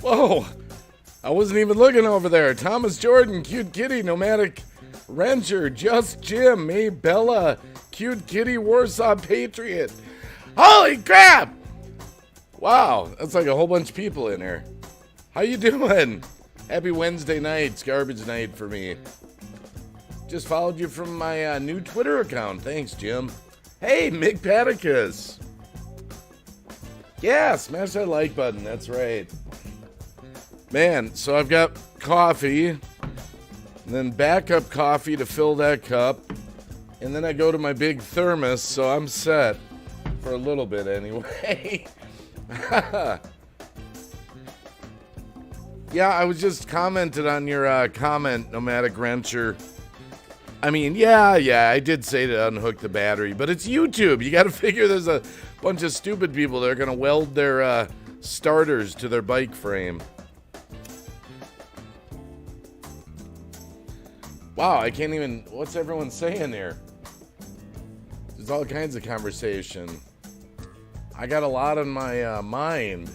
Whoa, I wasn't even looking over there. Thomas Jordan, Cute Kitty, Nomadic Wrencher, Just Jim, May Bella, Cute Kitty, Warsaw Patriot. Holy crap! Wow, that's like a whole bunch of people in here. How you doing? Happy Wednesday night. It's garbage night for me. Just followed you from my new Twitter account. Thanks, Jim. Hey, Mick Paticus. Yeah, smash that like button. That's right. Man, so I've got coffee, and then backup coffee to fill that cup, and then I go to my big thermos, so I'm set for a little bit anyway. Yeah, I was just commented on your comment, Nomadic Wrencher. I mean, yeah, I did say to unhook the battery, but it's YouTube. You got to figure there's a bunch of stupid people that are going to weld their starters to their bike frame. Wow, I can't even... What's everyone saying here? There's all kinds of conversation. I got a lot on my mind.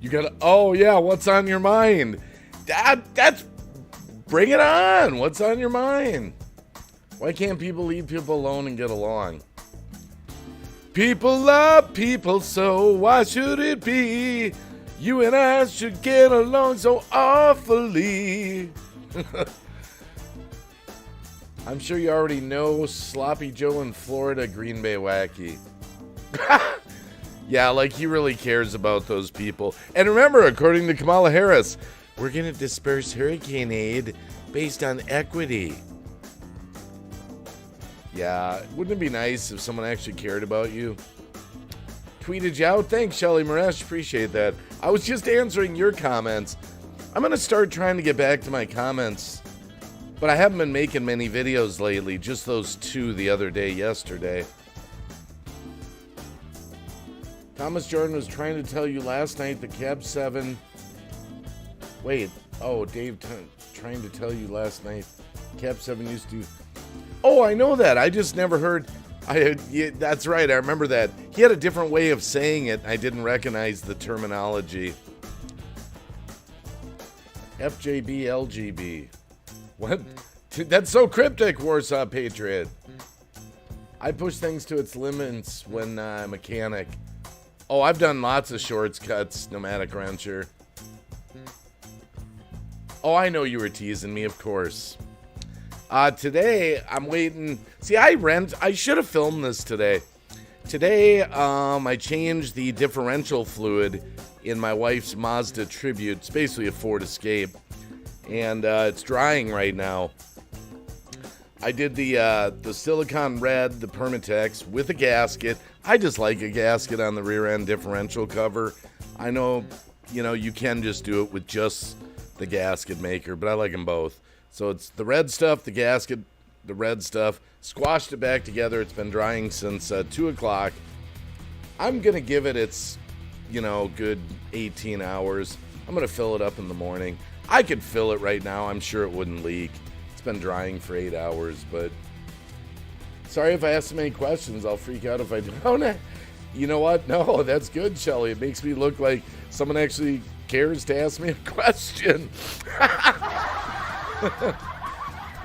You got... Oh, yeah, what's on your mind? That's... Bring it on! What's on your mind? Why can't people leave people alone and get along? People love people, so why should it be? You and I should get along so awfully. I'm sure you already know Sloppy Joe in Florida, Green Bay Wacky. Yeah, like he really cares about those people. And remember, according to Kamala Harris, we're going to disperse hurricane aid based on equity. Yeah, wouldn't it be nice if someone actually cared about you? Tweeted you out. Thanks, Shelly Maresh. Appreciate that. I was just answering your comments. I'm going to start trying to get back to my comments. But I haven't been making many videos lately. Just those two the other day, yesterday. Thomas Jordan was trying to tell you last night the Cab 7... Wait. Oh, Dave trying to tell you last night Cab 7 used to... Oh, I know that. I just never heard... Yeah, that's right. I remember that. He had a different way of saying it. I didn't recognize the terminology. FJB, LGB. What? That's so cryptic, Warsaw Patriot. I push things to its limits when I'm a mechanic. Oh, I've done lots of shortcuts, Nomadic Wrencher. Oh, I know you were teasing me, of course. Today, I'm waiting. See, I should have filmed this today. Today, I changed the differential fluid in my wife's Mazda Tribute. It's basically a Ford Escape. And it's drying right now. I did the silicone red, the Permatex, with a gasket. I just like a gasket on the rear end differential cover. I know, you can just do it with just the gasket maker, but I like them both. So it's the red stuff, the gasket, the red stuff. Squashed it back together. It's been drying since 2 o'clock. I'm going to give it its, good 18 hours. I'm going to fill it up in the morning. I could fill it right now. I'm sure it wouldn't leak. It's been drying for 8 hours, but sorry if I ask so many questions. I'll freak out if I don't. You know what? No, that's good, Shelly. It makes me look like someone actually cares to ask me a question.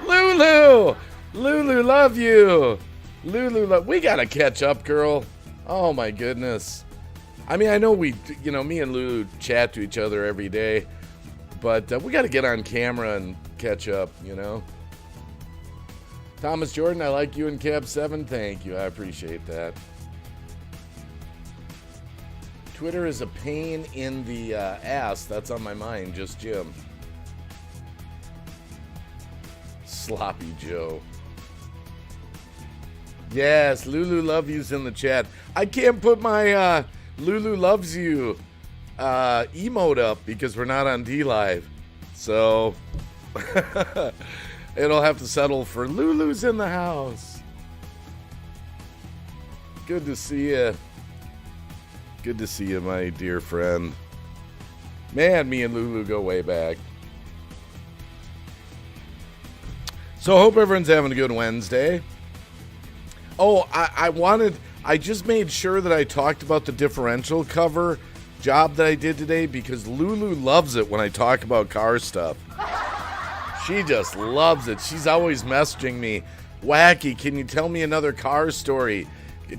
Lulu, love you. Lulu, we gotta catch up, girl. Oh my goodness. I mean, I know me and Lulu chat to each other every day, but we gotta get on camera and catch up, Thomas Jordan, I like you in Cab 7. Thank you. I appreciate that. Twitter is a pain in the ass. That's on my mind. Just Jim. Sloppy Joe. Yes, Lulu Love You's in the chat. I can't put my Lulu Loves You emote up because we're not on D-Live. So it'll have to settle for Lulu's in the house. Good to see you. Good to see you, my dear friend. Man, me and Lulu go way back. So I hope everyone's having a good Wednesday. Oh, I just made sure that I talked about the differential cover job that I did today because Lulu loves it when I talk about car stuff. She just loves it. She's always messaging me, Wacky, can you tell me another car story?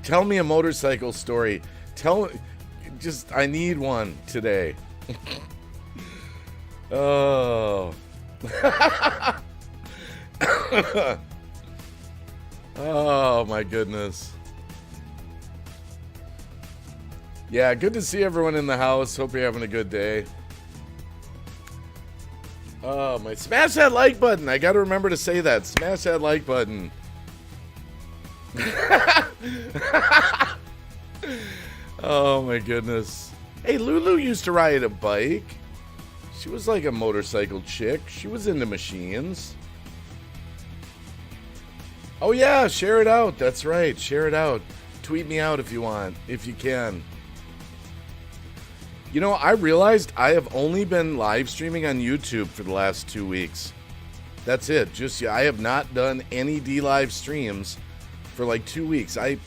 Tell me a motorcycle story. I need one today. Oh. Oh my goodness. Yeah, good to see everyone in the house. Hope you're having a good day. Oh, smash that like button. I got to remember to say that. Smash that like button. Oh my goodness. Hey, Lulu used to ride a bike. She was like a motorcycle chick. She was into machines. Oh yeah, share it out. That's right. Share it out. Tweet me out if you want, if you can. You know, I realized I have only been live streaming on YouTube for the last 2 weeks. That's it. I have not done any D-Live streams for like 2 weeks. I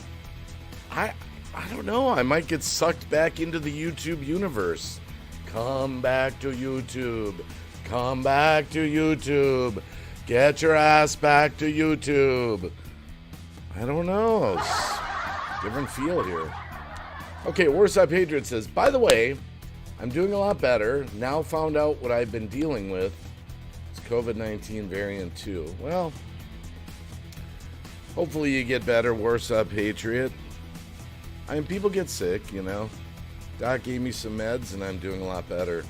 don't know. I might get sucked back into the YouTube universe. Come back to YouTube. Come back to YouTube. Get your ass back to YouTube. I don't know. It's different feel here. Okay, Warsaw Patriot says, by the way, I'm doing a lot better. Now found out what I've been dealing with. It's COVID-19 variant 2. Well, hopefully you get better, Warsaw Patriot. I mean, people get sick, you know. Doc gave me some meds, and I'm doing a lot better.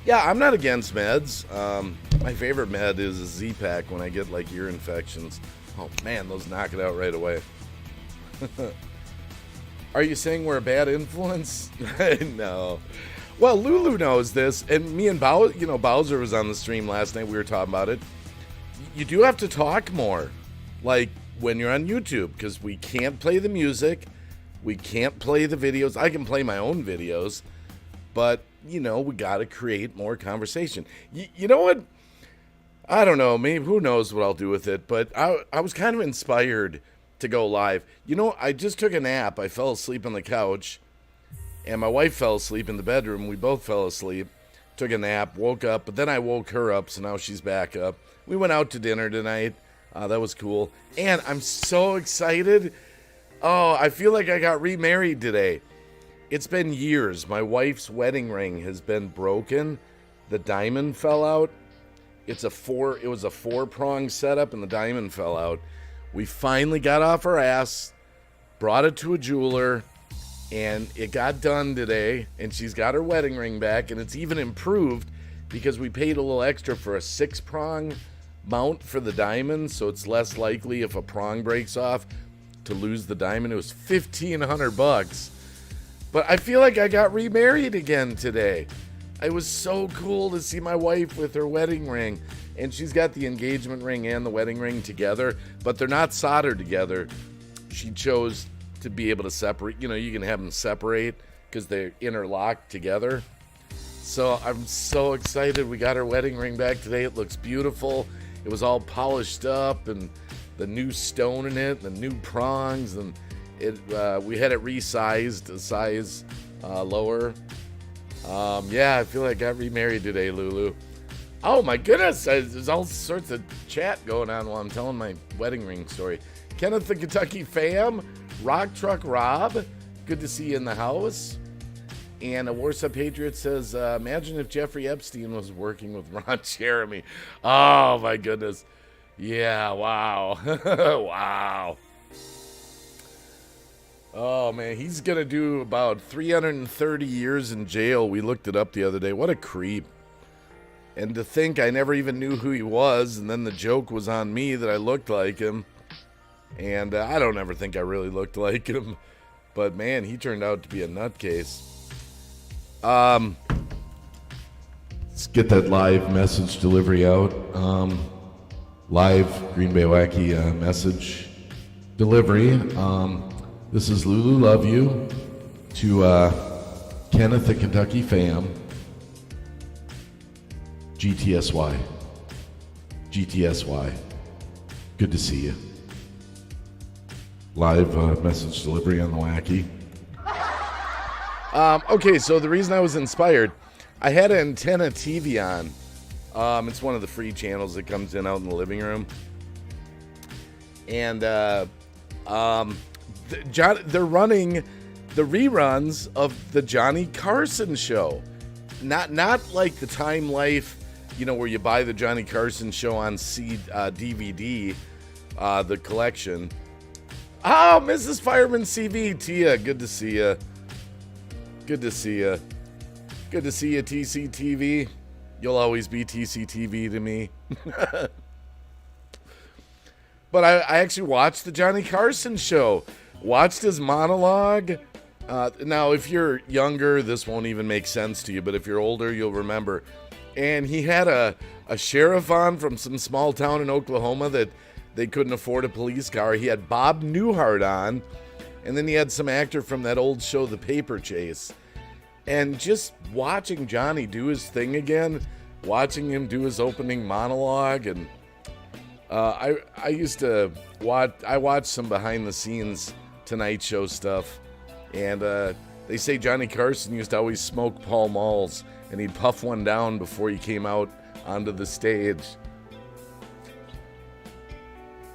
Yeah, I'm not against meds. My favorite med is a Z-Pack when I get, like, ear infections. Oh, man, those knock it out right away. Are you saying we're a bad influence? No. Well, Lulu knows this, and me and Bowser was on the stream last night. We were talking about it. You do have to talk more, like when you're on YouTube, because we can't play the music. We can't play the videos. I can play my own videos, but, you know, we got to create more conversation. You know what? I don't know. Maybe who knows what I'll do with it, but I was kind of inspired to go live. You know, I just took a nap. I fell asleep on the couch, and my wife fell asleep in the bedroom. We both fell asleep, took a nap, woke up, but then I woke her up, so now she's back up. We went out to dinner tonight. That was cool. And I'm so excited. Oh, I feel like I got remarried today. It's been years. My wife's wedding ring has been broken. The diamond fell out. It was a 4-prong setup, and the diamond fell out. We finally got off our ass, brought it to a jeweler, and it got done today, and she's got her wedding ring back, and it's even improved because we paid a little extra for a 6-prong mount for the diamond, so it's less likely if a prong breaks off to lose the diamond. It was $1,500, but I feel like I got remarried again today. It was so cool to see my wife with her wedding ring. And she's got the engagement ring and the wedding ring together, but they're not soldered together. She chose to be able to separate. You know, you can have them separate because they're interlocked together. So I'm so excited. We got her wedding ring back today. It looks beautiful. It was all polished up, and the new stone in it, the new prongs, and we had it resized a size lower. Yeah, I feel like I got remarried today, Lulu. Oh my goodness, there's all sorts of chat going on while I'm telling my wedding ring story. Kenneth the Kentucky fam, Rock Truck Rob, good to see you in the house. And a Warsaw Patriot says, imagine if Jeffrey Epstein was working with Ron Jeremy. Oh my goodness. Yeah, wow. Wow. Oh man, he's going to do about 330 years in jail. We looked it up the other day. What a creep. And to think I never even knew who he was, and then the joke was on me that I looked like him. And I don't ever think I really looked like him. But man, he turned out to be a nutcase. Let's get that live message delivery out. Live Green Bay Wacky message delivery. This is Lulu Love You to Kenneth the Kentucky fam. GTSY. GTSY. Good to see you. Live message delivery on the Wacky. Okay, so the reason I was inspired, I had an antenna TV on. It's one of the free channels that comes in out in the living room. And they're running the reruns of the Johnny Carson show. Not like the Time Life, where you buy the Johnny Carson show on DVD, the collection. Oh, Mrs. Fireman CV, Tia, good to see you. Good to see you. Good to see you, TCTV. You'll always be TCTV to me. But I actually watched the Johnny Carson show. Watched his monologue. Now, if you're younger, this won't even make sense to you. But if you're older, you'll remember. And he had a sheriff on from some small town in Oklahoma that they couldn't afford a police car. He had Bob Newhart on. And then he had some actor from that old show, The Paper Chase. And just watching Johnny do his thing again, watching him do his opening monologue, and I watched some behind the scenes Tonight Show stuff, and they say Johnny Carson used to always smoke Pall Malls, and he'd puff one down before he came out onto the stage.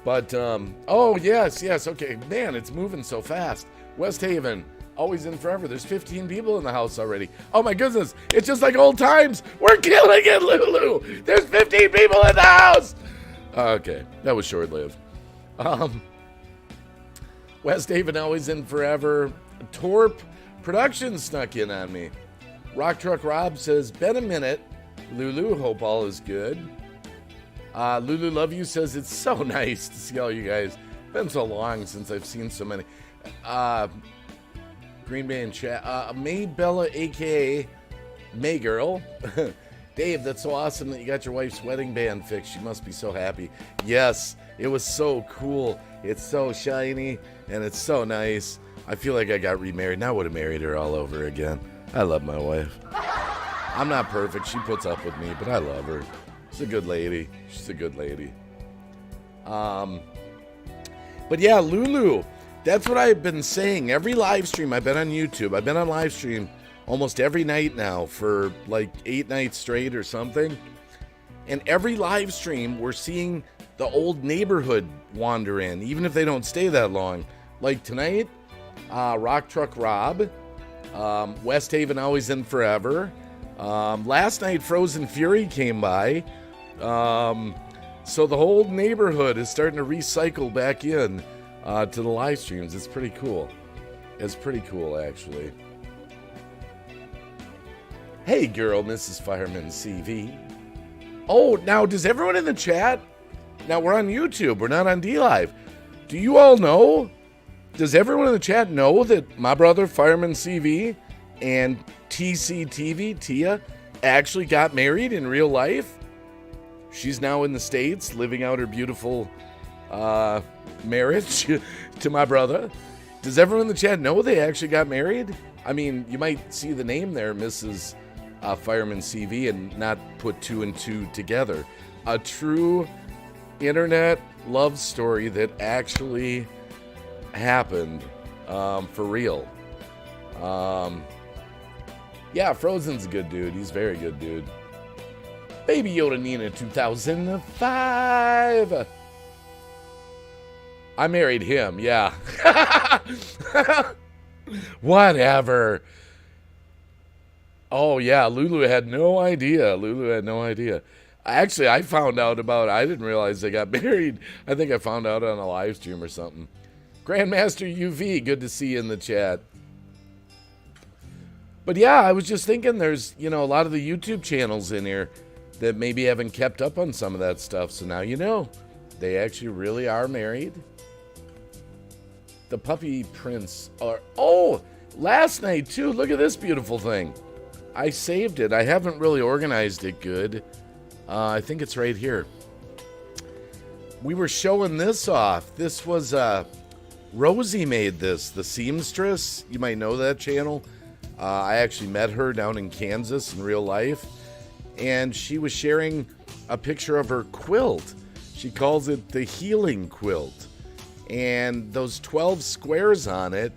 But, oh, yes, okay. Man, it's moving so fast. West Haven, always in forever. There's 15 people in the house already. Oh, my goodness. It's just like old times. We're killing it, Lulu. There's 15 people in the house. Okay, that was short-lived. West Haven, always in forever. Torp Productions snuck in on me. Rock Truck Rob says, been a minute. Lulu, hope all is good. Lulu Love You says, it's so nice to see all you guys. Been so long since I've seen so many. Green Bay and chat. May Bella, a.k.a. May Girl. Dave, that's so awesome that you got your wife's wedding band fixed. She must be so happy. Yes, it was so cool. It's so shiny, and it's so nice. I feel like I got remarried, and I would have married her all over again. I love my wife. I'm not perfect. She puts up with me, but I love her. She's a good lady. She's a good lady. But yeah, Lulu, that's what I've been saying. Every live stream, I've been on YouTube. I've been on live stream almost every night now for like 8 nights straight or something. And every live stream, we're seeing the old neighborhood wander in, even if they don't stay that long. Like tonight, Rock Truck Rob, West Haven, always in forever. Last night, Frozen Fury came by. So the whole neighborhood is starting to recycle back in to the live streams. It's pretty cool. It's pretty cool, actually. Hey, girl, Mrs. Fireman CV. Oh, now, does everyone in the chat... Now, we're on YouTube. We're not on DLive. Do you all know? Does everyone in the chat know that my brother, Fireman CV, and TCTV, Tia, actually got married in real life? She's now in the States, living out her beautiful marriage to my brother. Does everyone in the chat know they actually got married? I mean, you might see the name there, Mrs. Fireman CV, and not put 2 and 2 together. A true internet love story that actually happened for real. Yeah, Frozen's a good dude. He's a very good dude. Baby Yoda Nina 2005. I married him, yeah. Whatever. Oh, yeah, Lulu had no idea. Actually, I found out about it. I didn't realize they got married. I think I found out on a live stream or something. Grandmaster UV, good to see you in the chat. But yeah, I was just thinking there's, a lot of the YouTube channels in here that maybe haven't kept up on some of that stuff. So now you know. They actually really are married. The puppy prints are... Oh, last night too. Look at this beautiful thing. I saved it. I haven't really organized it good. I think it's right here. We were showing this off. This was... Rosie made this. The Seamstress. You might know that channel. I actually met her down in Kansas in real life. And she was sharing a picture of her quilt. She calls it the healing quilt. And those 12 squares on it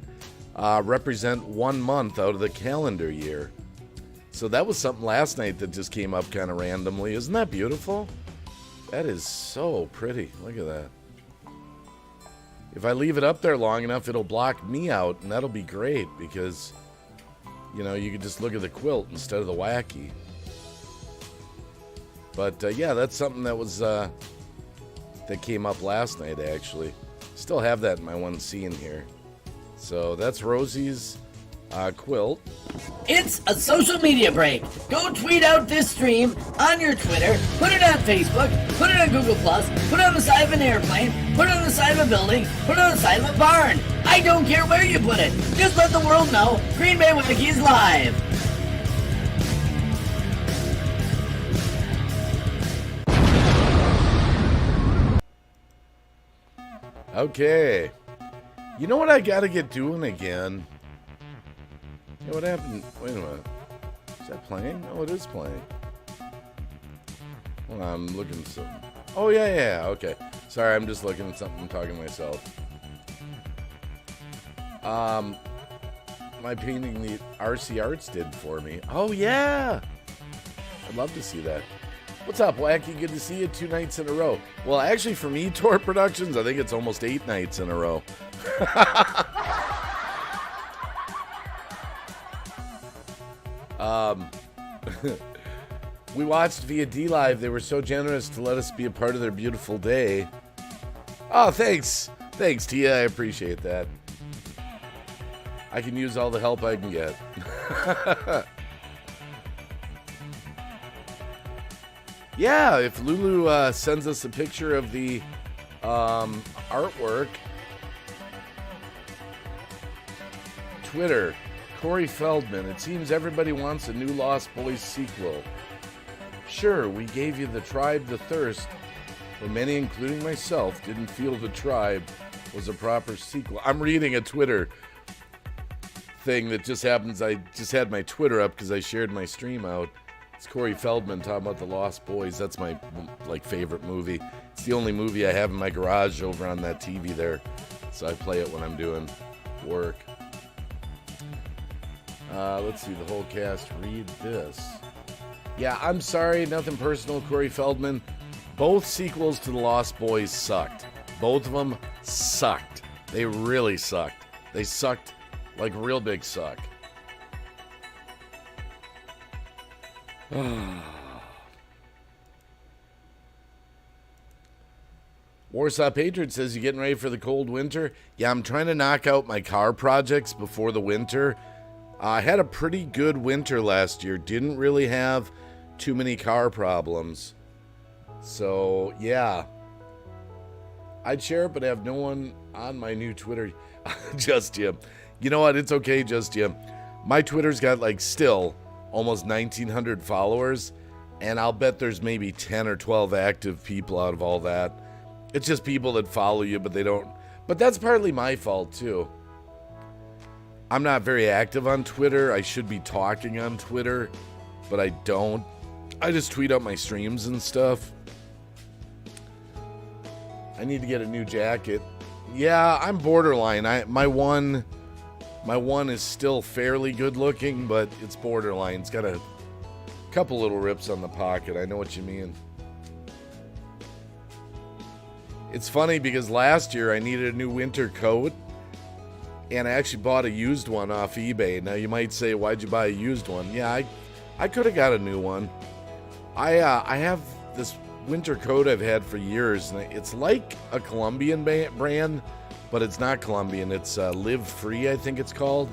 represent 1 month out of the calendar year. So that was something last night that just came up kind of randomly. Isn't that beautiful? That is so pretty. Look at that. If I leave it up there long enough, it'll block me out, and that'll be great because, you know, you can just look at the quilt instead of the wacky. But, yeah, that's something that was, that came up last night, actually. Still have that in my one scene here. So that's Rosie's Quilt. It's a social media break. Go tweet out this stream on your Twitter, put it on Facebook, put it on Google+, put it on the side of an airplane, put it on the side of a building, put it on the side of a barn. I don't care where you put it. Just let the world know Green Bay Wacky is live. Okay. You know what I gotta get doing again? Hey, what happened? Wait a minute. Is that playing? Oh, it is playing. Hold on, I'm looking at something. Oh, yeah, okay. Sorry, I'm just looking at something. I'm talking to myself. My painting the RC Arts did for me. Oh, yeah. I'd love to see that. What's up, Wacky? Good to see you 2 nights in a row. Well, actually, for me, Tor Productions, I think it's almost 8 nights in a row. We watched via D-Live. They were so generous to let us be a part of their beautiful day. Oh, thanks. Thanks, Tia. I appreciate that. I can use all the help I can get. Yeah, if Lulu sends us a picture of the artwork. Twitter, Corey Feldman. It seems everybody wants a new Lost Boys sequel. Sure, we gave you The Tribe the Thirst, but many, including myself, didn't feel The Tribe was a proper sequel. I'm reading a Twitter thing that just happens. I just had my Twitter up because I shared my stream out. It's Corey Feldman talking about The Lost Boys. That's my favorite movie. It's the only movie I have in my garage over on that TV there, so I play it when I'm doing work. Let's see, the whole cast read this. Yeah, I'm sorry, nothing personal, Corey Feldman. Both sequels to The Lost Boys sucked. Both of them sucked. They really sucked. They sucked like real big suck. Warsaw Patriot says, you getting ready for the cold winter? Yeah, I'm trying to knock out my car projects before the winter. I had a pretty good winter last year. Didn't really have too many car problems. So, yeah. I'd share it, but I have no one on my new Twitter. Just Jim. You know what? It's okay, Just Jim. My Twitter's got, still almost 1,900 followers, and I'll bet there's maybe 10 or 12 active people out of all that. It's just people that follow you, but they don't. But that's partly my fault, too. I'm not very active on Twitter. I should be talking on Twitter, but I don't. I just tweet out my streams and stuff. I need to get a new jacket. Yeah, I'm borderline. My one is still fairly good looking, but it's borderline. It's got a couple little rips on the pocket. I know what you mean. It's funny because last year I needed a new winter coat, and I actually bought a used one off eBay. Now you might say, why'd you buy a used one? Yeah, I could have got a new one. I have this winter coat I've had for years, and it's like a Colombian brand, but it's not Colombian. It's Live Free, I think it's called.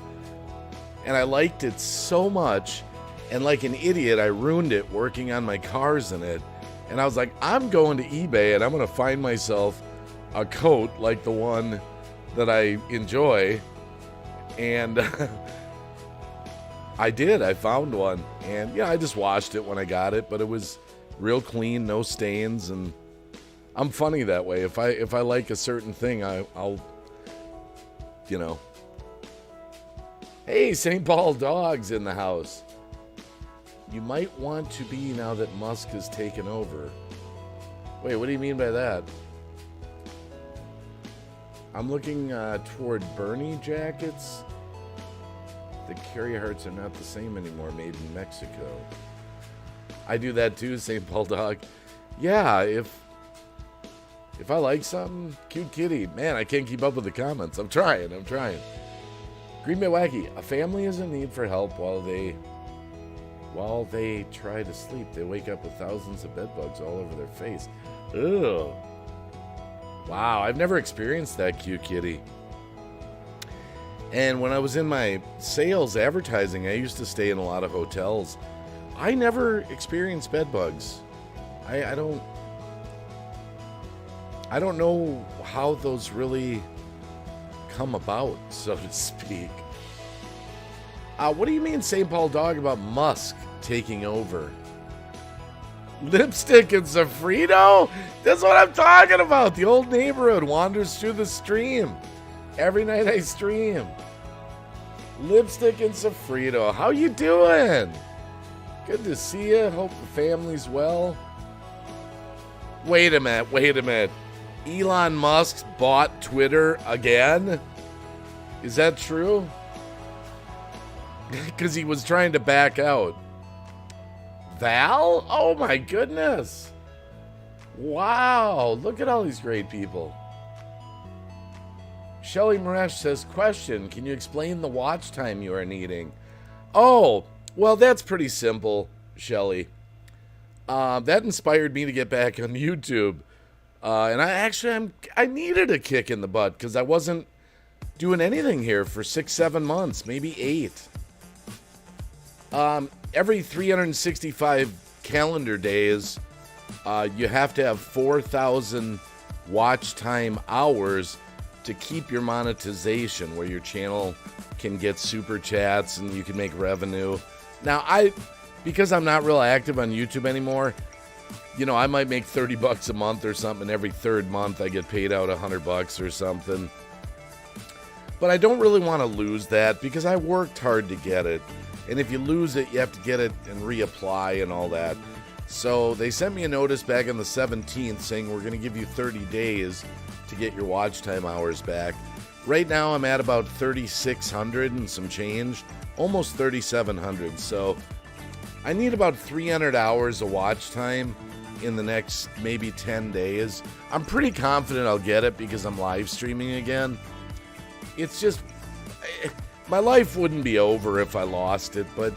And I liked it so much, and like an idiot, I ruined it working on my cars in it. And I was like, I'm going to eBay, and I'm going to find myself a coat like the one that I enjoy. And I did. I found one. And, yeah, I just washed it when I got it, but it was real clean, no stains, and I'm funny that way. If I like a certain thing, I'll Hey, St. Paul Dog's in the house. You might want to be now that Musk has taken over. Wait, what do you mean by that? I'm looking toward Bernie jackets. The carry hearts are not the same anymore, made in Mexico. I do that too, St. Paul Dog. Yeah, if I like something, cute kitty. Man, I can't keep up with the comments. I'm trying. Green Bay Wacky. A family is in need for help while they try to sleep. They wake up with thousands of bed bugs all over their face. Ugh. Wow, I've never experienced that, cute kitty. And when I was in my sales advertising, I used to stay in a lot of hotels. I never experienced bed bugs. I don't know how those really come about, so to speak. What do you mean, St. Paul Dog, about Musk taking over? Lipstick and Sofrito? That's what I'm talking about. The old neighborhood wanders through the stream. Every night I stream. Lipstick and Sofrito. How you doing? Good to see you. Hope the family's well. Wait a minute. Elon Musk bought Twitter again? Is that true? Because he was trying to back out. Val? Oh my goodness. Wow. Look at all these great people. Shelly Maresh says, question, can you explain the watch time you are needing? Oh, well, that's pretty simple, Shelly. That inspired me to get back on YouTube. And I needed a kick in the butt because I wasn't doing anything here for 6-7 months, maybe 8. Every 365 calendar days, you have to have 4,000 watch time hours to keep your monetization, where your channel can get super chats and you can make revenue. Now, because I'm not real active on YouTube anymore, I might make $30 a month or something, and every third month I get paid out $100 or something. But I don't really want to lose that because I worked hard to get it. And if you lose it, you have to get it and reapply and all that. So they sent me a notice back on the 17th saying we're going to give you 30 days to get your watch time hours back. Right now I'm at about 3,600 and some change, almost 3,700. So I need about 300 hours of watch time in the next maybe 10 days. I'm pretty confident I'll get it because I'm live streaming again. It's just, my life wouldn't be over if I lost it, but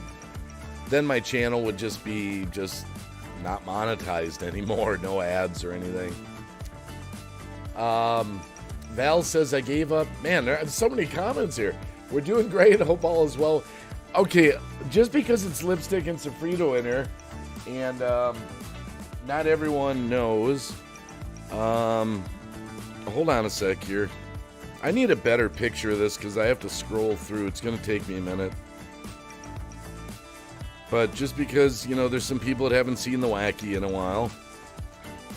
then my channel would just be not monetized anymore, no ads or anything. Val says I gave up. Man, there are so many comments here. We're doing great. Hope all is well. Okay, just because it's Lipstick and Sofrito in here, and not everyone knows. Hold on a sec here. I need a better picture of this because I have to scroll through. It's going to take me a minute. But just because, there's some people that haven't seen the Wacky in a while.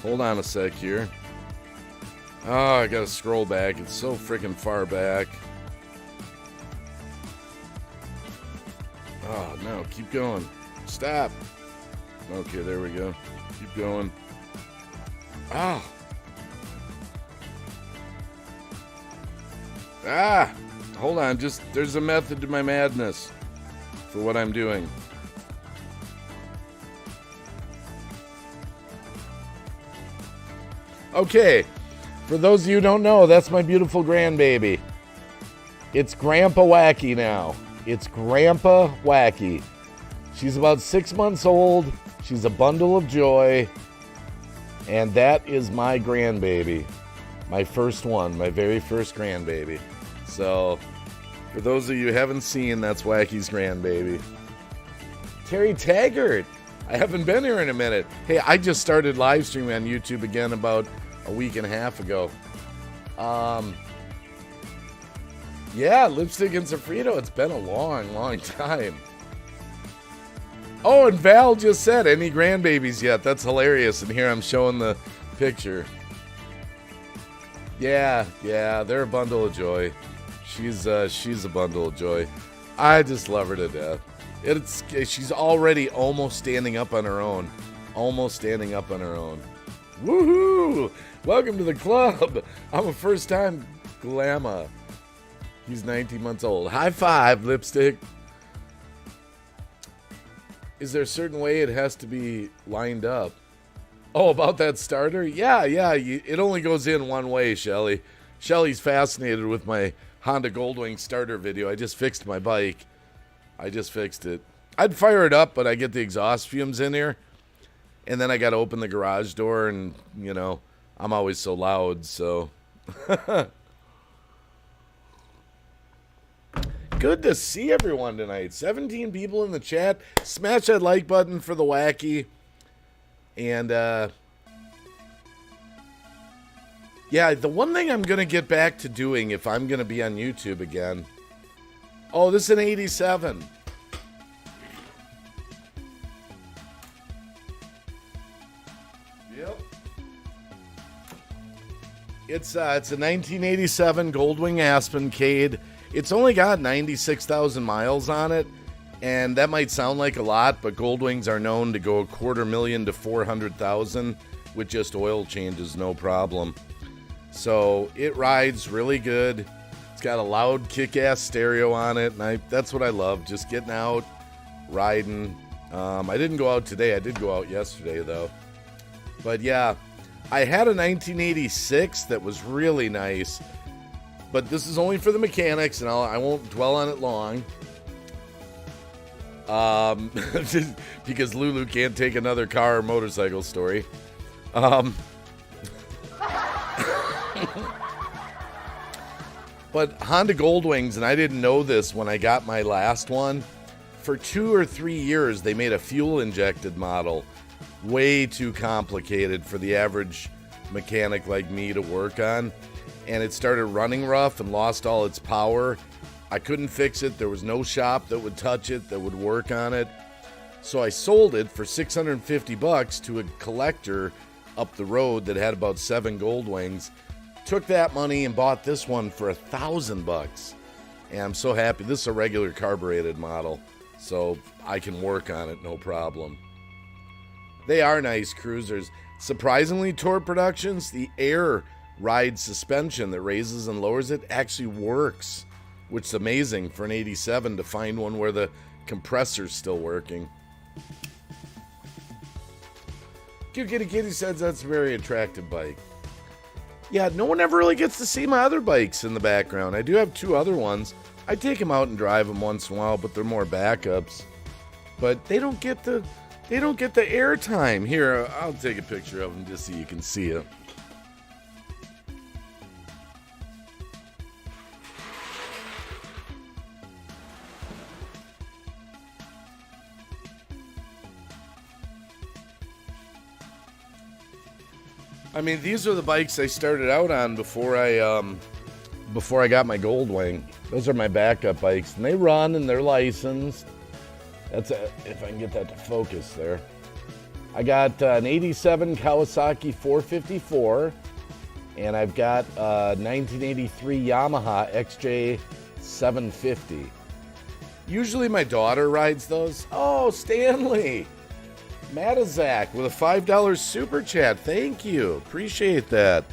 Hold on a sec here. Oh, I got to scroll back. It's so freaking far back. Oh, no. Keep going. Stop. Okay, there we go. Keep going. Oh. Hold on. There's a method to my madness for what I'm doing. Okay. For those of you who don't know, that's my beautiful grandbaby. It's Grandpa Wacky now. It's Grandpa Wacky. She's about 6 months old. She's a bundle of joy. And that is my grandbaby. My first one. My very first grandbaby. So, for those of you who haven't seen, that's Wacky's grandbaby. Terry Taggart. I haven't been here in a minute. Hey, I just started live streaming on YouTube again about a week and a half ago. Yeah, Lipstick and Sofrito. It's been a long, long time. Oh, and Val just said, any grandbabies yet? That's hilarious. And here I'm showing the picture. Yeah, they're a bundle of joy. She's a bundle of joy. I just love her to death. She's already almost standing up on her own. Almost standing up on her own. Woohoo! Welcome to the club. I'm a first-time Glamma. He's 19 months old. High five, Lipstick. Is there a certain way it has to be lined up? Oh, about that starter? Yeah. It only goes in one way, Shelly. Shelly's fascinated with my Honda Goldwing starter video. I just fixed my bike. I just fixed it. I'd fire it up, but I get the exhaust fumes in here. And then I got to open the garage door, and, you know, I'm always so loud, so. Good to see everyone tonight. 17 people in the chat. Smash that like button for the wacky. And, yeah, the one thing I'm going to get back to doing if I'm going to be on YouTube again. Oh, this is an 87. Yep. It's a 1987 Goldwing Aspencade. It's only got 96,000 miles on it, and that might sound like a lot, but Goldwings are known to go $250,000 to $400,000 with just oil changes, no problem. So it rides really good. It's got a loud kick-ass stereo on it, and that's what I love, just getting out, riding. I didn't go out today. I did go out yesterday, though. But yeah, I had a 1986 that was really nice, but this is only for the mechanics, and I won't dwell on it long. Because Lulu can't take another car or motorcycle story. But Honda Goldwings, and I didn't know this when I got my last one, for 2 or 3 years they made a fuel-injected model. Way too complicated for the average mechanic like me to work on. And it started running rough and lost all its power. I couldn't fix it. There was no shop that would touch it, that would work on it. So I sold it for $650 to a collector up the road that had about 7 Goldwings. Took that money and bought this one for $1,000. And I'm so happy. This is a regular carbureted model, so I can work on it, no problem. They are nice cruisers. Surprisingly, Torque Productions, the air ride suspension that raises and lowers it actually works, which is amazing for an 87 to find one where the compressor's still working. Cute Kitty Kitty says that's a very attractive bike. Yeah, no one ever really gets to see my other bikes in the background. I do have 2 other ones. I take them out and drive them once in a while, but they're more backups. But they don't get the airtime. Here, I'll take a picture of them just so you can see it. I mean, these are the bikes I started out on before I got my Goldwing. Those are my backup bikes, and they run and they're licensed. If I can get that to focus there. I got an 87 Kawasaki 454, and I've got a 1983 Yamaha XJ 750. Usually my daughter rides those. Oh, Stanley! Matazak with a $5 super chat. Thank you. Appreciate that.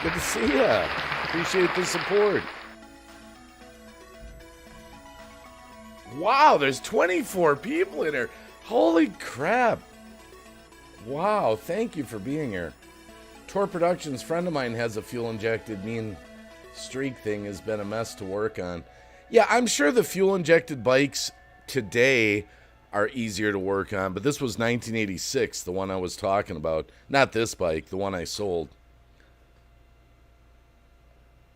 Good to see ya. Appreciate the support. Wow, there's 24 people in here. Holy crap. Wow, thank you for being here. Torque Productions, friend of mine has a fuel-injected mean streak thing. Has been a mess to work on. Yeah, I'm sure the fuel-injected bikes today are easier to work on, but this was 1986, the one I was talking about. Not this bike, the one I sold.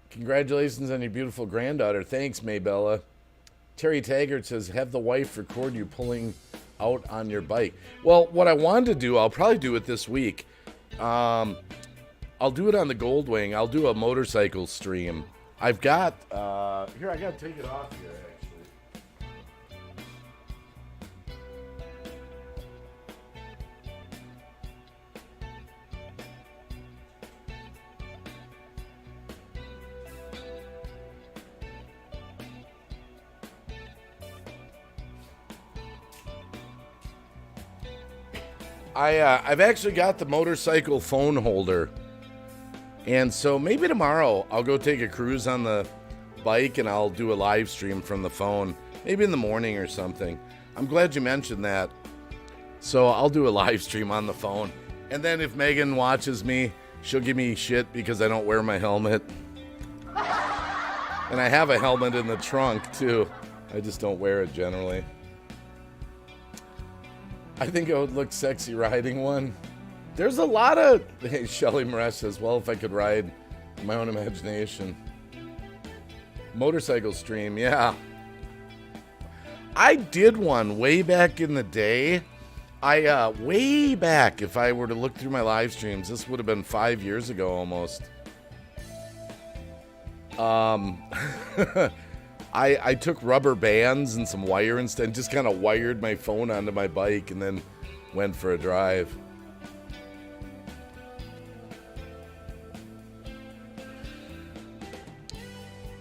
Congratulations on your beautiful granddaughter. Thanks, Maybella. Terry Taggart says, have the wife record you pulling out on your bike. Well, what I wanted to do, I'll probably do it this week. I'll do it on the Goldwing. I'll do a motorcycle stream. I've got, here, I got to take it off here, actually. I've actually got the motorcycle phone holder, and so maybe tomorrow I'll go take a cruise on the bike and I'll do a live stream from the phone, maybe in the morning or something. I'm glad you mentioned that. So I'll do a live stream on the phone. And then if Megan watches me, she'll give me shit because I don't wear my helmet. And I have a helmet in the trunk, too. I just don't wear it generally. I think it would look sexy riding one. There's a lot of... Hey, Shelly Maresh says, well, if I could ride my own imagination. Motorcycle stream, yeah. I did one way back in the day. Way back, if I were to look through my live streams, this would have been 5 years ago almost. I took rubber bands and some wire instead, and just kind of wired my phone onto my bike and then went for a drive.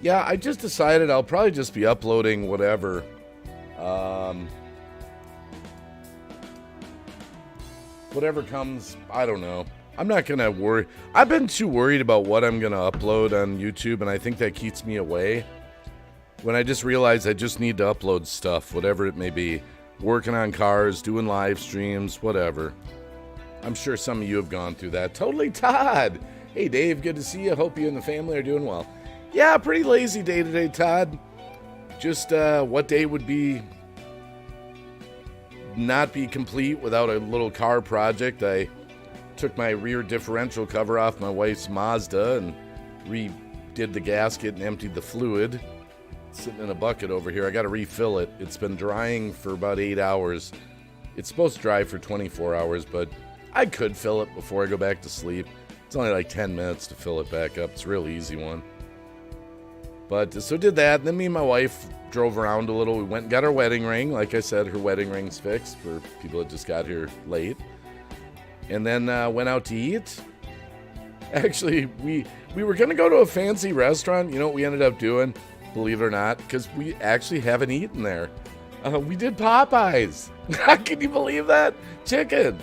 Yeah, I just decided I'll probably just be uploading whatever. Whatever comes, I don't know. I'm not going to worry. I've been too worried about what I'm going to upload on YouTube, and I think that keeps me away. When I just realize I just need to upload stuff, whatever it may be. Working on cars, doing live streams, whatever. I'm sure some of you have gone through that. Totally, Todd. Hey, Dave, good to see you. Hope you and the family are doing well. Yeah, pretty lazy day today, Todd. Just what day would be not be complete without a little car project. I took my rear differential cover off my wife's Mazda and redid the gasket and emptied the fluid. It's sitting in a bucket over here. I got to refill it. It's been drying for about 8 hours. It's supposed to dry for 24 hours, but I could fill it before I go back to sleep. It's only like 10 minutes to fill it back up. It's a real easy one. But so did that. And then me and my wife drove around a little. We went and got our wedding ring. Like I said, her wedding ring's fixed for people that just got here late. And then went out to eat. Actually, we were going to go to a fancy restaurant. You know what we ended up doing? Believe it or not, because we actually haven't eaten there. We did Popeyes. Can you believe that? Chicken.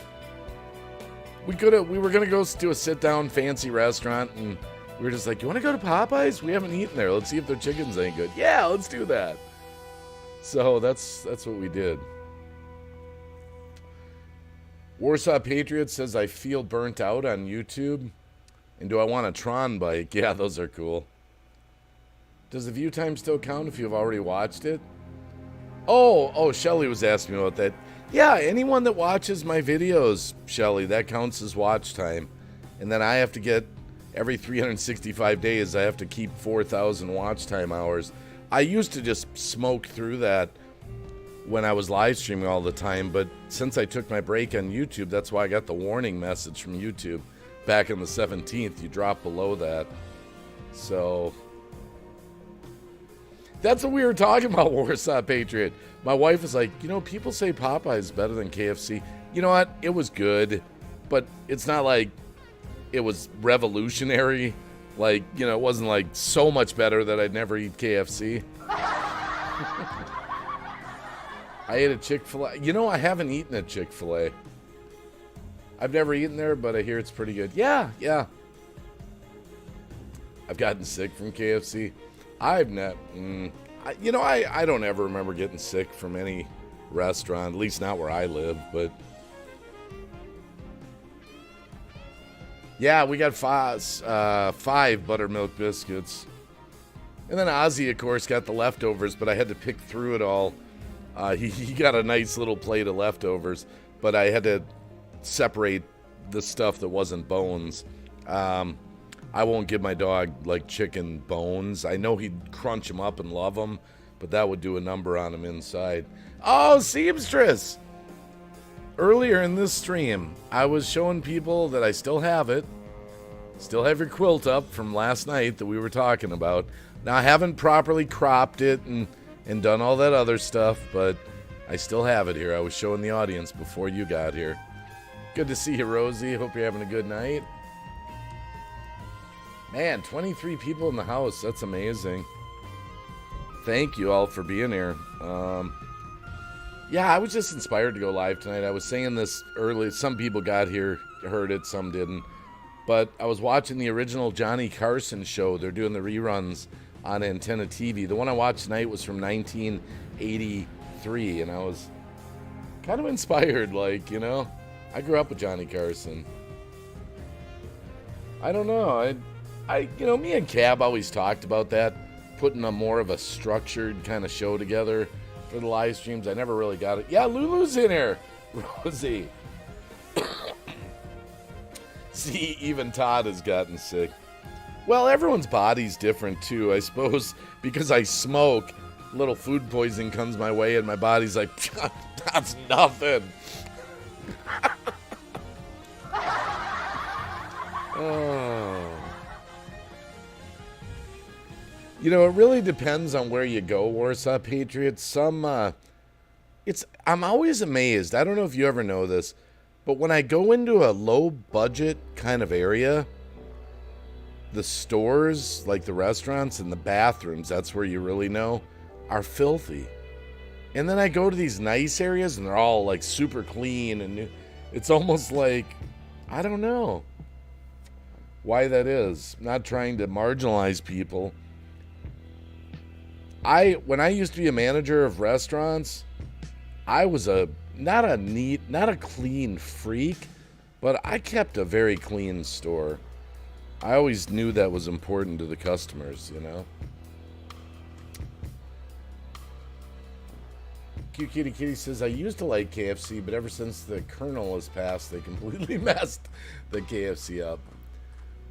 We were going to go to a sit-down fancy restaurant, and we were just like, you want to go to Popeyes? We haven't eaten there. Let's see if their chicken's any good. Yeah, let's do that. So that's what we did. Warsaw Patriot says, I feel burnt out on YouTube. And do I want a Tron bike? Yeah, those are cool. Does the view time still count if you've already watched it? Oh, Shelly was asking me about that. Yeah, anyone that watches my videos, Shelly, that counts as watch time. And then I have to get, every 365 days, I have to keep 4,000 watch time hours. I used to just smoke through that when I was live streaming all the time, but since I took my break on YouTube, that's why I got the warning message from YouTube. Back on the 17th, you drop below that. So that's what we were talking about, Warsaw Patriot. My wife was like, people say Popeye is better than KFC. You know what? It was good, but it's not like it was revolutionary. Like, it wasn't like so much better that I'd never eat KFC. I ate a Chick-fil-A. I haven't eaten at Chick-fil-A. I've never eaten there, but I hear it's pretty good. Yeah. I've gotten sick from KFC. I've not. I don't ever remember getting sick from any restaurant, at least not where I live, but yeah, we got five buttermilk biscuits. And then Ozzy, of course, got the leftovers, but I had to pick through it all. He got a nice little plate of leftovers, but I had to separate the stuff that wasn't bones. I won't give my dog, like, chicken bones. I know he'd crunch them up and love them, but that would do a number on him inside. Oh, seamstress! Earlier in this stream, I was showing people that I still have it. Still have your quilt up from last night that we were talking about. Now, I haven't properly cropped it and done all that other stuff, but I still have it here. I was showing the audience before you got here. Good to see you, Rosie. Hope you're having a good night. Man, 23 people in the house. That's amazing. Thank you all for being here. Yeah, I was just inspired to go live tonight. I was saying this early. Some people got here, heard it, some didn't. But I was watching the original Johnny Carson show. They're doing the reruns on Antenna TV. The one I watched tonight was from 1983, and I was kind of inspired, like, you know. I grew up with Johnny Carson. I don't know. You know, me and Cab always talked about that, putting a more of a structured kind of show together for the live streams. I never really got it. Yeah, Lulu's in here. Rosie. See, even Todd has gotten sick. Well, everyone's body's different too, I suppose. Because I smoke, a little food poisoning comes my way and my body's like, that's nothing. Oh. You know, it really depends on where you go, Warsaw Patriots. I'm always amazed. I don't know if you ever know this, but when I go into a low budget kind of area, the stores, like the restaurants and the bathrooms, that's where you really know, are filthy. And then I go to these nice areas and they're all like super clean and new. It's almost like, I don't know why that is. I'm not trying to marginalize people. When I used to be a manager of restaurants, I was not a clean freak, but I kept a very clean store. I always knew that was important to the customers, you know. Cute Kitty Kitty says, I used to like KFC, but ever since the Colonel has passed, they completely messed the KFC up.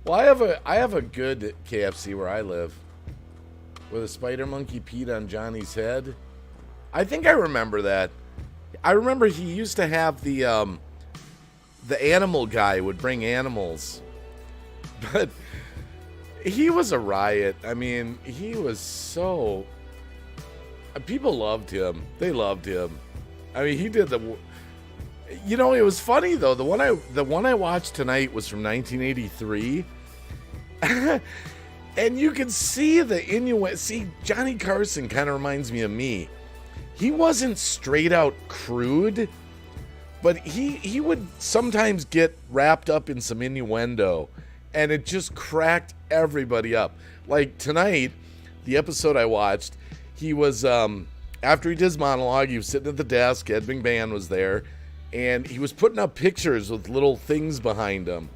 Well, I have a good KFC where I live, with a spider monkey peed on Johnny's head. I think I remember that. I remember he used to have the animal guy would bring animals, but he was a riot. I mean, he was so. People loved him. They loved him. I mean, he did the. You know, it was funny though. The one I watched tonight was from 1983, and you can see the innuendo. See, Johnny Carson kind of reminds me of me. He wasn't straight out crude, but he would sometimes get wrapped up in some innuendo, and it just cracked everybody up. Like tonight, the episode I watched, he was after he did his monologue, he was sitting at the desk. Ed McMahon was there, and he was putting up pictures with little things behind him,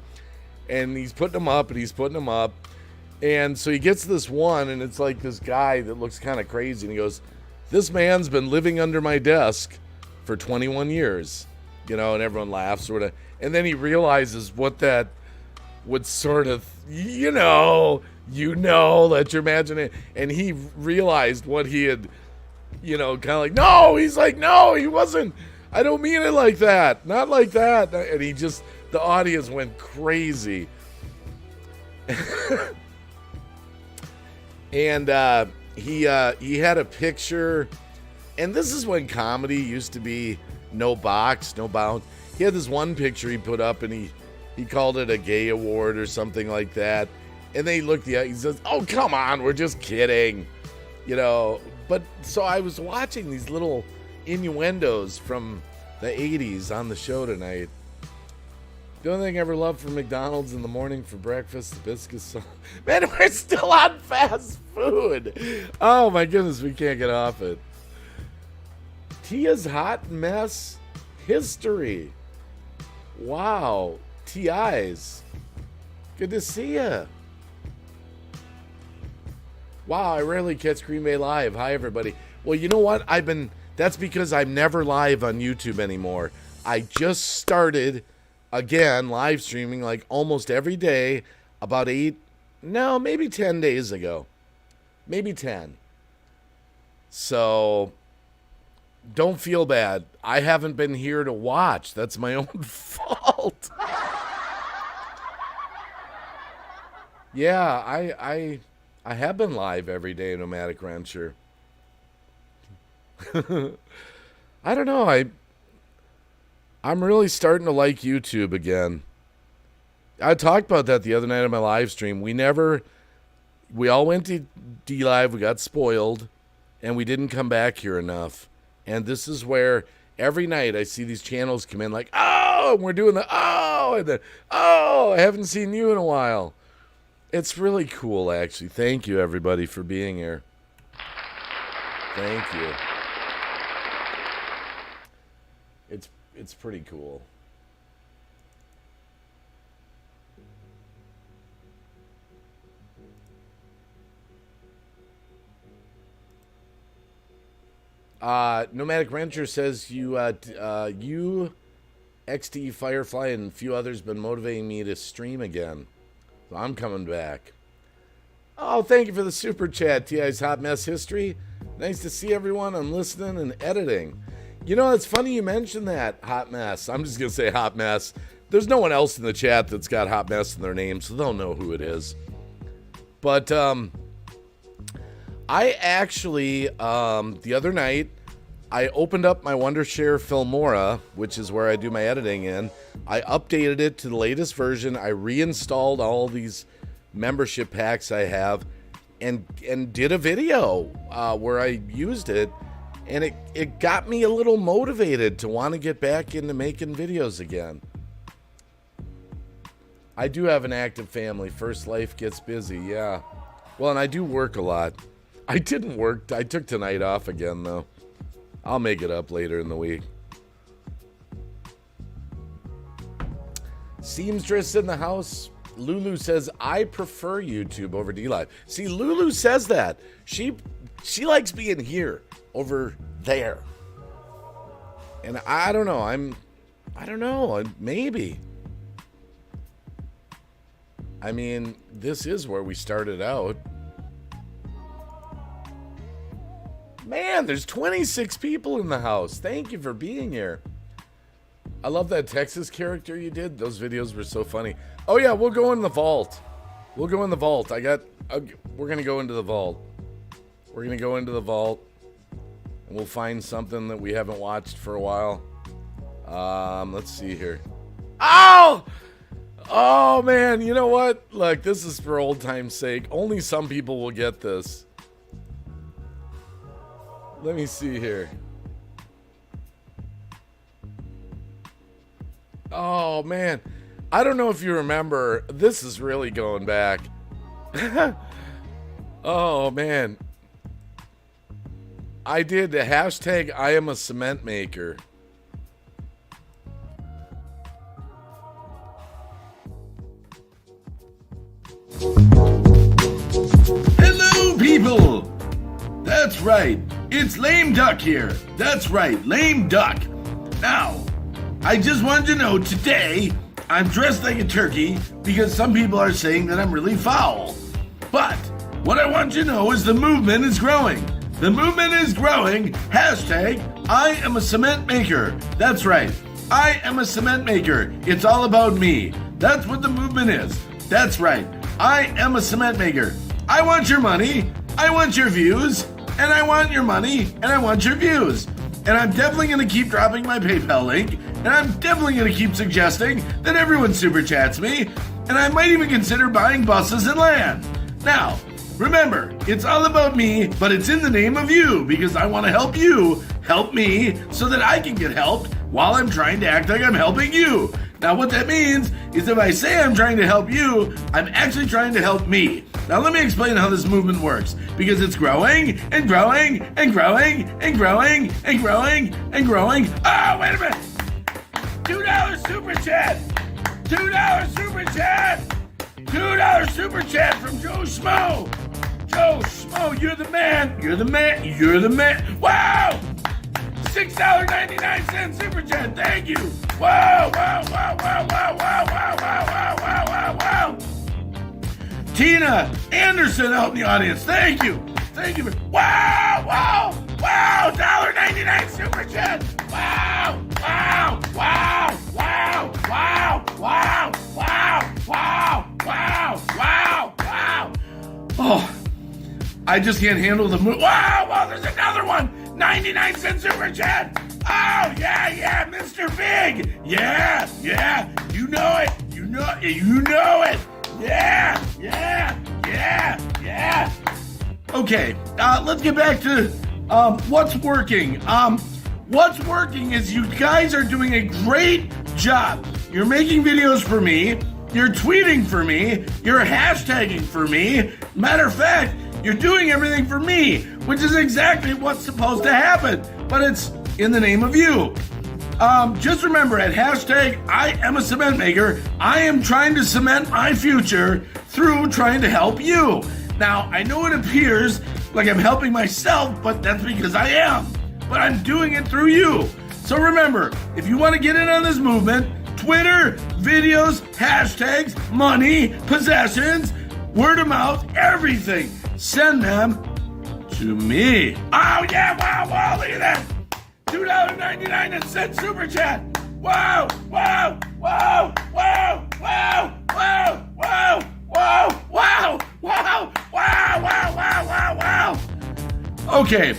and he's putting them up, and he's putting them up, and so he gets this one, and it's like this guy that looks kind of crazy, and he goes, "This man's been living under my desk for 21 years," you know, and everyone laughs sort of, and then he realizes what that would sort of, you know, let your imagination, and he realized what he had, you know, kind of like, no, he's like, no, he wasn't, I don't mean it like that, not like that, and he just, the audience went crazy. And he had a picture, and this is when comedy used to be no box, no bounds. He had this one picture he put up, and he called it a gay award or something like that. And then he looked at it, he says, "Oh, come on, we're just kidding." You know, but so I was watching these little innuendos from the 80s on the show tonight. The only thing I ever loved from McDonald's in the morning for breakfast, the biscuits sauce. Man, we're still on fast food. Oh my goodness, we can't get off it. Tia's Hot Mess History. Wow. TI's. Good to see ya. Wow, I rarely catch Green Bay Live. Hi, everybody. Well, you know what? That's because I'm never live on YouTube anymore. I just started, again, live streaming like almost every day about maybe 10 days ago. Maybe 10. So, don't feel bad. I haven't been here to watch. That's my own fault. Yeah, I have been live every day, Nomadic Rancher. I don't know. I'm really starting to like YouTube again. I talked about that the other night on my live stream. We all went to D-Live. We got spoiled, and we didn't come back here enough. And this is where every night I see these channels come in like, oh, and we're doing the oh, and the oh, I haven't seen you in a while. It's really cool, actually. Thank you, everybody, for being here. Thank you. it's pretty cool. Nomadic Rancher says you XD Firefly and a few others been motivating me to stream again. So I'm coming back. Oh, thank you for the super chat, TI's Hot Mess History. Nice to see everyone. I'm listening and editing. You know, it's funny you mentioned that, Hot Mess. I'm just going to say Hot Mess. There's no one else in the chat that's got Hot Mess in their name, so they'll know who it is. But I actually, the other night, I opened up my Wondershare Filmora, which is where I do my editing in. I updated it to the latest version. I reinstalled all these membership packs I have and did a video where I used it. And it got me a little motivated to want to get back into making videos again. I do have an active family. First life gets busy, yeah. Well, and I do work a lot. I didn't work. I took tonight off again, though. I'll make it up later in the week. Seamstress in the house. Lulu says, I prefer YouTube over DLive. See, Lulu says that. She likes being here over there. And I don't know. I don't know. Maybe. I mean, this is where we started out. Man, there's 26 people in the house. Thank you for being here. I love that Texas character you did. Those videos were so funny. Oh yeah, we'll go in the vault. We'll go in the vault. We're going to go into the vault. We're going to go into the vault. And we'll find something that we haven't watched for a while. Let's see here. Oh! Oh man, you know what? Look, this is for old time's sake. Only some people will get this. Let me see here. Oh, man. I don't know if you remember. This is really going back. Oh, man. I did the hashtag I am a cement maker. Hello, people. That's right. It's Lame Duck here. That's right, Lame Duck. Now, I just wanted to know today, I'm dressed like a turkey because some people are saying that I'm really foul. But what I want you to know is the movement is growing. The movement is growing. Hashtag I am a cement maker. That's right. I am a cement maker. It's all about me. That's what the movement is. That's right. I am a cement maker. I want your money. I want your views. And I want your money, and I want your views. And I'm definitely going to keep dropping my PayPal link, and I'm definitely going to keep suggesting that everyone super chats me, and I might even consider buying buses and land. Now, remember, it's all about me, but it's in the name of you, because I want to help you help me so that I can get helped while I'm trying to act like I'm helping you. Now, what that means is if I say I'm trying to help you, I'm actually trying to help me. Now, let me explain how this movement works, because it's growing and growing and growing and growing and growing and growing. Oh, wait a minute. $2 super chat. $2 super chat. $2 super chat from Joe Schmo. Joe Schmo, you're the man. You're the man. You're the man. Wow. $6.99 super chat. Thank you. Wow, wow, wow, wow, wow, wow, wow, wow, wow, wow, wow. Tina Anderson out in the audience. Thank you. Thank you. Wow, wow, wow. $1.99 super chat. Wow, wow, wow, wow, wow, wow, wow, wow, wow, wow, wow. Oh, I just can't handle the move. Wow, wow, there's another one. 99-cent super chat. Oh, yeah, Mr. Big. Yeah, you know it. You know it. Yeah. Okay, let's get back to what's working. What's working is you guys are doing a great job. You're making videos for me. You're tweeting for me. You're hashtagging for me. Matter of fact, you're doing everything for me, which is exactly what's supposed to happen. But it's in the name of you. Just remember, at hashtag I am a cement maker, I am trying to cement my future through trying to help you. Now, I know it appears like I'm helping myself, but that's because I am. But I'm doing it through you. So remember, if you want to get in on this movement, Twitter, videos, hashtags, money, possessions, word of mouth, everything, send them to me. Oh yeah, wow, look at that. $2.99 super chat. Wow. Okay,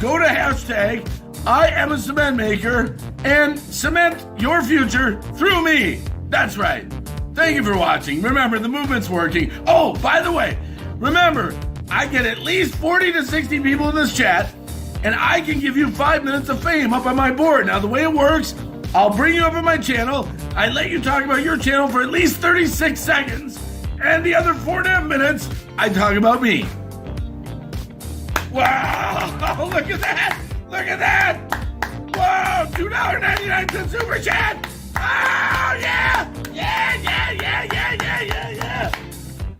go to hashtag I am a cement maker and cement your future through me. That's right. Thank you for watching. Remember, the movement's working. Oh, by the way, remember, I get at least 40 to 60 people in this chat, and I can give you 5 minutes of fame up on my board. Now, the way it works, I'll bring you up on my channel. I let you talk about your channel for at least 36 seconds, and the other 4.5 minutes, I talk about me. Wow, look at that. Look at that. Whoa, $2.99 super chat. Oh, yeah.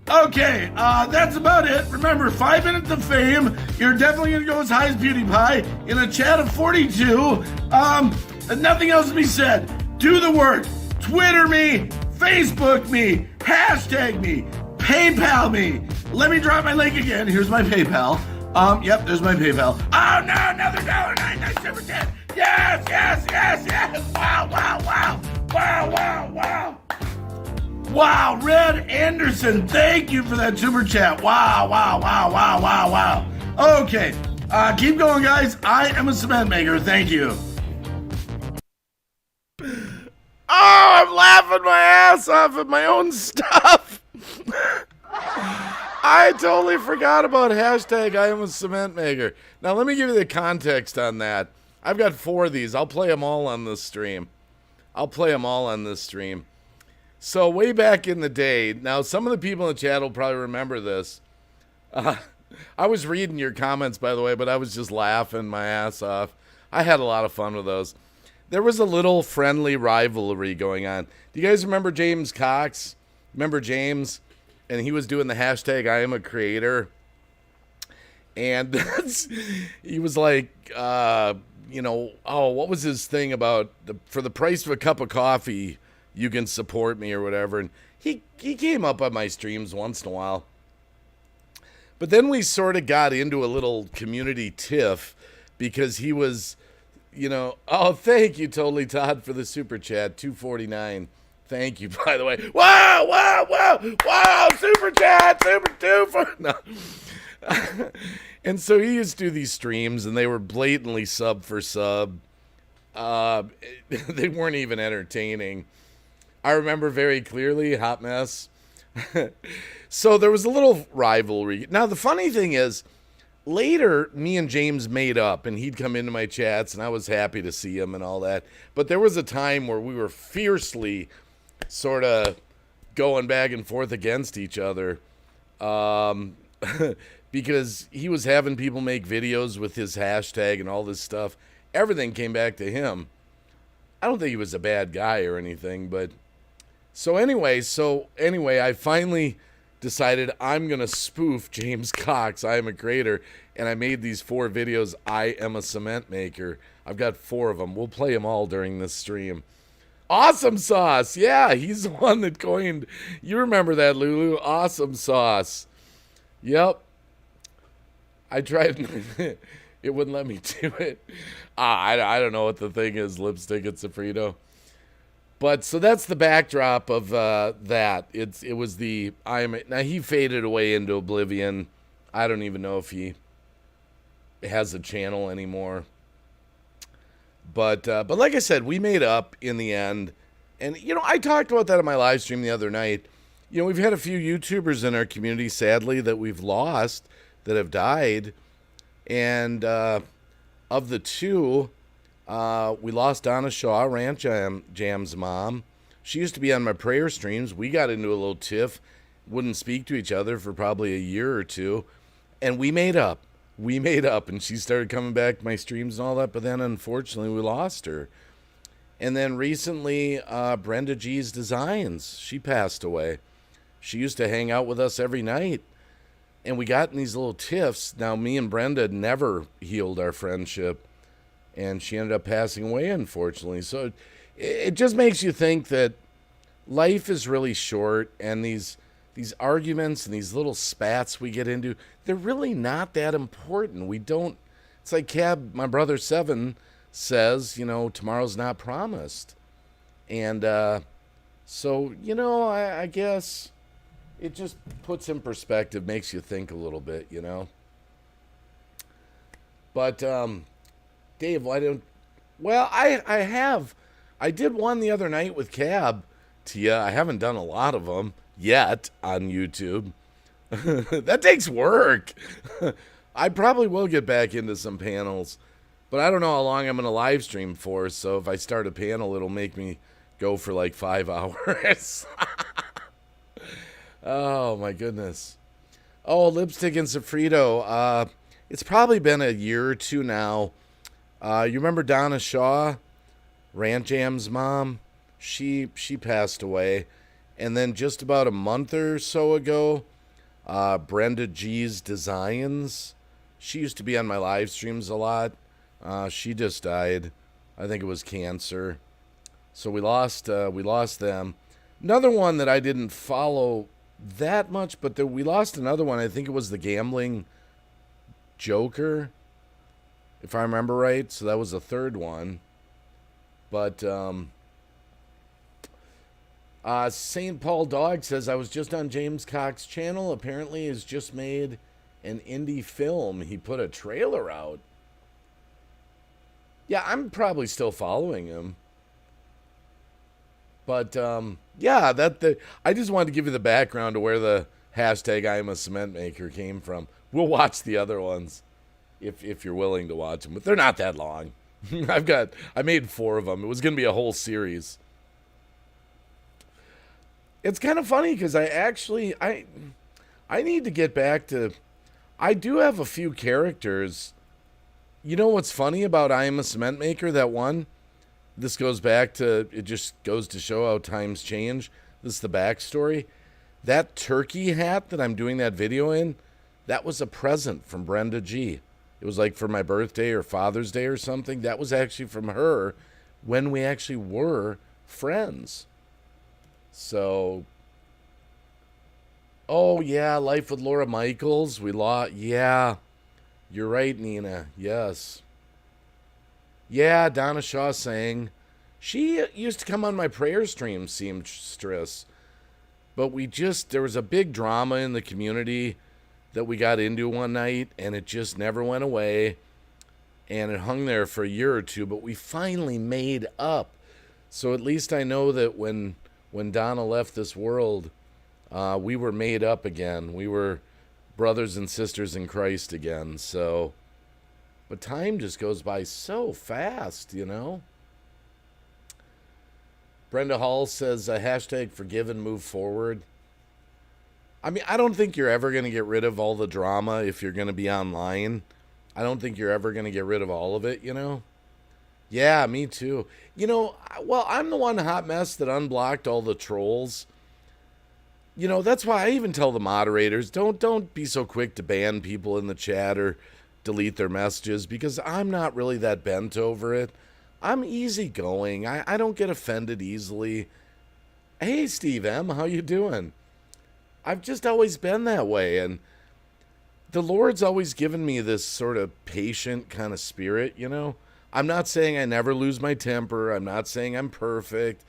Okay, that's about it. Remember, 5 minutes of fame. You're definitely going to go as high as PewDiePie in a chat of 42. Nothing else to be said. Do the work. Twitter me, Facebook me, hashtag me, PayPal me. Let me drop my link again. Here's my PayPal. Yep, there's my PayPal. Oh, no, another $1.99 super chat. Yes. Wow. Wow, Red Anderson, thank you for that super chat. Wow. Okay, keep going, guys. I am a cement maker. Thank you. Oh, I'm laughing my ass off at my own stuff. I totally forgot about hashtag I am a cement maker. Now, let me give you the context on that. I've got 4 of these. I'll play them all on this stream. So way back in the day, now some of the people in the chat will probably remember this. I was reading your comments, by the way, but I was just laughing my ass off. I had a lot of fun with those. There was a little friendly rivalry going on. Do you guys remember James Cox? Remember James? And he was doing the hashtag I am a creator. And he was like, what was his thing about for the price of a cup of coffee, you can support me or whatever. And he came up on my streams once in a while. But then we sort of got into a little community tiff because he was, thank you, Totally Todd, for the super chat, $2.49. Thank you, by the way. Wow, super chat, super two. No. And so he used to do these streams, and they were blatantly sub for sub. They weren't even entertaining. I remember very clearly, hot mess. So there was a little rivalry. Now, the funny thing is, later, me and James made up, and he'd come into my chats, and I was happy to see him and all that. But there was a time where we were fiercely sort of going back and forth against each other because he was having people make videos with his hashtag and all this stuff. Everything came back to him. I don't think he was a bad guy or anything, but so anyway, I finally decided I'm going to spoof James Cox, I am a creator, and I made these 4 videos, I am a cement maker. I've got 4 of them. We'll play them all during this stream. Awesome Sauce. Yeah, he's the one that coined. You remember that, Lulu? Awesome Sauce. Yep. I tried. It wouldn't let me do it. I don't know what the thing is. Lipstick and Sofrito. But so that's the backdrop of that. It was the now he faded away into oblivion. I don't even know if he has a channel anymore. But like I said, we made up in the end. And, I talked about that on my live stream the other night. We've had a few YouTubers in our community, sadly, that we've lost, that have died. And of the 2, we lost Donna Shaw, Ranch Jam's mom. She used to be on my prayer streams. We got into a little tiff, wouldn't speak to each other for probably a year or 2. And we made up. And she started coming back to my streams and all that, but then unfortunately we lost her. And then recently, Brenda G's Designs, she passed away. She used to hang out with us every night. And we got in these little tiffs. Now, me and Brenda never healed our friendship. And she ended up passing away, unfortunately. So it just makes you think that life is really short. And these arguments and these little spats we get into, they're really not that important. We don't, it's like Cab, my brother Seven, says, tomorrow's not promised. And so, I guess it just puts in perspective, makes you think a little bit, But, Dave, why don't, well, I did one the other night with Cab, Tia. I haven't done a lot of them yet on YouTube. That takes work. I probably will get back into some panels, but I don't know how long I'm going to live stream for, so if I start a panel, it'll make me go for like 5 hours. Oh, my goodness. Oh, Lipstick and Sofrito. It's probably been a year or two now. You remember Donna Shaw, Rant Jam's mom? She passed away. And then just about a month or so ago, Brenda G's Designs. She used to be on my live streams a lot. She just died. I think it was cancer. So we lost them. Another one that I didn't follow that much, but we lost another one. I think it was the Gambling Joker, if I remember right. So that was the third one. But St. Paul Dog says, I was just on James Cox's channel. Apparently he's just made an indie film. He put a trailer out. Yeah, I'm probably still following him. But, yeah, I just wanted to give you the background to where the hashtag I am a cement maker came from. We'll watch the other ones if you're willing to watch them. But they're not that long. I made 4 of them. It was going to be a whole series. It's kind of funny because I need to get back to, I do have a few characters. You know what's funny about I Am a Cement Maker, that one? This goes back to, it just goes to show how times change. This is the backstory. That turkey hat that I'm doing that video in, that was a present from Brenda G. It was like for my birthday or Father's Day or something. That was actually from her when we actually were friends. So, oh yeah, Life with Laura Michaels. Yeah, you're right, Nina. Yes. Yeah, Donna Shaw sang. She used to come on my prayer stream, seamstress. But there was a big drama in the community that we got into one night, and it just never went away. And it hung there for a year or two, but we finally made up. So at least I know that when Donna left this world, we were made up again. We were brothers and sisters in Christ again. So, but time just goes by so fast, Brenda Hall says, hashtag forgive and move forward. I mean, I don't think you're ever going to get rid of all the drama if you're going to be online. I don't think you're ever going to get rid of all of it, Yeah, me too. Well, I'm the one hot mess that unblocked all the trolls. That's why I even tell the moderators, don't be so quick to ban people in the chat or delete their messages, because I'm not really that bent over it. I'm easygoing. I don't get offended easily. Hey, Steve M., how you doing? I've just always been that way, and the Lord's always given me this sort of patient kind of spirit, I'm not saying I never lose my temper. I'm not saying I'm perfect,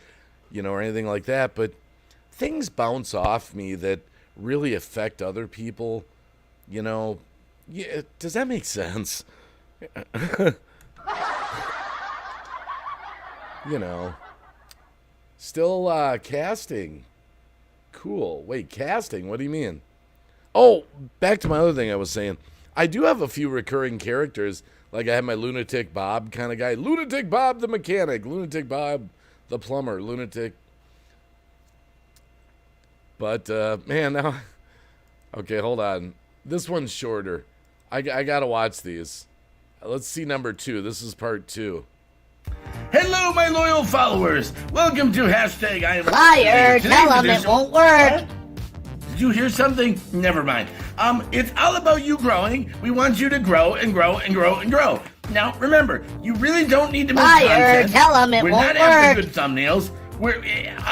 or anything like that, but things bounce off me that really affect other people, Yeah, does that make sense? Still casting. Cool. Wait, casting? What do you mean? Oh, back to my other thing I was saying. I do have a few recurring characters. Like I have my Lunatic Bob kind of guy. Lunatic Bob the mechanic. Lunatic Bob the plumber. Lunatic. But, man, now... Okay, hold on. This one's shorter. I gotta watch these. Let's see number 2. This is part 2. Hello, my loyal followers. Welcome to hashtag I am Liar, tell him it won't work. Did you hear something? Never mind. It's all about you growing. We want you to grow and grow and grow and grow. Now, remember, you really don't need to make Liar, content. tell him it We're won't not after work. good thumbnails.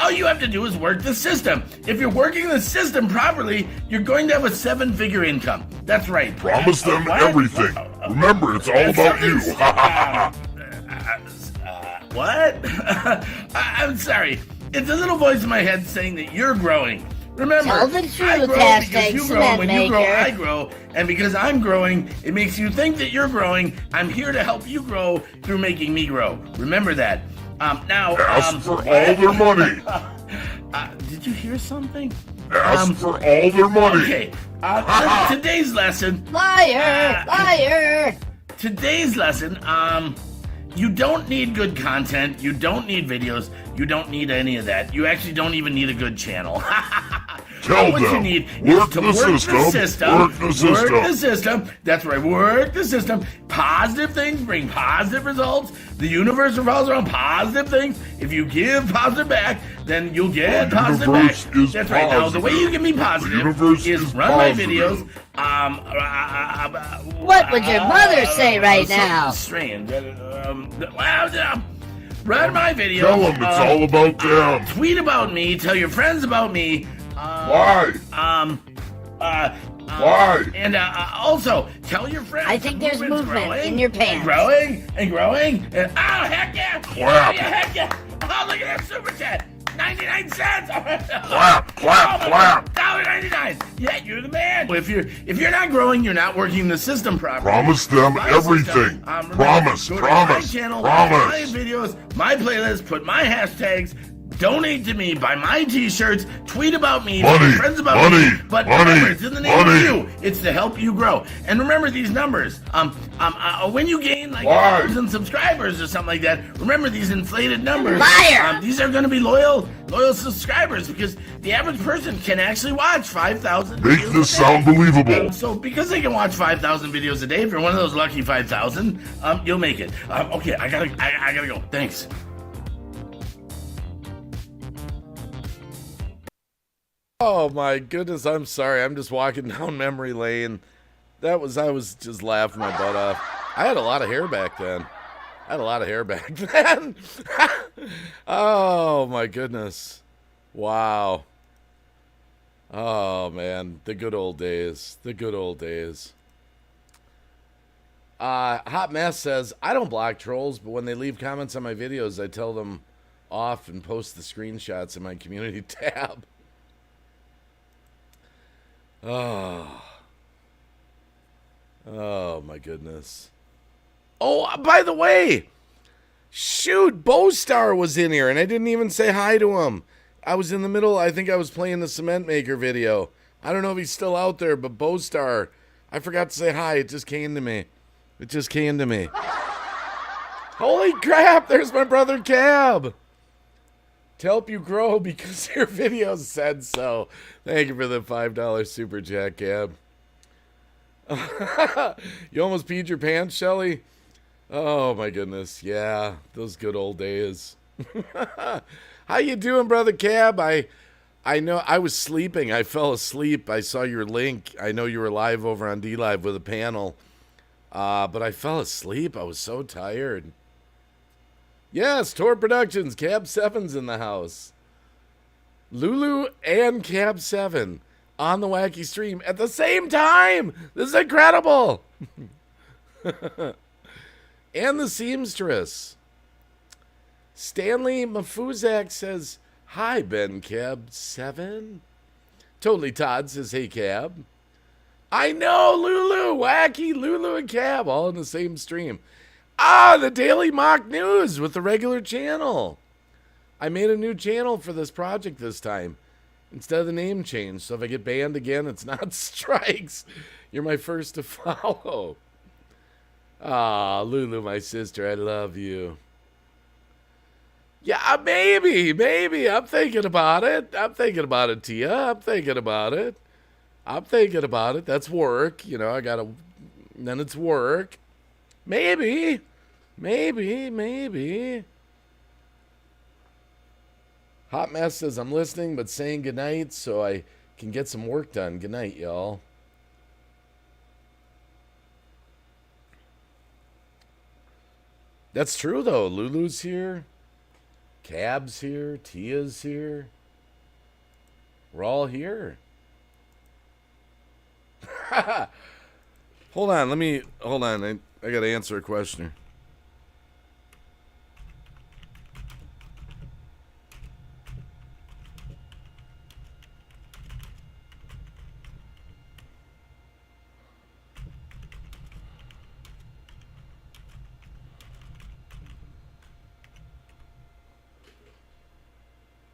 All you have to do is work the system. If you're working the system properly, you're going to have a 7-figure income. That's right. Promise them What? everything. Remember, it's all about you. What? I'm sorry. It's a little voice in my head saying that you're growing. Remember, Tell the truth, I grow hashtag because you grow. cement When you grow, maker. I grow. And because I'm growing, it makes you think that you're growing. I'm here to help you grow through making me grow. Remember that. Ask for all their money. Did you hear something? Ask for all their money. Okay. Today's lesson. Liar. Today's lesson, you don't need good content, you don't need videos, you don't need any of that. You actually don't even need a good channel. Tell what them, you need work is to the work system, the system. work the system. Work the system. That's right, work the system. Positive things bring positive results. The universe revolves around positive things. If you give positive back, then you'll get The positive back. universe is That's right. Now, the way positive. you can be positive universe is is run positive. my videos. What would your mother say right now? Strange. Run my videos. Tell them it's all about them. Tweet about me. Tell your friends about me. Why? Why? And also tell your friends. I think the there's movement's movement growing in your and pants. growing and growing. And, oh heck yeah! Clap. Oh, yeah, heck yeah! Oh look at that super chat. 99 cents. Clap, clap, clap. $1.99. Yeah, you're the man. If you're not growing, you're not working the system properly. Promise them My everything. system. Remember, Promise, go to promise, my channel, promise. my videos, my playlist, put my hashtags. Donate to me, buy my t-shirts, tweet about me, tell Money, your friends about money, me. But money, remember, it's in the name money. of you. It's to help you grow. And remember these numbers. When you gain like Why? 1,000 subscribers or something like that, remember these inflated numbers. Liar! These are going to be loyal subscribers because the average person can actually watch 5,000 Make videos this a day. sound believable. So because they can watch 5,000 videos a day, if you're one of those lucky 5,000, you'll make it. Okay, I gotta go. Thanks. Oh my goodness, I'm sorry. I'm just walking down memory lane. I was just laughing my butt off. I had a lot of hair back then. Oh my goodness. Wow. Oh man, the good old days. Hot Mess says, I don't block trolls, but when they leave comments on my videos, I tell them off and post the screenshots in my community tab. Oh my goodness. Oh, by the way, shoot, Bowstar was in here and I didn't even say hi to him. I was in the middle, I think I was playing the Cement Maker video. I don't know if he's still out there, but Bowstar, I forgot to say hi. It just came to me. Holy crap, there's my brother Cab. To help you grow because your video said so. Thank you for the $5 super chat, Cab. You almost peed your pants, Shelly? Oh my goodness, yeah, those good old days. How you doing, brother Cab? I know I was sleeping. I fell asleep. I saw your link. I know you were live over on D Live with a panel. But I fell asleep. I was so tired. Yes, Tor Productions, Cab 7's in the house. Lulu and Cab 7 on the wacky stream at the same time. This is incredible. And the seamstress. Stanley Mafuzak says, hi, Ben Cab 7. Totally Todd says, hey, Cab. I know, Lulu, wacky, Lulu and Cab all in the same stream. The Daily Mock News with the regular channel. I made a new channel for this project this time instead of the name change. So if I get banned again, it's not strikes. You're my first to follow. Lulu, my sister, I love you. Yeah, maybe. I'm thinking about it. Tia. I'm thinking about it. That's work. Then it's work. Maybe. Hot Mess says, I'm listening but saying goodnight so I can get some work done. Good night, y'all. That's true, though. Lulu's here. Cab's here. Tia's here. We're all here. Hold on. Hold on. I got to answer a question.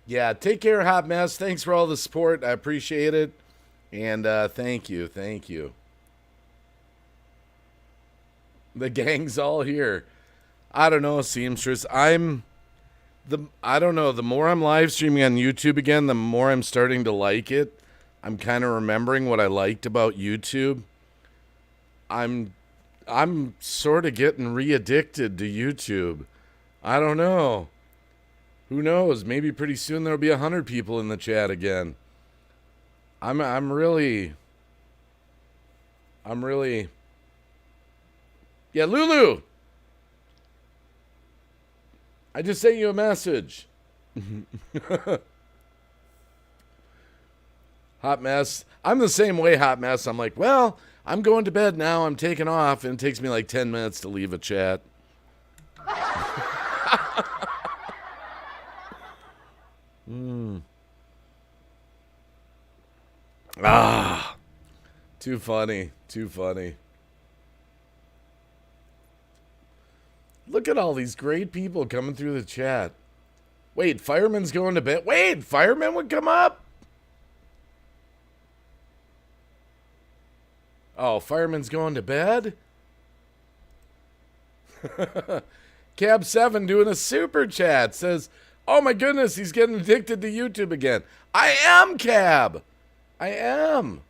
Yeah, take care, Hot Mess. Thanks for all the support. I appreciate it. And thank you. Thank you. The gang's all here. I don't know, Seamstress. I don't know. The more I'm live streaming on YouTube again, the more I'm starting to like it. I'm kind of remembering what I liked about YouTube. I'm sort of getting re-addicted to YouTube. I don't know. Who knows? Maybe pretty soon there'll be 100 people in the chat again. I'm really. Yeah, Lulu. I just sent you a message. Hot Mess. I'm the same way, Hot Mess. I'm like, well, I'm going to bed now. I'm taking off, and it takes me like 10 minutes to leave a chat. Too funny. Too funny. Look at all these great people coming through the chat. Wait, Fireman's going to bed. Wait, Fireman would come up? Oh, Fireman's going to bed? Cab 7 doing a super chat says, oh my goodness, he's getting addicted to YouTube again. I am, Cab. I am.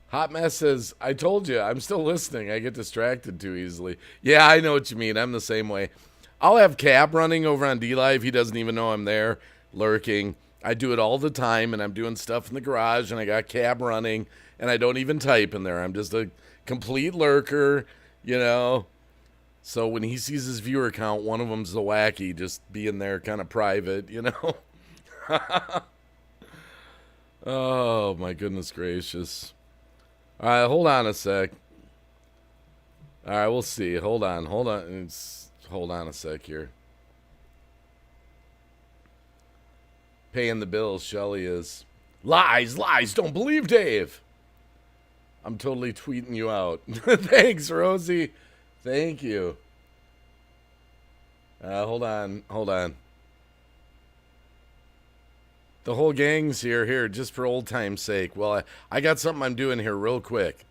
Hot Mess says, I told you, I'm still listening. I get distracted too easily. Yeah, I know what you mean. I'm the same way. I'll have Cab running over on D-Live. He doesn't even know I'm there, lurking. I do it all the time, and I'm doing stuff in the garage, and I got Cab running, and I don't even type in there. I'm just a complete lurker, you know. So when he sees his viewer count, one of them's the wacky, just being there kind of private, you know. Oh, my goodness gracious. All right, hold on a sec. All right, we'll see. Hold on. Hold on a sec here. Paying the bills, Shelly is. Lies, don't believe Dave. I'm totally tweeting you out. Thanks, Rosie. Thank you. Hold on. The whole gang's here, just for old time's sake. Well, I got something I'm doing here real quick.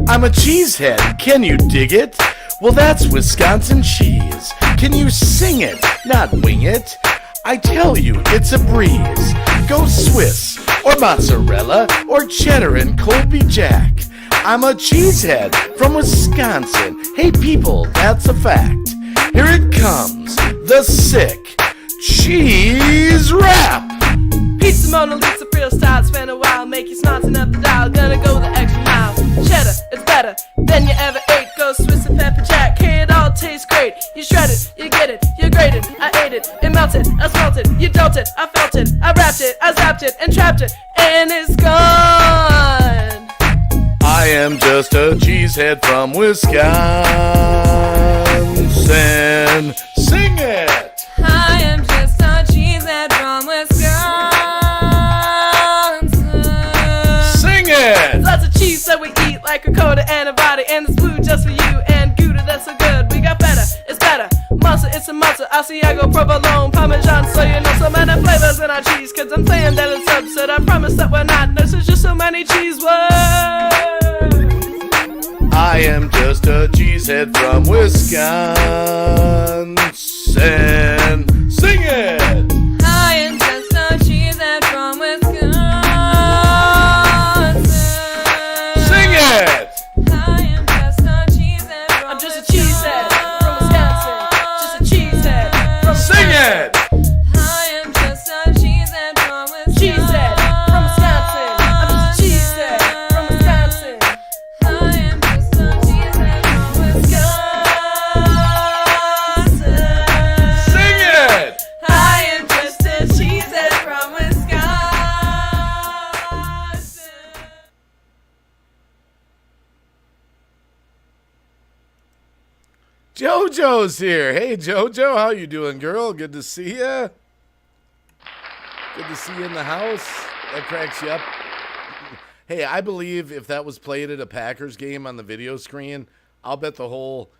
I'm a cheesehead, can you dig it? Well, that's Wisconsin cheese. Can you sing it, not wing it? I tell you, it's a breeze. Go Swiss, or mozzarella, or cheddar and Colby Jack. I'm a cheesehead from Wisconsin. Hey people, that's a fact. Here it comes, the sick cheese wrap. Pizza Mona Lisa real style, spend a while, make you smarting up the dial, gonna go the extra mile. Cheddar, it's better than you ever ate. Go Swiss and pepper jack, hey, it all tastes great. You shred it, you get it, you grate it, I ate it melted, I smelt it, you dealt it, I felt it, I wrapped it, I zapped it, and trapped it, and it's gone. I am just a cheesehead from Wisconsin. Sing it! I am just a cheesehead from Wisconsin. It! Lots of cheese that we eat, like ricotta and a body, and this food just for you, and Gouda that's so good. We got feta, it's better, mustard, it's a mustard, Asiago, provolone, parmesan, so you know so many flavors in our cheese, cause I'm saying that it's absurd. I promise that we're not, there's just so many cheese words. I am just a cheesehead from Wisconsin. Sing it! I am just a cheesehead from Wisconsin. Sing it! I am just a cheesehead from I'm just a cheesehead from Wisconsin. Just a cheesehead from Wisconsin. Sing it! I am just a cheesehead from Wisconsin. Cheesehead from Wisconsin. I'm just a cheesehead from Wisconsin. I am just a cheesehead from Wisconsin. Sing it! I am just a cheesehead from Wisconsin. JoJo's here. Hey, JoJo, how you doing, girl? Good to see ya. Good to see you in the house. That cracks you up. Hey, I believe if that was played at a Packers game on the video screen, I'll bet the whole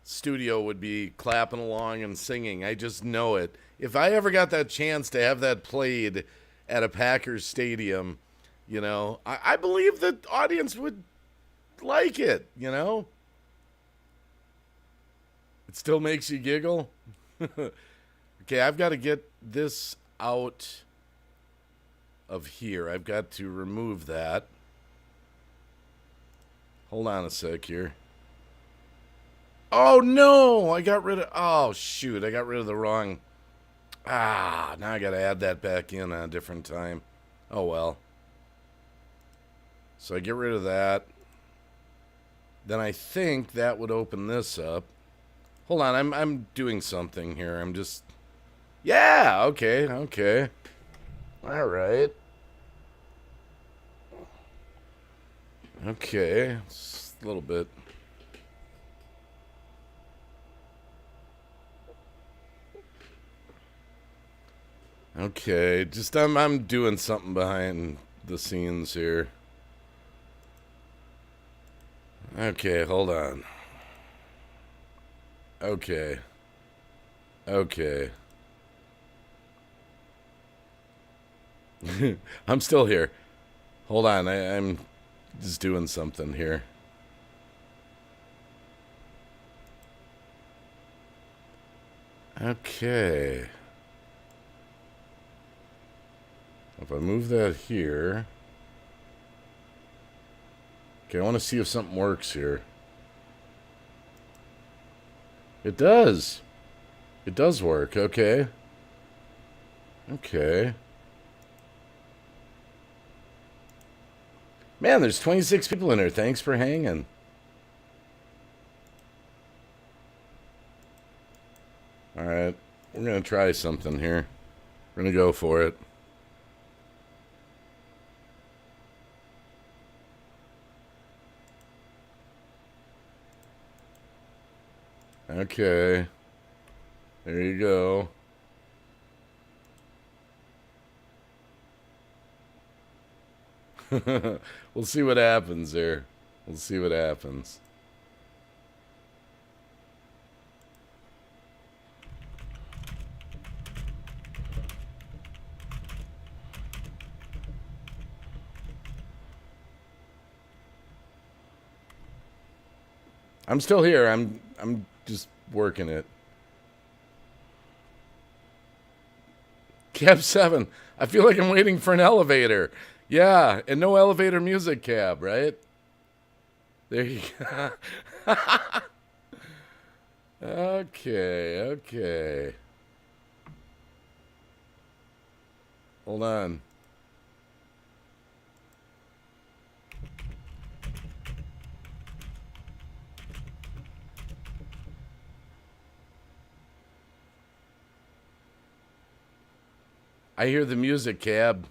studio would be clapping along and singing. I just know it. If I ever got that chance to have that played at a Packers stadium, you know, I believe the audience would like it, you know? It still makes you giggle. Okay, I've got to get this out of here. I've got to remove that. Hold on a sec here. Oh, no! I got rid of... Oh, shoot. I got rid of the wrong... now I got to add that back in at a different time. Oh, well. So I get rid of that. Then I think that would open this up. Hold on, I'm doing something here. I'm just... Yeah, okay. All right. Okay, it's a little bit... Okay, just I'm doing something behind the scenes here. Okay, hold on. Okay. I'm still here. Hold on, I'm just doing something here. Okay. If I move that here... Okay, I want to see if something works here. It does. It does work. Okay. Man, there's 26 people in there. Thanks for hanging. All right. We're going to try something here. We're going to go for it. Okay. There you go. We'll see what happens there. We'll see what happens. I'm still here. I'm just working it. Cab 7. I feel like I'm waiting for an elevator. Yeah, and no elevator music, Cab, right? There you go. Okay. Hold on. I hear the music, Cab.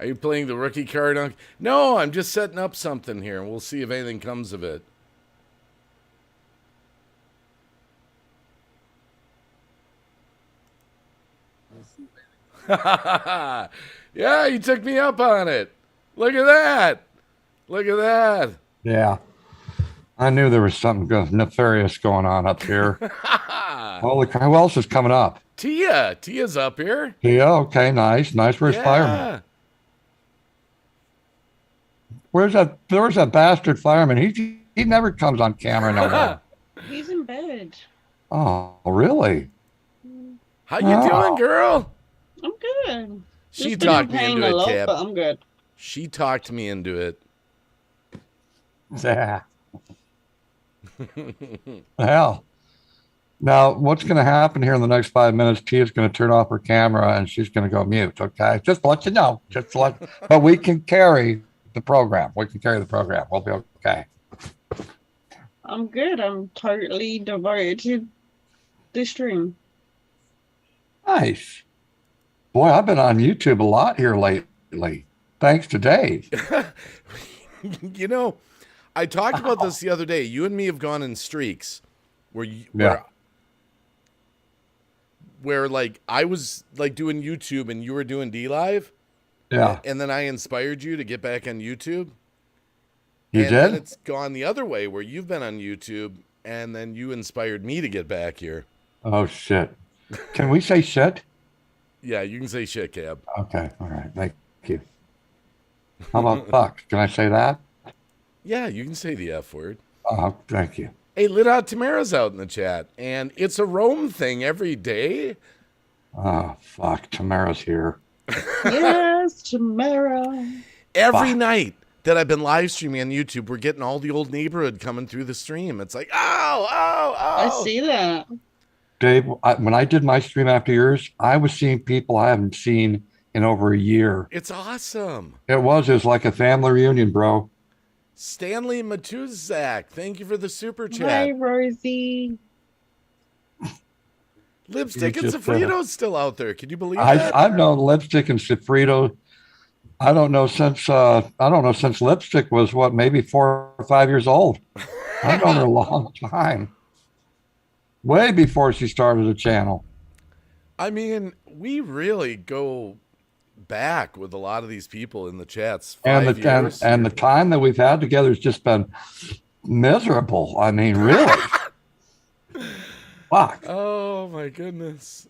Are you playing the rookie card? No, I'm just setting up something here, and we'll see if anything comes of it. Yeah, you took me up on it. Look at that. Yeah. I knew there was something nefarious going on up here. Holy cow, who else is coming up? Tia's up here. Tia, okay, nice. Where's Fireman? Where's that? There's that bastard fireman. He never comes on camera no more. He's in bed. Oh, really? How you doing, girl? I'm good. She Just been talked in me pain into a it, lot, Cap. but I'm good. She talked me into it. Yeah. Hell. Now, what's going to happen here in the next 5 minutes? Tia's going to turn off her camera and she's going to go mute. Okay, just to let you know. But we can carry the program. We'll be okay. I'm good. I'm totally devoted to the stream. Nice. Boy, I've been on YouTube a lot here lately. Thanks to Dave. You know, I talked about this the other day. You and me have gone in streaks where like I was like doing YouTube and you were doing D Live. Yeah. And then I inspired you to get back on YouTube. You and did? then it's gone the other way where you've been on YouTube and then you inspired me to get back here. Oh, shit. Can we say shit? Yeah, you can say shit, Cab. Okay. All right. Thank you. How about fuck? Can I say that? Yeah, you can say the F word. Oh, thank you. Hey, Lit Out Tamara's out in the chat, and it's a Rome thing every day. Oh, fuck. Tamara's here. Yes, Tamara. Every night that I've been live streaming on YouTube, we're getting all the old neighborhood coming through the stream. It's like, oh. I see that. Dave, when I did my stream after yours, I was seeing people I haven't seen in over a year. It's awesome. It was like a family reunion, bro. Stanley Matuzak, thank you for the super chat. Hi, Rosie. Lipstick and just, Sofrito's still out there. Can you believe that? I've known Lipstick and Sofrito. I don't know since Lipstick was maybe 4 or 5 years old. I've known her a long time. Way before she started a channel. I mean, we really go back with a lot of these people in the chats. And the time that we've had together has just been miserable. I mean, really. Fuck. Oh my goodness.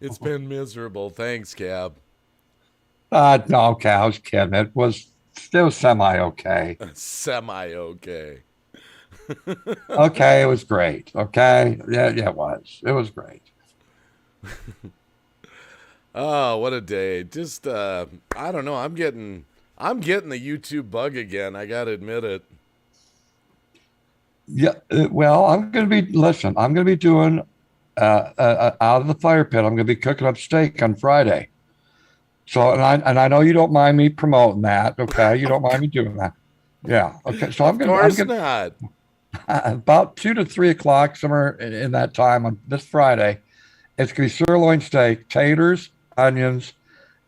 It's been miserable. Thanks, Cab. No, okay, I was kidding. It was still semi-okay. Semi-okay. Okay, it was great. Okay. Yeah, it was. It was great. Oh, what a day. Just I don't know. I'm getting the YouTube bug again. I gotta admit it. Yeah, well, I'm going to be doing out of the fire pit. I'm going to be cooking up steak on Friday. So, and I know you don't mind me promoting that. Okay. You don't mind me doing that. Yeah. Okay. So I'm going to, not. About 2 to 3 o'clock, somewhere in that time on this Friday, it's going to be sirloin steak, taters, onions,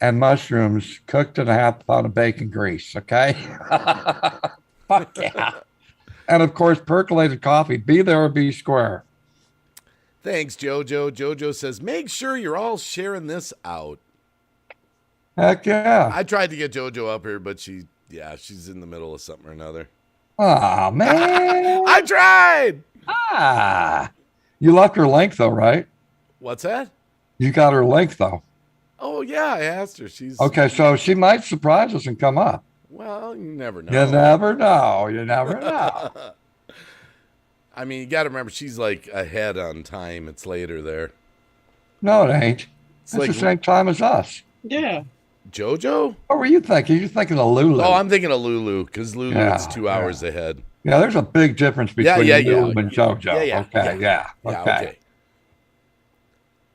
and mushrooms cooked in a half pound of bacon grease. Okay. Fuck yeah. And of course, percolated coffee. Be there or be square. Thanks, Jojo. Jojo says, make sure you're all sharing this out. Heck yeah. I tried to get Jojo up here, but she's in the middle of something or another. Oh, man. I tried. You left her link, though, right? What's that? You got her link, though. Oh, yeah, I asked her. She's okay, so she might surprise us and come up. Well, you never know. You never know. You never know. I mean, you got to remember, she's like ahead on time. It's later there. No, it ain't. It's like, the same time as us. Yeah. Jojo? What were you thinking? You're thinking of Lulu. Oh, I'm thinking of Lulu because Lulu is 2 hours ahead. Yeah, there's a big difference between Lulu and Jojo. Okay.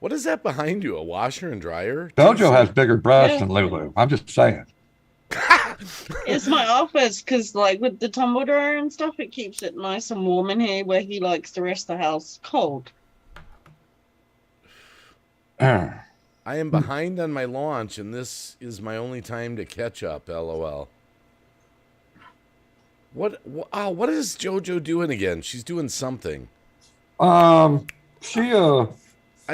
What is that behind you? A washer and dryer? Jojo has bigger breasts than Lulu. I'm just saying. It's my office because, like, with the tumble dryer and stuff, it keeps it nice and warm in here where he likes the rest of the house cold. I am behind on my launch, and this is my only time to catch up, LOL. What is JoJo doing again? She's doing something. I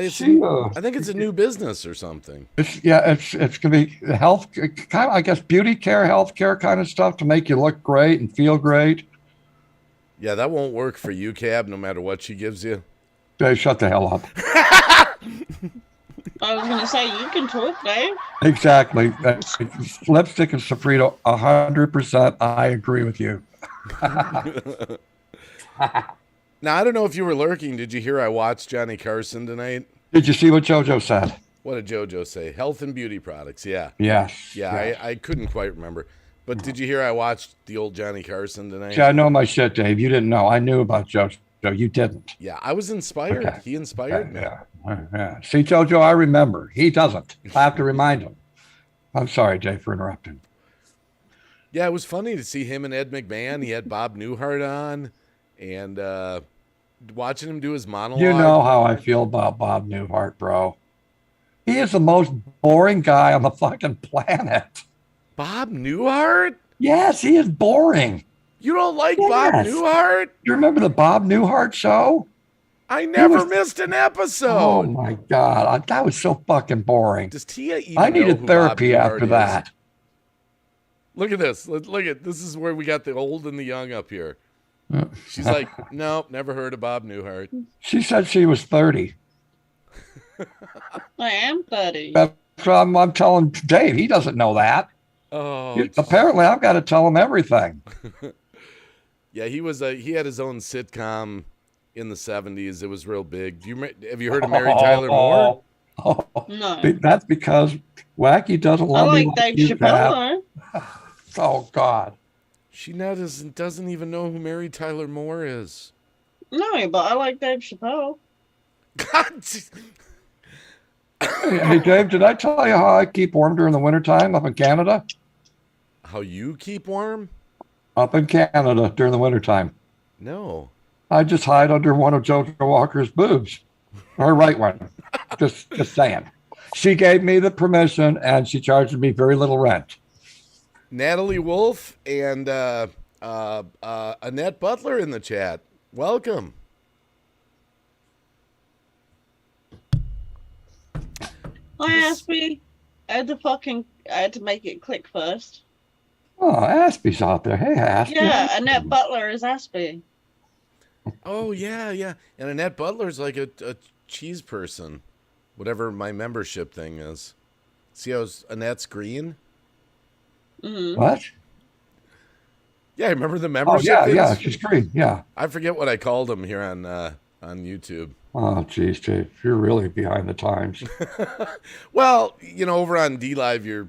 think it's a new business or something. It's gonna be health, kind of, I guess, beauty care, health care kind of stuff to make you look great and feel great. Yeah, that won't work for you, Cab, no matter what she gives you. Dave, shut the hell up. I was going to say, you can talk, Dave. Exactly. Lipstick and Sofrito, 100%. I agree with you. Now, I don't know if you were lurking. Did you hear I watched Johnny Carson tonight? Did you see what JoJo said? What did JoJo say? Health and beauty products. Yeah. Yes. Yeah, yes. I couldn't quite remember. But did you hear I watched the old Johnny Carson tonight? See, I know my shit, Dave. You didn't know. I knew about JoJo. You didn't. Yeah, I was inspired. Okay. He inspired me. Yeah. See, JoJo, I remember. He doesn't. I have to remind him. I'm sorry, Dave, for interrupting. Yeah, it was funny to see him and Ed McMahon. He had Bob Newhart on, and watching him do his monologue. You know how I feel about Bob Newhart, bro. He is the most boring guy on the fucking planet. Bob Newhart? Yes, he is boring. You don't like Bob Newhart? You remember the Bob Newhart show? I never missed an episode. Oh my God. That was so fucking boring. Does Tia even I know needed who therapy Bob Newhart after is? that. Look at this. Look at this is where we got the old and the young up here. She's like, nope, never heard of Bob Newhart. She said she was 30. I am 30. That's what I'm telling Dave. He doesn't know that. Oh, Apparently, I've got to tell him everything. yeah, he had his own sitcom in the 70s. It was real big. Have you heard of Mary Tyler Moore? No. That's because Wacky doesn't I love me. like Dave Chappelle, though. Oh God. She now doesn't even know who Mary Tyler Moore is. No, but I like Dave Chappelle. God. Hey, Dave, did I tell you how I keep warm during the wintertime up in Canada? How you keep warm? Up in Canada during the wintertime. No. I just hide under one of JoJo Walker's boobs. Her right one. just saying. She gave me the permission and she charged me very little rent. Natalie Wolf and Annette Butler in the chat. Welcome. Hi, Aspie. I had to make it click first. Oh, Aspie's out there. Hey, Aspie. Yeah, Annette Butler is Aspie. Oh, yeah. And Annette Butler's like a cheese person, whatever my membership thing is. See how Annette's green? Mm-hmm. What? Yeah, remember the membership Oh, things? yeah, she's green. Yeah. I forget what I called them here on YouTube. Oh, geez, Dave, you're really behind the times. Well, over on D Live, your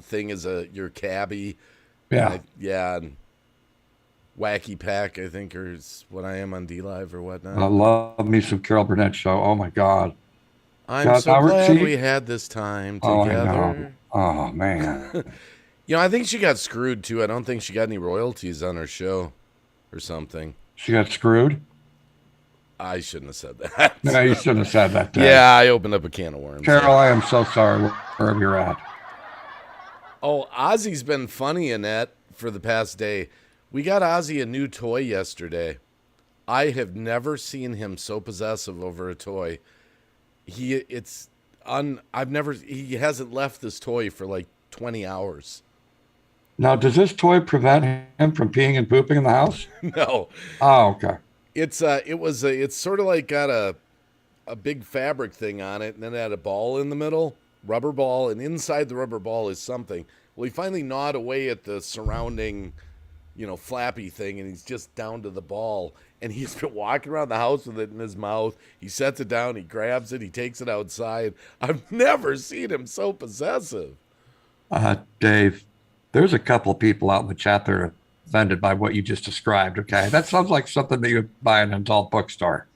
thing is your cabbie. Yeah. And Wacky Pack, I think, is what I am on D Live or whatnot. I love me some Carol Burnett show. Oh my God. I'm so glad we had this time together. Oh man. I think she got screwed too. I don't think she got any royalties on her show or something. She got screwed? I shouldn't have said that. No, you shouldn't have said that. Dave. Yeah, I opened up a can of worms. Carol, I am so sorry wherever you're at. Oh, Ozzy's been funny, Annette, for the past day. We got Ozzy a new toy yesterday. I have never seen him so possessive over a toy. He hasn't left this toy for like 20 hours. Now, does this toy prevent him from peeing and pooping in the house? No. Oh, okay. It's sort of like got a big fabric thing on it, and then it had a ball in the middle, rubber ball, and inside the rubber ball is something. Well, he finally gnawed away at the surrounding, flappy thing, and he's just down to the ball. And he's been walking around the house with it in his mouth. He sets it down, he grabs it, he takes it outside. I've never seen him so possessive. Dave, there's a couple of people out in the chat that are offended by what you just described, okay? That sounds like something that you would buy in an adult bookstore.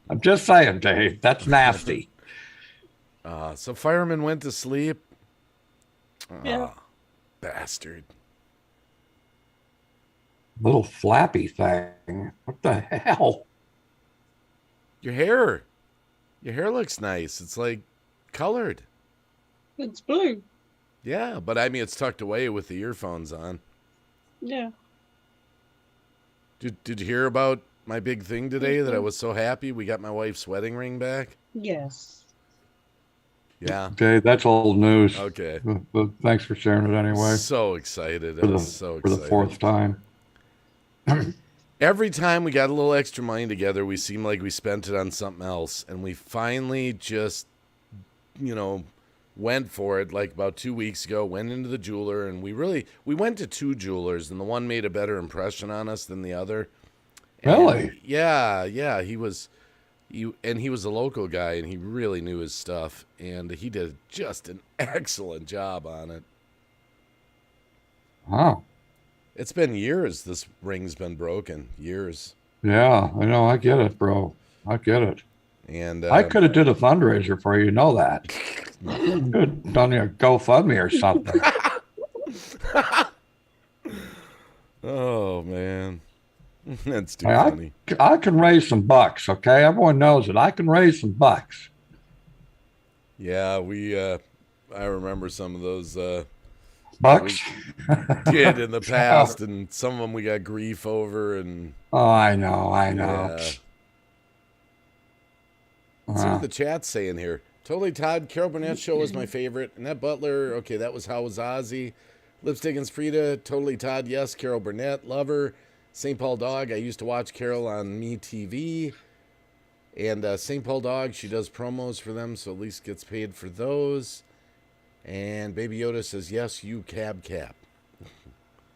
I'm just saying, Dave, that's nasty. So Fireman went to sleep. Yeah. Bastard. Little flappy thing. What the hell? Your hair looks nice. It's like colored. It's blue. Yeah, but I mean, it's tucked away with the earphones on. Yeah. Did you hear about my big thing today that I was so happy we got my wife's wedding ring back? Yes. Yeah. Okay, that's old news. Okay. But thanks for sharing it anyway. So excited. For the fourth time. Every time we got a little extra money together, we seemed like we spent it on something else. And we finally just went for it like about 2 weeks ago, went into the jeweler, and we went to 2 jewelers, and the one made a better impression on us than the other. And Really? yeah, he was a local guy, and he really knew his stuff, and he did just an excellent job on it. Wow. It's been years this ring's been broken. Years. Yeah, I know. I get it, bro. I get it. And I could have did a fundraiser for you. You know that. Could have done a GoFundMe or something. Oh, man. That's too Hey, funny. I can raise some bucks, okay? Everyone knows it. I can raise some bucks. Yeah, I remember some of those Bucks? did in the past, and some of them we got grief over, and Oh, I know. yeah. Let's see what the chat's saying here. Totally Todd, Carol Burnett's show was my favorite. Annette Butler, okay, that was How Was Ozzy. Lipstick and Frida, Totally Todd, yes. Carol Burnett, love her. St. Paul Dog, I used to watch Carol on Me TV. And St. Paul Dog, she does promos for them, so at least gets paid for those. And Baby Yoda says, yes, you cab.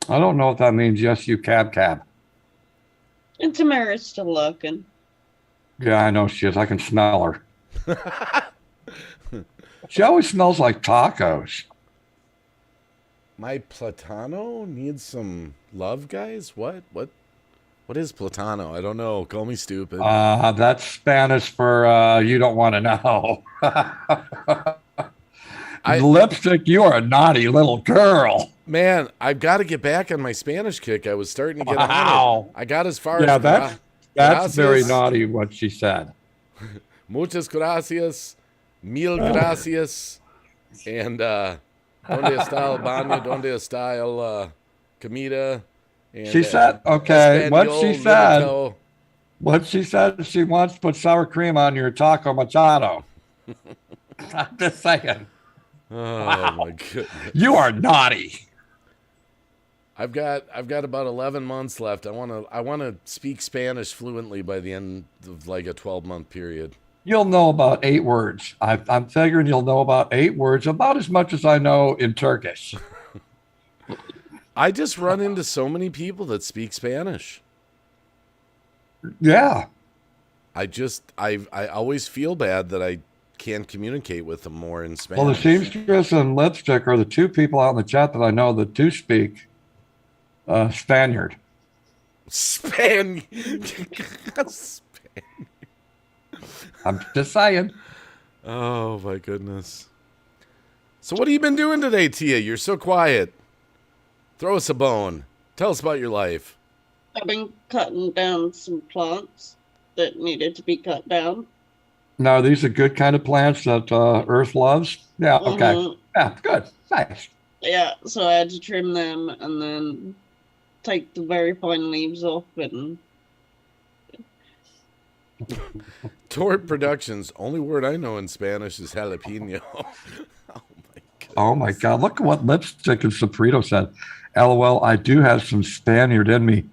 I don't know what that means. Yes, you cab. And Tamara's still looking. Yeah, I know she is. I can smell her. She always smells like tacos. My Platano needs some love, guys? What is Platano? I don't know. Call me stupid. That's Spanish for you don't want to know. Lipstick, you are a naughty little girl. Man, I've got to get back on my Spanish kick. I was starting to get on it. I got as far Yeah, as that's very naughty what she said. Muchas gracias. Mil gracias. And ¿Dónde está el baño? ¿Dónde está el comida? And, She said, okay, what Espanol, she said, Limito. what she said, she wants to put sour cream on your taco machado. I'm just saying. Oh my goodness. You are naughty. I've got about 11 months left. I want to speak Spanish fluently by the end of like a 12-month period. You'll know about 8 words. I'm figuring you'll know about 8 words, about as much as I know in Turkish. I just run into so many people that speak Spanish. Yeah. I always feel bad that I can't communicate with them more in Spanish. Well, the seamstress and lipstick are the 2 people out in the chat that I know that do speak Spaniard. Spaniard. I'm just saying. Oh my goodness. So what have you been doing today, Tia? You're so quiet. Throw us a bone. Tell us about your life. I've been cutting down some plants that needed to be cut down. Now, these are good kind of plants that Earth loves. Yeah, okay. Mhm. Yeah, good. Nice. Yeah, so I had to trim them and then take the very fine leaves off and Tort Productions. Only word I know in Spanish is jalapeno. Oh my God! Look at what Lipstick and Saprito said. LOL. I do have some Spaniard in me.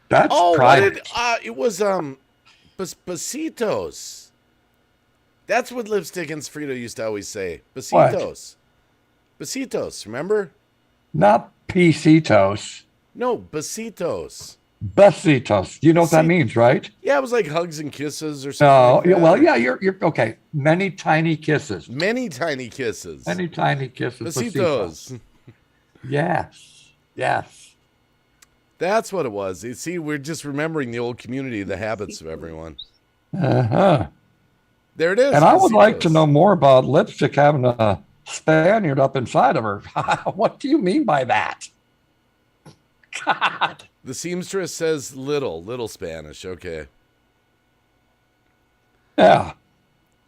That's private. It was besitos. That's what Lipstick and Frito used to always say. Besitos. Besitos, remember? Not pisitos. No, besitos. Besitos. You know what that means, right? Yeah, it was like hugs and kisses or No. something. Like that. Well, yeah. You're okay. Many tiny kisses. Many tiny kisses. Many tiny kisses. Besitos. Yes. Yes. That's what it was. You see, we're just remembering the old community, the habits of everyone. Uh-huh. There it is. And I would like to Besitos. know more about Lipstick having a Spaniard up inside of her. What do you mean by that? God. The seamstress says little Spanish. Okay. Yeah.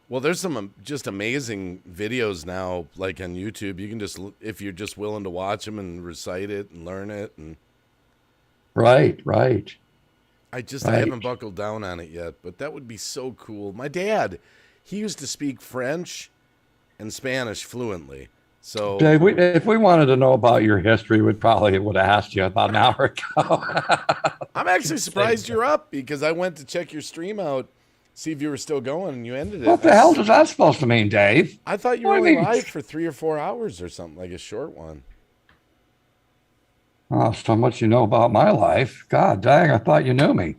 Well, there's some just amazing videos now, like on YouTube. You can just, if you're just willing to watch them and recite it and learn it. And Right. I Right. haven't buckled down on it yet, but that would be so cool. My dad, he used to speak French and Spanish fluently. So Dave, if we wanted to know about your history, we probably would have asked you about an hour ago. I'm actually surprised you're up because I went to check your stream out see if you were still going, and you ended it. What the hell is that supposed to mean, Dave? I thought you What were do you only mean? live for 3 or 4 hours or something, like a short one. Oh, so much you know about my life. God dang, I thought you knew me.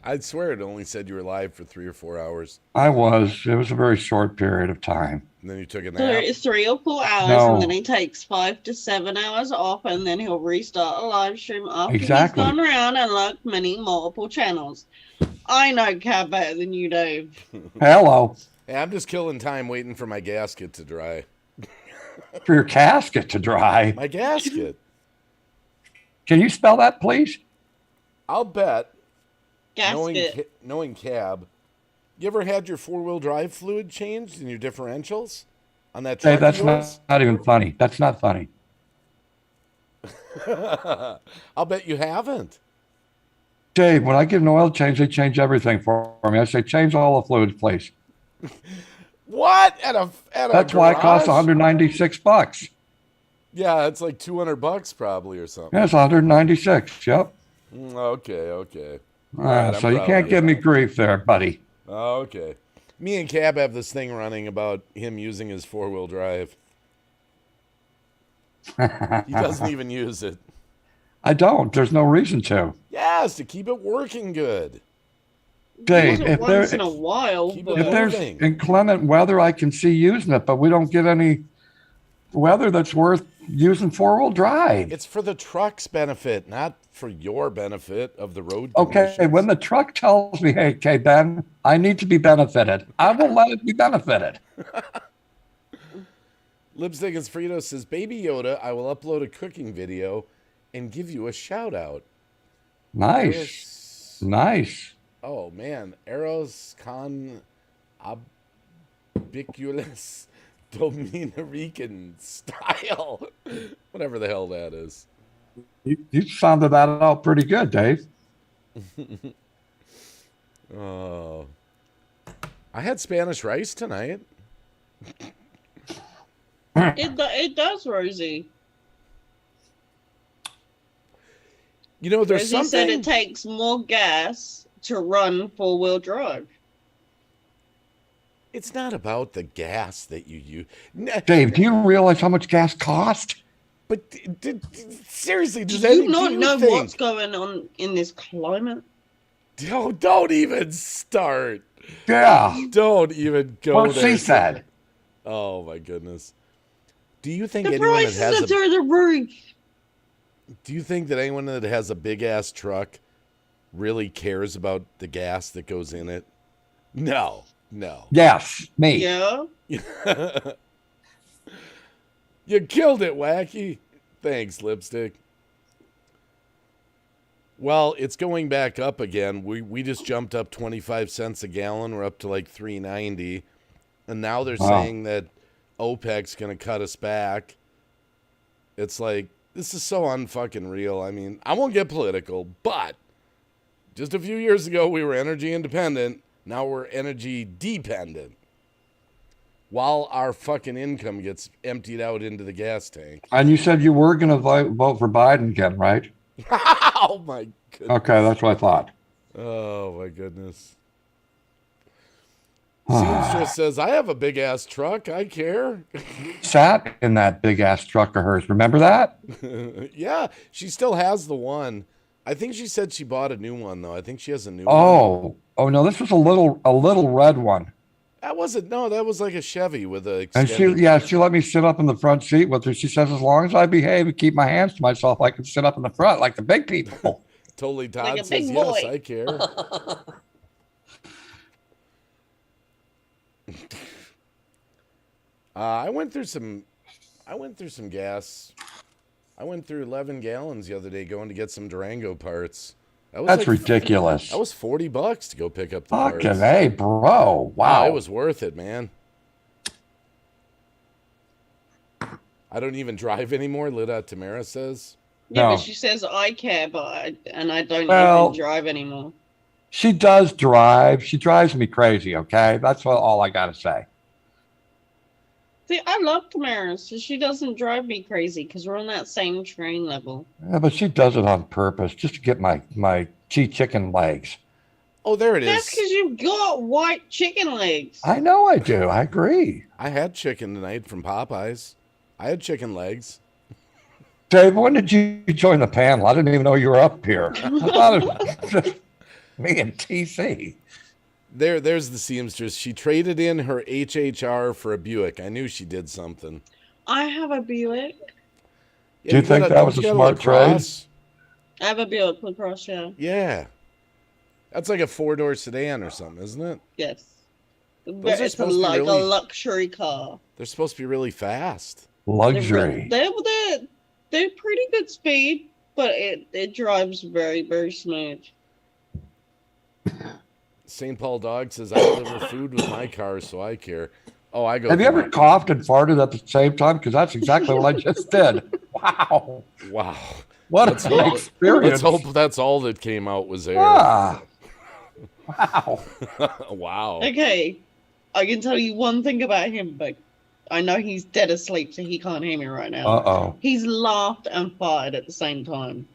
I'd swear it only said you were live for 3 or 4 hours, I was. It was a very short period of time. and then you took a So nap. it's 3 or 4 hours, No. and then he takes 5 to 7 hours off, and then he'll restart a live stream after Exactly. he's gone around and looked multiple channels. I know Cab better than you, Dave. Hello. Hey, I'm just killing time waiting for my gasket to dry. For your casket to dry. My gasket. Can you spell that, please? I'll bet, knowing Gasket. knowing Cab, you ever had your 4-wheel drive fluid changed in your differentials on that truck Hey, that's of yours? not even funny. That's not funny. I'll bet you haven't. Dave, when I get an oil change, they change everything for me. I say, change all the fluids, please. What? At a That's why it costs garage? $196. Yeah, it's like $200 probably or something. Yeah, it's 196. Yep. Okay. All right, I'm So you proud can't of give me grief there, buddy. Okay. Me and Cab have this thing running about him using his 4-wheel drive. He doesn't even use it. I don't. There's no reason to. Yes, to keep it working good. Dave, Use it if once there- in a while, Keep it but If there's moving. inclement weather, I can see using it, but we don't get any weather that's worth using 4-wheel drive. It's for the truck's benefit, not for your benefit of the road Okay, conditions. when the truck tells me, hey, Ben, I need to be benefited, I will let it be benefited. Lipstick and Frito says, Baby Yoda, I will upload a cooking video and give you a shout out. Nice. Nice. Oh man, Eros con ubiquitous Dominican style. Whatever the hell that is. You sounded that out pretty good, Dave. Oh. I had Spanish rice tonight. it does, Rosie. You know, there's Rosie said something. it takes more gas to run 4-wheel drive. It's not about the gas that you use. Dave, do you realize how much gas cost? But seriously, Do does you any, not do you know think? what's going on in this climate? Don't even start. Yeah. Don't even go What there. she said. Oh my goodness. Do you think The anyone that prices has are a through the roof. Do you think that anyone that has a big ass truck really cares about the gas that goes in it? No. Yes, me. Yeah. You killed it, Wacky. Thanks, Lipstick. Well, it's going back up again. We just jumped up 25 cents a gallon. We're up to like $3.90. And now they're saying that OPEC's going to cut us back. It's like, this is so unfucking real. I mean, I won't get political, but just a few years ago, we were energy independent. Now we're energy dependent. While our fucking income gets emptied out into the gas tank. And you said you were going to vote for Biden again, right? Oh, my goodness. Okay, that's what I thought. Oh, my goodness. Seamstress says, I have a big-ass truck. I care. Sat in that big ass truck of hers. Remember that? Yeah, she still has the one. I think she said she bought a new one, though. I think she has a new one. Oh no, this was a little red one. That was like a Chevy with a And she let me sit up in the front seat with her. She says, as long as I behave and keep my hands to myself, I can sit up in the front like the big people. Totally Todd Like a says, big yes, boy. I care. I went through some gas. I went through 11 gallons the other day going to get some Durango parts. That's ridiculous. That was $40 to go pick up the parts. Fucking hey, bro. Wow. It was worth it, man. I don't even drive anymore, Lida Tamara says. Yeah, No. but she says I care, but I don't Well- even drive anymore. She does drive. She drives me crazy, okay? That's all I got to say. See, I love Tamara, so she doesn't drive me crazy because we're on that same train level. Yeah, but she does it on purpose just to get my cheese chicken legs. Oh, there it That's is. because you've got white chicken legs. I know I do. I agree. I had chicken tonight from Popeyes. I had chicken legs. Dave, when did you join the panel? I didn't even know you were up here. I thought it was just me and TC. There's the seamstress. She traded in her HHR for a Buick. I knew she did something. I have a Buick. Yeah, Do you think that was a smart trade? I have a Buick LaCrosse, yeah. Yeah. That's like a 4-door sedan or something, isn't it? Yes. Those are It's supposed to be like really- a luxury car. They're supposed to be really fast. Luxury. They're pretty good speed, but it drives very, very smooth. St. Paul Dog says, I deliver food with my car, so I care. Oh, I go. Have you ever coughed and farted at the same time? Because that's exactly what I just did. Wow. Wow. What Let's an hope, experience. let's hope that's all that came out was air. Ah. Wow. Wow. Okay, I can tell you one thing about him, but I know he's dead asleep, so he can't hear me right now. Uh-oh. He's laughed and fired at the same time.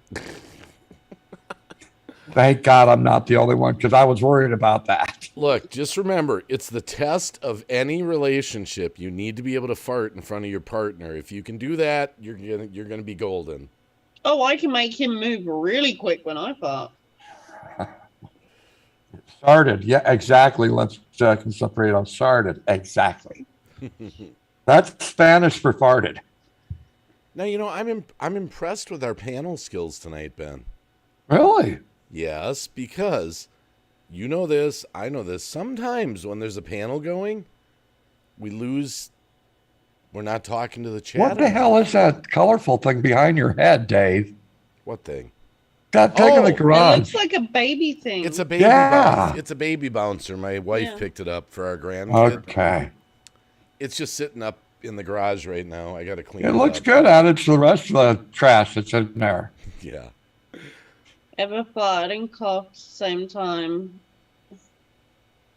Thank God I'm not the only one because I was worried about that. Look, just remember, it's the test of any relationship. You need to be able to fart in front of your partner. If you can do that, you're gonna be golden. Oh, I can make him move really quick when I fart. Started. Yeah, exactly. Let's concentrate on started. Exactly. That's Spanish for farted. Now, I'm impressed with our panel skills tonight, Ben. Really? Yes, because you know this, I know this. Sometimes when there's a panel going, we're not talking to the chat. What the hell is that colorful thing behind your head, Dave? What thing? That thing in the It garage. looks like a baby thing. It's a baby Yeah. bouncer. It's a baby bouncer. My wife Yeah. picked it up for our grandkid. Okay. It's just sitting up in the garage right now. I got to clean it It looks up. good added to the rest of the trash that's in there. Yeah. Ever farted and coughed same time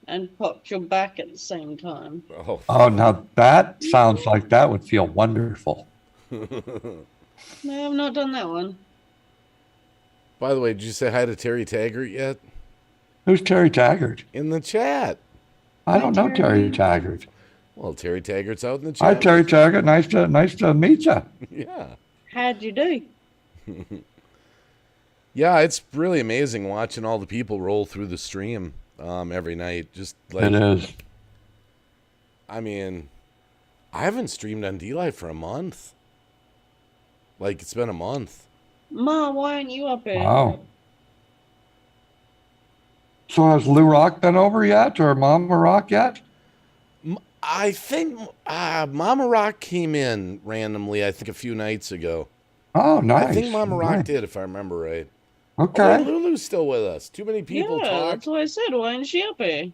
and popped your back at the same time? Oh. Oh, now that sounds like that would feel wonderful. No, I've not done that one. By the way, did you say hi to Terry Taggart yet? Who's Terry Taggart? In the chat. I don't know Terry Taggart. Well, Terry Taggart's out in the chat. Hi, Terry Taggart. Nice to meet you. Yeah. How'd you do? Yeah, it's really amazing watching all the people roll through the stream every night. Just like It is. I mean, I haven't streamed on D-Live for a month. Like, it's been a month. Ma, why aren't you up here? Wow. So has Lou Rock been over yet, or Mama Rock yet? I think Mama Rock came in randomly, I think a few nights ago. Oh, nice. I think Mama Rock Nice. did, if I remember right. Okay. Oh, wait, Lulu's still with us. Too many people Yeah, talk. that's what I said. Why isn't she up here?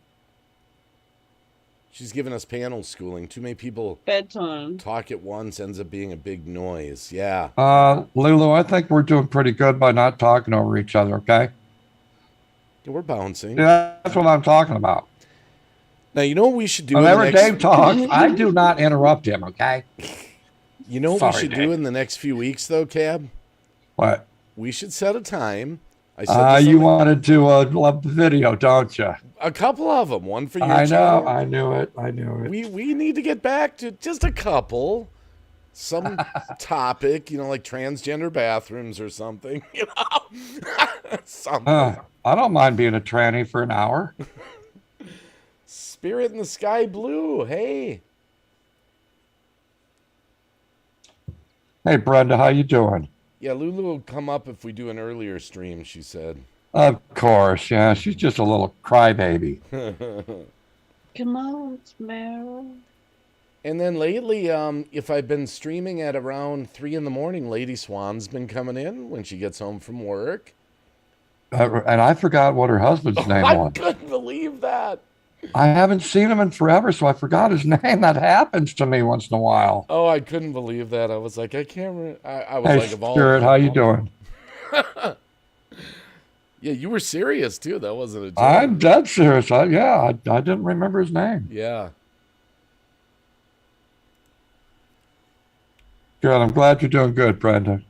She's giving us panel schooling. Too many people Bedtime. talk at once, ends up being a big noise. Yeah. Lulu, I think we're doing pretty good by not talking over each other, okay? We're bouncing. Yeah, that's what I'm talking about. Now, you know what we should do Whenever in the next... Dave talks, I do not interrupt him, okay? You know what we Sorry, should do in the next few weeks, though, Cab? What? We should set a time. I said this You on the- wanted to love the video, don't you? a couple of them. One for your I know. channel. I knew it. I knew it. We need to get back to just a couple. Some topic, like transgender bathrooms or something. Something. I don't mind being a tranny for an hour. Spirit in the Sky Blue. Hey. Hey, Brenda, how you doing? Yeah, Lulu will come up if we do an earlier stream, she said. Of course, yeah. She's just a little crybaby. Come on, Meryl. And then lately, if I've been streaming at around 3 in the morning, Lady Swan's been coming in when she gets home from work. And I forgot what her husband's name I was. couldn't believe that. I haven't seen him in forever, so I forgot his name. That happens to me once in a while. Oh, I couldn't believe that. I was like, I can't. I was Hey, like, of all. Spirit, how you doing? Yeah, you were serious too. That wasn't a joke. I'm dead serious. I didn't remember his name. Yeah. Good. I'm glad you're doing good, Brenda.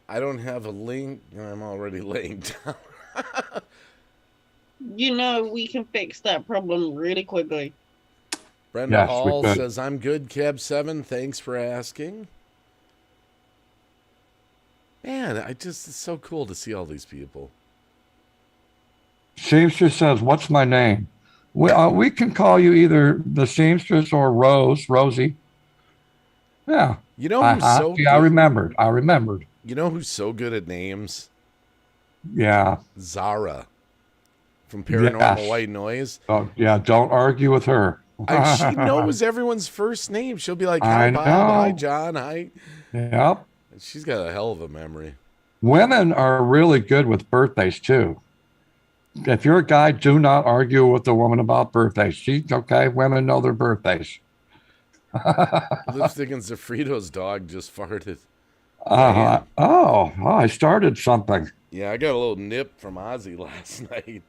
I don't have a link. I'm already laying down. You know, we can fix that problem really quickly. Brenda Yes, we Hall could. says, I'm good, Cab7. Thanks for asking. Man, it's so cool to see all these people. Seamstress says, "What's my name?" We can call you either the Seamstress or Rosie. Yeah. You know who's so Yeah, I good? remembered. You know who's so good at names? Yeah. Zara from Paranormal White Noise. Oh, yeah, don't argue with her. She knows everyone's first name. She'll be like, I hi, Bob. know. Hi, John. Hi. Yep. She's got a hell of a memory. Women are really good with birthdays, too. If you're a guy, do not argue with a woman about birthdays. She's okay. Women know their birthdays. Lipstick and Zafrito's dog just farted. Oh, I started something. Yeah, I got a little nip from Ozzy last night.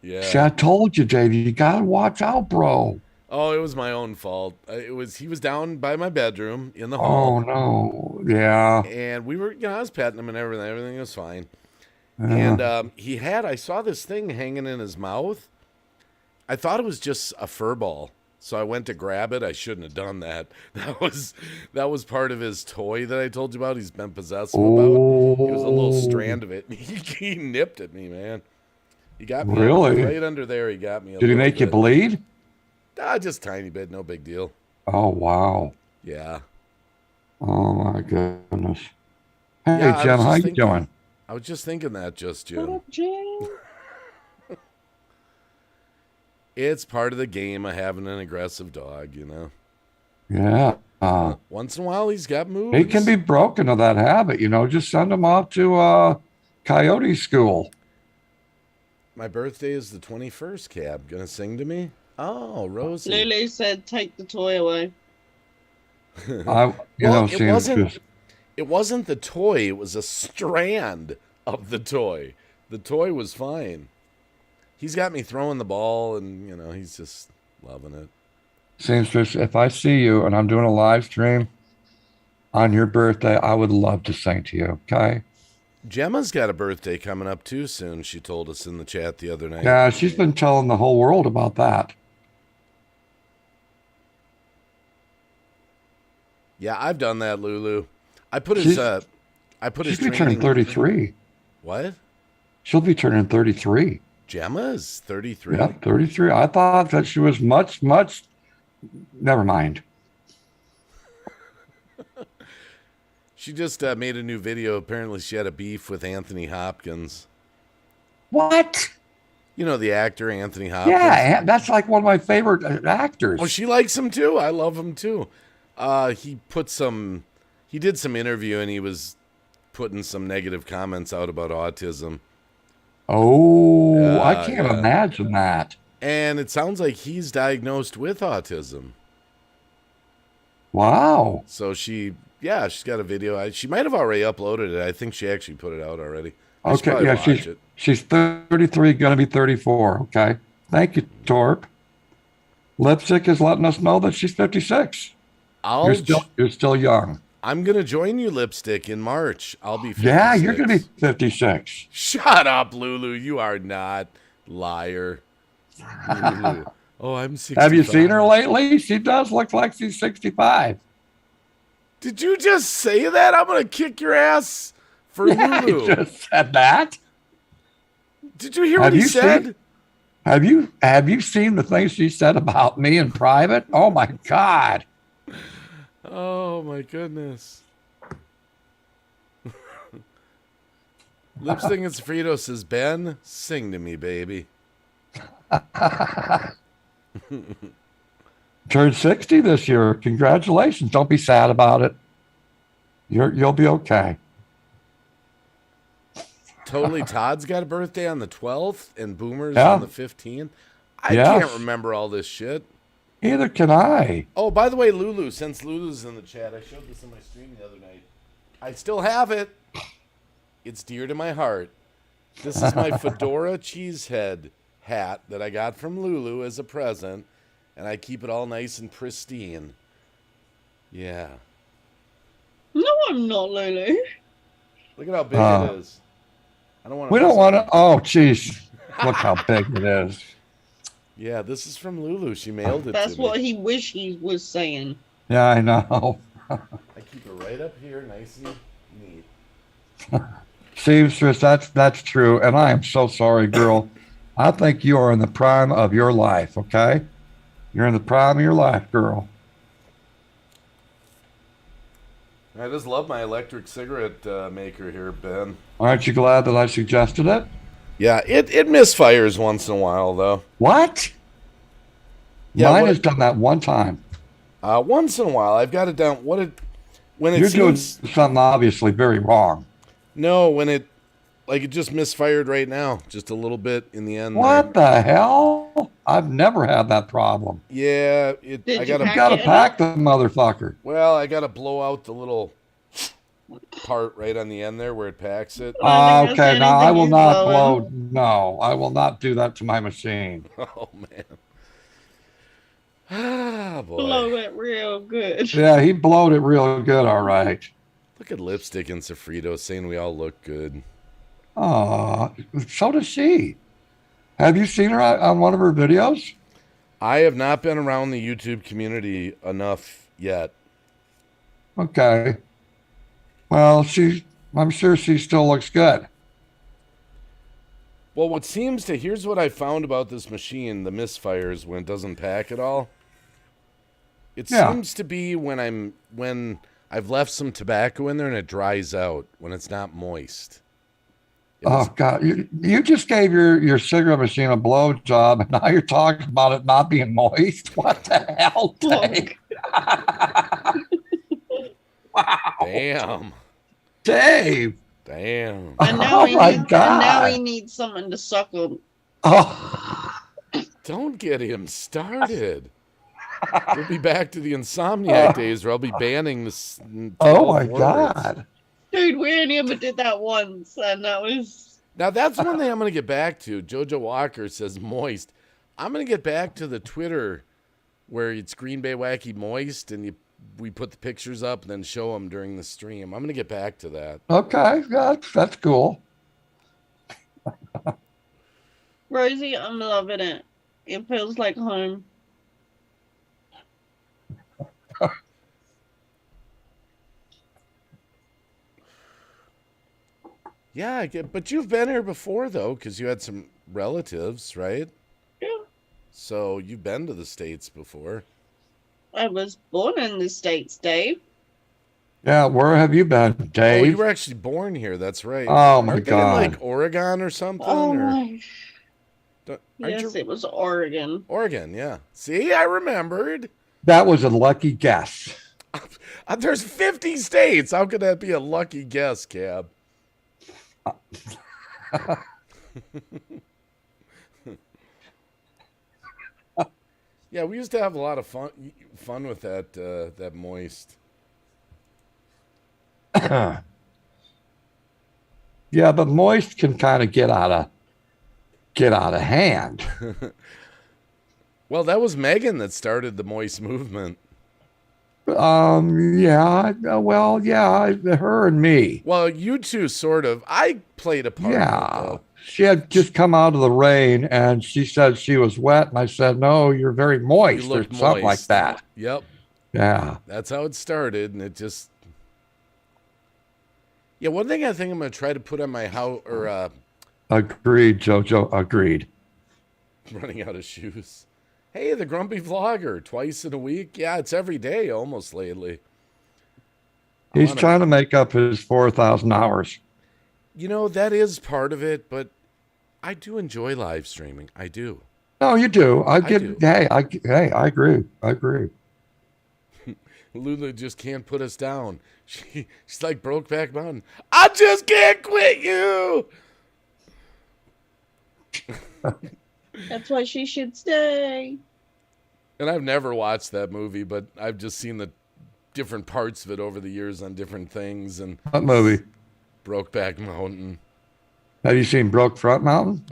Yeah. See, I told you, Dave, you gotta watch out, bro. Oh, it was my own fault. He was down by my bedroom in the hall. Oh no, yeah. And we were, I was petting him and everything. Everything was fine. Yeah. And I saw this thing hanging in his mouth. I thought it was just a fur ball. So I went to grab it. I shouldn't have done that. That was part of his toy that I told you about. He's been possessive about. He was a little strand of it. He nipped at me, man. He got me Really? right under there. He got me. Did he make you bleed? Just a tiny bit. No big deal. Oh wow. Yeah. Oh my goodness. Hey Yeah, Jim, how you doing? I was just thinking that, Jim. What up, Jim? It's part of the game of having an aggressive dog, you know. Yeah. Once in a while, he's got moves. He can be broken of that habit, Just send him off to coyote school. My birthday is the 21st, Cab. Gonna sing to me? Oh, Rosie. Lulu said, take the toy away. It wasn't the toy. It was a strand of the toy. The toy was fine. He's got me throwing the ball, and, he's just loving it. Seamstress, if I see you and I'm doing a live stream on your birthday, I would love to sing to you, okay? Gemma's got a birthday coming up, too, soon, she told us in the chat the other night. Yeah, she's been telling the whole world about that. Yeah, I've done that, Lulu. I put his She's be turning 33. What? She'll be turning 33. Gemma is 33. Yeah, 33. I thought that she was much. Never mind. She just made a new video. Apparently, she had a beef with Anthony Hopkins. What? You know the actor Anthony Hopkins? Yeah, that's like one of my favorite actors. Oh, she likes him too. I love him too. He did some interview and he was putting some negative comments out about autism. Oh, I can't imagine that. And it sounds like he's diagnosed with autism. Wow. So she's got a video. She might have already uploaded it. I think she actually put it out already. Okay, yeah, she's 33, going to be 34. Okay. Thank you, Torp. Lipstick is letting us know that she's 56. You're still young. I'm going to join you, Lipstick, in March. I'll be 56. Yeah, you're going to be 56. Shut up, Lulu. You are not. Liar. Lulu. Oh, I'm 65. Have you seen her lately? She does look like she's 65. Did you just say that? I'm going to kick your ass for Lulu. He just said that. Did you hear what he said? Have you seen the things she said about me in private? Oh my God. Oh my goodness. Lipstick and Frito says, Ben, sing to me, baby. Turned 60 this year. Congratulations. Don't be sad about it. You'll be okay. Totally Todd's got a birthday on the 12th and Boomer's on the 15th. I can't remember all this shit. Neither can I. Oh, by the way, Lulu, since Lulu's in the chat, I showed this in my stream the other night. I still have it. It's dear to my heart. This is my Fedora Cheesehead hat that I got from Lulu as a present, and I keep it all nice and pristine. Yeah. No, I'm not, Lulu. Look at how big it is. I don't want to. We don't want to. Oh, jeez. Look how big it is. Yeah, this is from Lulu. She mailed it That's to what me. he wished he was saying. Yeah, I know. I keep it right up here, nice and neat. Seamstress, that's true. And I am so sorry, girl. I think you are in the prime of your life, okay? You're in the prime of your life, girl. I just love my electric cigarette maker here, Ben. Aren't you glad that I suggested it? Yeah, it misfires once in a while, though. What? Yeah, Mine has done that one time. Once in a while, I've got it down. When it You're doing seems something obviously very wrong. no, when it just misfired right now, just a little bit in the end. What the hell? I've never had that problem. Yeah, Did I you gotta You gotta pack the motherfucker. Well, I gotta blow out the little part right on the end there where it packs it. I think Okay, that's now I anything will you not blow blow. No, I will not do that to my machine. Oh man. Ah boy. Blow it real good. Yeah, he blowed it real good, all right. Look at Lipstick and Sofrito saying we all look good. Aw, so does she. Have you seen her on one of her videos? I have not been around the YouTube community enough yet. Okay. Well, I'm sure she still looks good. Well, here's what I found about this machine, the misfires when it doesn't pack at all. It Yeah. seems to be when I've left some tobacco in there and it dries out, when it's not moist. Oh God, you just gave your cigarette machine a blow job, and now you're talking about it not being moist. What the hell, Dave? Wow, Damn. Dave. Damn. And now, Oh my and God. now he needs someone to suckle. Oh, Don't get him started. We'll be back to the Insomniac days where I'll be banning this. oh my God. Dude, we only ever did that once, and that was. Now, that's one thing I'm going to get back to. Jojo Walker says moist. I'm going to get back to the Twitter where it's Green Bay Wacky Moist, and we put the pictures up and then show them during the stream. I'm going to get back to that. Okay, that's cool. Rosie, I'm loving it. It feels like home. Yeah, but you've been here before, though, because you had some relatives, right? Yeah. So you've been to the States before. I was born in the States, Dave. Yeah, where have you been, Oh, Dave? you were actually born here. That's right. Oh, my Aren't they God. in, like, Oregon or something? Oh, or, my. aren't Yes, you- it was Oregon. Oregon, yeah. See, I remembered. That was a lucky guess. There's 50 states. How could that be a lucky guess, Cab? Yeah, we used to have a lot of fun with that moist. Yeah, but moist can kind of get out of hand. Well, that was Megan that started the moist movement. Yeah, well, yeah, her and me. Well, you two sort of. I played a part. Yeah, In it, she had just come out of the rain, and she said she was wet, and I said, "No, you're very moist," You or look something like moist. that. Yep, Yeah. that's how it started, and it just. Yeah, one thing I think I'm gonna try to put on my house or Agreed, Jojo. Agreed. running out of shoes. Hey, the grumpy vlogger, twice in a week. Yeah, it's every day almost lately. He's trying to make up his 4,000 hours. You know, that is part of it, but I do enjoy live streaming. I do. No, you do. do. Hey, I agree. I agree. Lulu just can't put us down. She's like Brokeback Mountain. I just can't quit you. That's why she should stay. And I've never watched that movie, but I've just seen the different parts of it over the years on different things. And What movie? Brokeback Mountain. Have you seen Broke Front Mountain?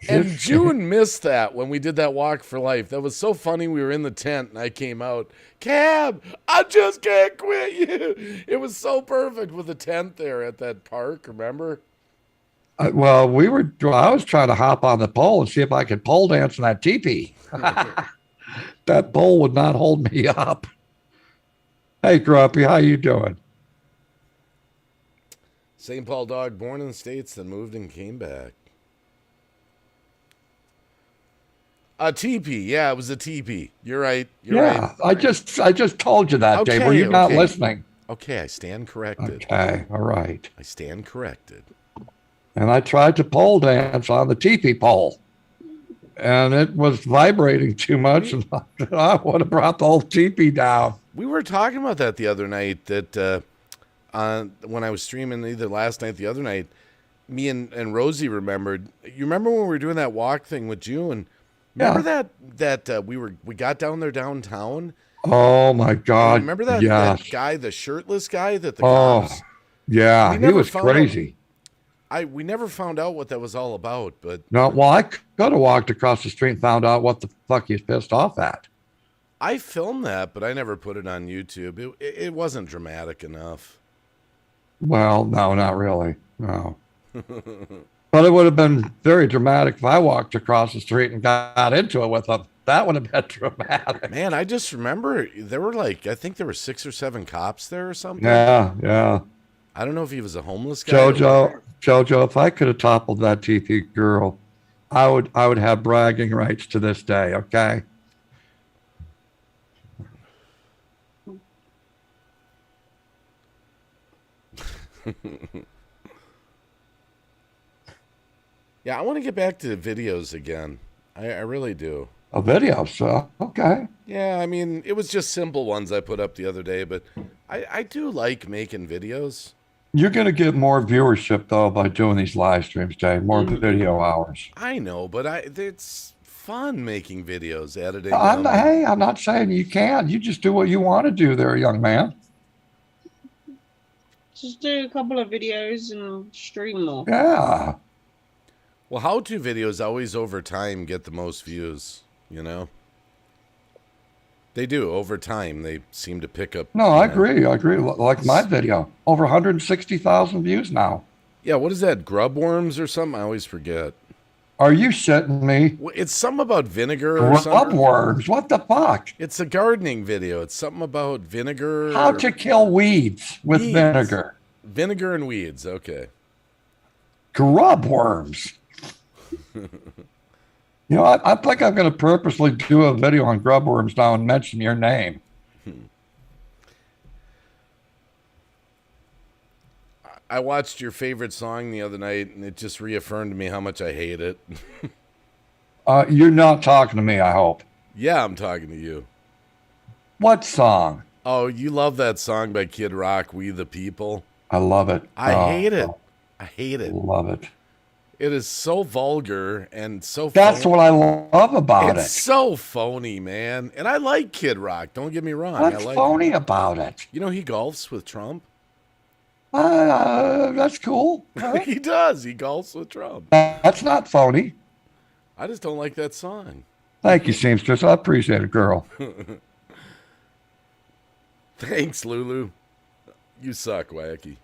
And June missed that when we did that walk for life. That was so funny. We were in the tent and I came out, Cab, I just can't quit you. It was so perfect with the tent there at that park, remember? Well, I was trying to hop on the pole and see if I could pole dance in that teepee. That pole would not hold me up. Hey, Grumpy, how you doing? St. Paul dog, born in the States, then moved and came back. A teepee. Yeah, it was a teepee. You're right. You're right. I just told you that, Dave. Were you not listening? Okay, I stand corrected. Okay, all right. I stand corrected. And I tried to pole dance on the teepee pole. And it was vibrating too much, and I would have brought the whole teepee down. We were talking about that the other night, that when I was streaming either last night or the other night, me and Rosie remembered. You remember when we were doing that walk thing with June? Remember that we got down there downtown? Oh my God! Remember that, yes. that guy, the shirtless guy that the cops? Yeah, he was crazy. We never found out what that was all about, but no. Well, I could have walked across the street and found out what the fuck he's pissed off at. I filmed that, but I never put it on YouTube. It wasn't dramatic enough. Well, no, not really. No. But it would have been very dramatic if I walked across the street and got into it with him. That would have been dramatic. Man, I just remember there were I think there were 6 or 7 cops there or something. Yeah. I don't know if he was a homeless guy. Jojo, if I could have toppled that TP girl, I would have bragging rights to this day, okay? Yeah, I want to get back to videos again. I really do. A video, so okay. Yeah, I mean, it was just simple ones I put up the other day, but I do like making videos. You're going to get more viewership, though, by doing these live streams, Jay. More video hours. I know, but it's fun making videos, editing. Hey, I'm not saying you can't. You just do what you want to do there, young man. Just do a couple of videos and stream more. Yeah. Well, how-to videos always over time get the most views, you know? They do. Over time, they seem to pick up. No, I agree. Like my video. Over 160,000 views now. Yeah, what is that? Grub worms or something? I always forget. Are you shitting me? It's something about vinegar or something. Grub worms? What the fuck? It's a gardening video. It's something about vinegar. How to kill weeds with vinegar. Vinegar and weeds. Okay. Grub worms. You know, I think I'm going to purposely do a video on grub worms now and mention your name. I watched your favorite song the other night, and it just reaffirmed to me how much I hate it. You're not talking to me, I hope. Yeah, I'm talking to you. What song? Oh, you love that song by Kid Rock, We the People? I love it. I hate it. I hate it. Love it. It is so vulgar and so That's what I love about it. It's so phony, man. And I like Kid Rock. Don't get me wrong. What's I like phony him. about it? You know he golfs with Trump? That's cool. He does. He golfs with Trump. That's not phony. I just don't like that song. Thank you, Seamstress. I appreciate it, girl. Thanks, Lulu. You suck, Wacky.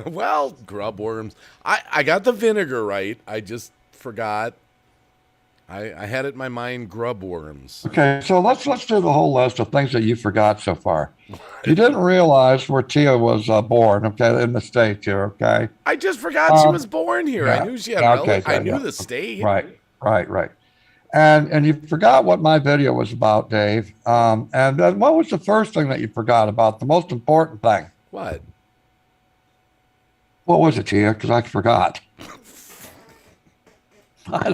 Well, grub worms. I got the vinegar right. I just forgot. I had it in my mind, grub worms. Okay, so let's do the whole list of things that you forgot so far. You didn't realize where Tia was born, okay, in the state here, okay? I just forgot she was born here. Yeah. I knew she had I knew the state. Right. And you forgot what my video was about, Dave. And then what was the first thing that you forgot about? The most important thing. What? What was it, Tia? Because I forgot. I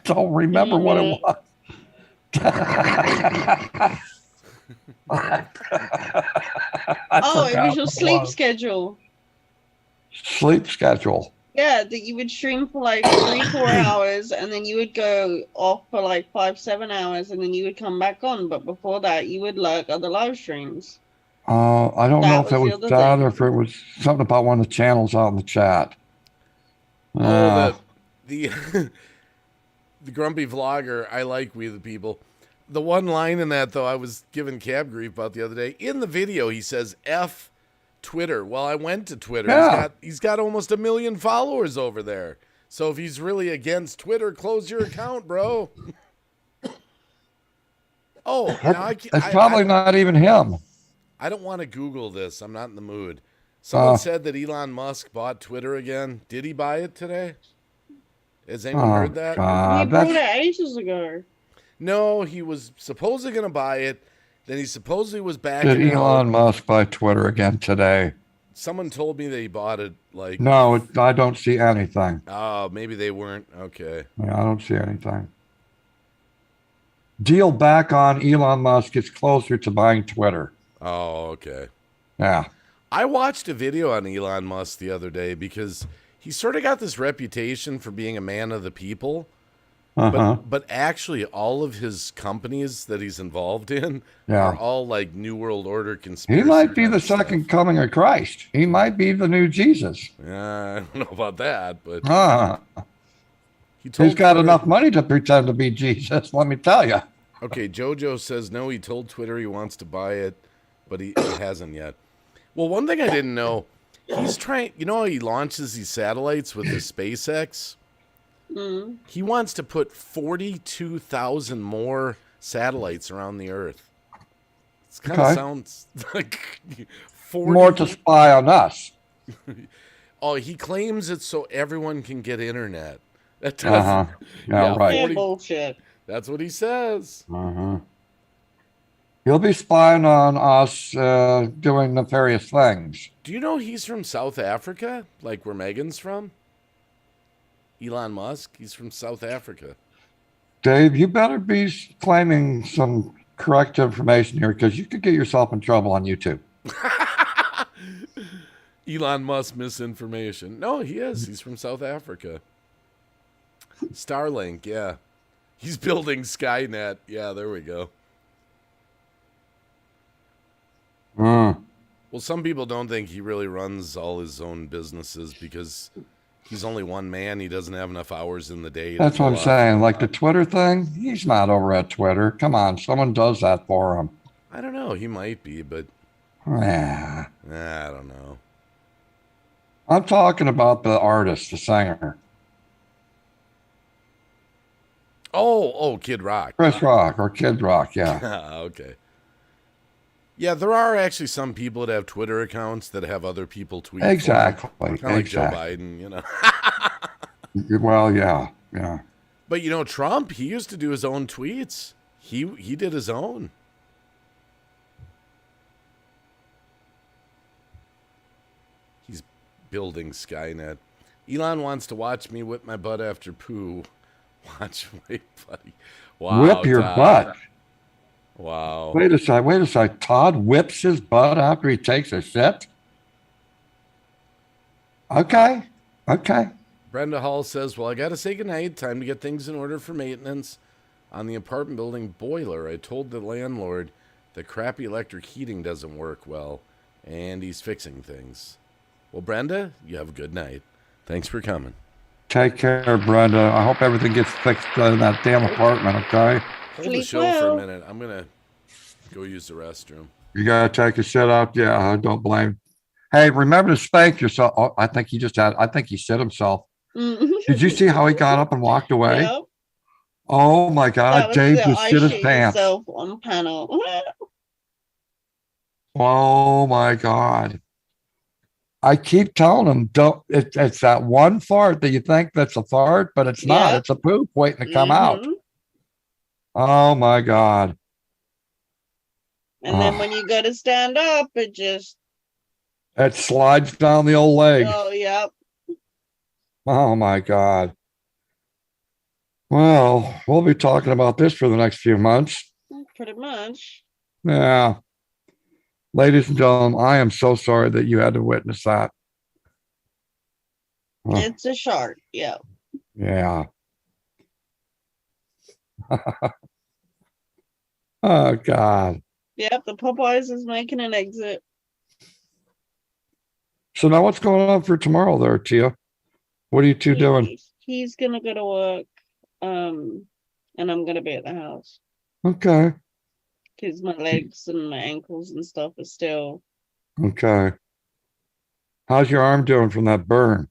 don't remember what it was. It was your sleep schedule. Sleep schedule. Yeah, that you would stream for like 3-4 hours, and then you would go off for like 5-7 hours, and then you would come back on. But before that, you would like other live streams. I don't know if it was that or if it was something about one of the channels out in the chat. The The grumpy vlogger, I like We the People. The one line in that, though, I was giving Cab grief about the other day. In the video, he says, F Twitter. Well, I went to Twitter. Yeah. He's got almost 1 million followers over there. So if he's really against Twitter, close your account, bro. Oh, now It's probably not even him. I don't want to Google this. I'm not in the mood. Someone said that Elon Musk bought Twitter again. Did he buy it today? Has anyone heard that? He bought it ages ago. No, he was supposedly going to buy it. Then he supposedly was backing Did out. Elon Musk buy Twitter again today? Someone told me that he bought it like... No, I don't see anything. Oh, maybe they weren't. Okay. Yeah, I don't see anything. Deal back on Elon Musk gets closer to buying Twitter. Oh, okay. Yeah. I watched a video on Elon Musk the other day because he sort of got this reputation for being a man of the people. But actually, all of his companies that he's involved in are all like New World Order conspiracy. He might be the second coming of Christ. He might be the new Jesus. Yeah, I don't know about that, but he's got enough money to pretend to be Jesus, let me tell you. Okay, JoJo says no, he told Twitter he wants to buy it, but he hasn't yet. Well, one thing I didn't know, he's trying, you know how he launches these satellites with his SpaceX? He wants to put 42,000 more satellites around the Earth. It kind of sounds like 40... more to spy on us. Oh, he claims it's so everyone can get internet. That doesn't. Yeah, right. 40... bullshit. That's what he says. He'll be spying on us doing nefarious things. Do you know he's from South Africa? Like where Megan's from? Elon Musk, he's from South Africa. Dave, you better be claiming some correct information here because you could get yourself in trouble on YouTube. Elon Musk misinformation. No, he is. He's from South Africa. Starlink, yeah. He's building Skynet. Yeah, there we go. Well, some people don't think he really runs all his own businesses because he's only one man. He doesn't have enough hours in the day. That's what I'm saying. Like the Twitter thing, he's not over at Twitter. Come on, someone does that for him. I don't know. He might be, but I don't know. I'm talking about the artist, the singer. Oh, Kid Rock. Chris Rock or Kid Rock, yeah. Okay. Yeah, there are actually some people that have Twitter accounts that have other people tweet. Exactly. Kind of like Joe Biden, you know. Well, yeah. But you know, Trump, he used to do his own tweets. He did his own. He's building Skynet. Elon wants to watch me whip my butt after poo. Wait, buddy. Wow. Whip your butt. Wow. Wait a sec. Todd whips his butt after he takes a shit? Okay. Brenda Hall says, well, I got to say goodnight. Time to get things in order for maintenance on the apartment building boiler. I told the landlord the crappy electric heating doesn't work well, and he's fixing things. Well, Brenda, you have a good night. Thanks for coming. Take care, Brenda. I hope everything gets fixed in that damn apartment, okay? Hold the show for a minute. I'm going to go use the restroom. You got to take a shit out? Yeah, I don't blame. Hey, remember to spank yourself. Oh, I think he shit himself. Did you see how he got up and walked away? Yep. Oh my God, Dave just shit his pants. On panel. Oh my God. I keep telling him, it's that one fart that you think that's a fart, but it's not. It's a poop waiting to come out. Oh my God. And then when you go to stand up, it slides down the old leg. Oh, yep. Oh my God. Well, we'll be talking about this for the next few months. Pretty much. Yeah. Ladies and gentlemen, I am so sorry that you had to witness that. It's a shark. Yeah. Yeah. Oh God. Yep, the Popeyes is making an exit. So now what's going on for tomorrow there, Tia? What are you two doing? He's gonna go to work, and I'm gonna be at the house Okay. because my legs and my ankles and stuff are still. Okay. How's your arm doing from that burn?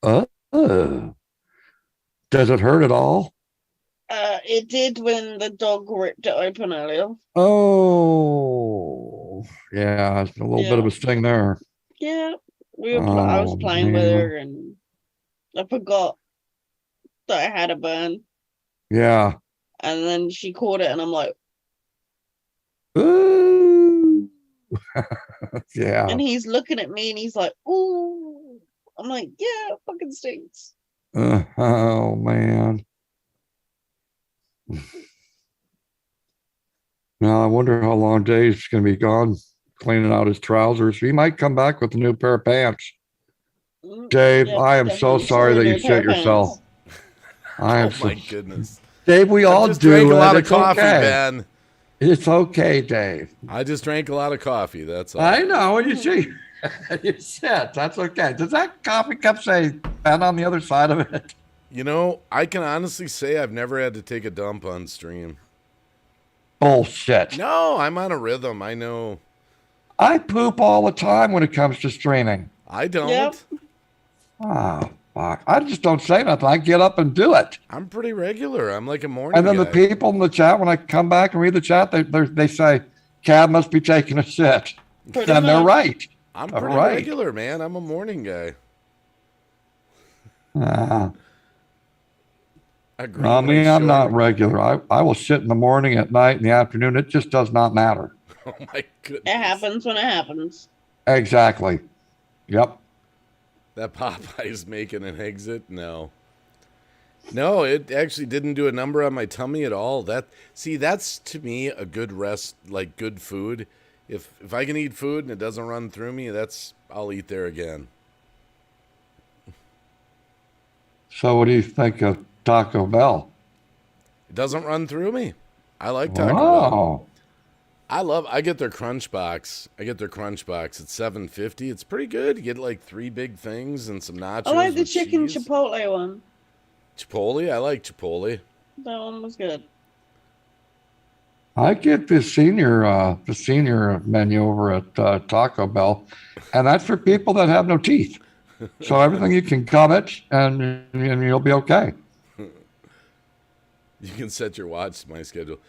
Uh, does it hurt at all? It did when the dog ripped it open earlier. Oh, yeah, it's a little bit of a sting there. Yeah, I was playing with her, and I forgot that I had a burn, Yeah. and then she caught it, and I'm like, Ooh. Yeah. and he's looking at me, and he's like, ooh. I'm like, yeah, it fucking stinks. Oh man. Now I wonder how long Dave's going to be gone cleaning out his trousers. He might come back with a new pair of pants. Dave, Yeah, I am so definitely sorry that still you a pair shit of yourself. I am Oh my goodness. Dave, we all just do drank a it. lot of It's coffee, okay. Ben. It's okay, Dave. I just drank a lot of coffee. That's all. I know. And you see, you said that's okay. Does that coffee cup say Ben on the other side of it? You know, I can honestly say I've never had to take a dump on stream. Bullshit. No, I'm on a rhythm. I know. I poop all the time when it comes to streaming. I don't. Yep. Oh, fuck. I just don't say nothing. I get up and do it. I'm pretty regular. I'm like a morning And then guy. the people in the chat, when I come back and read the chat, they say, Cab must be taking a shit. Pretty And they're much. right. I'm All pretty right. regular, man. I'm a morning guy. Agree. I mean, I'm not regular. I will shit in the morning, at night, in the afternoon. It just does not matter. Oh my goodness. It happens when it happens. Exactly. Yep. That Popeye's making an exit? No. No, it actually didn't do a number on my tummy at all. That's to me a good rest, like good food. If I can eat food and it doesn't run through me, I'll eat there again. So what do you think of Taco Bell? It doesn't run through me. I like Taco Bell. Oh. I get their crunch box. It's $7.50. It's pretty good. You get like 3 big things and some nachos. I like the with chicken cheese. chipotle one. Chipotle? I like Chipotle. That one was good. I get the senior menu over at Taco Bell, and that's for people that have no teeth. So everything you can covet, and you'll be okay. You can set your watch to my schedule.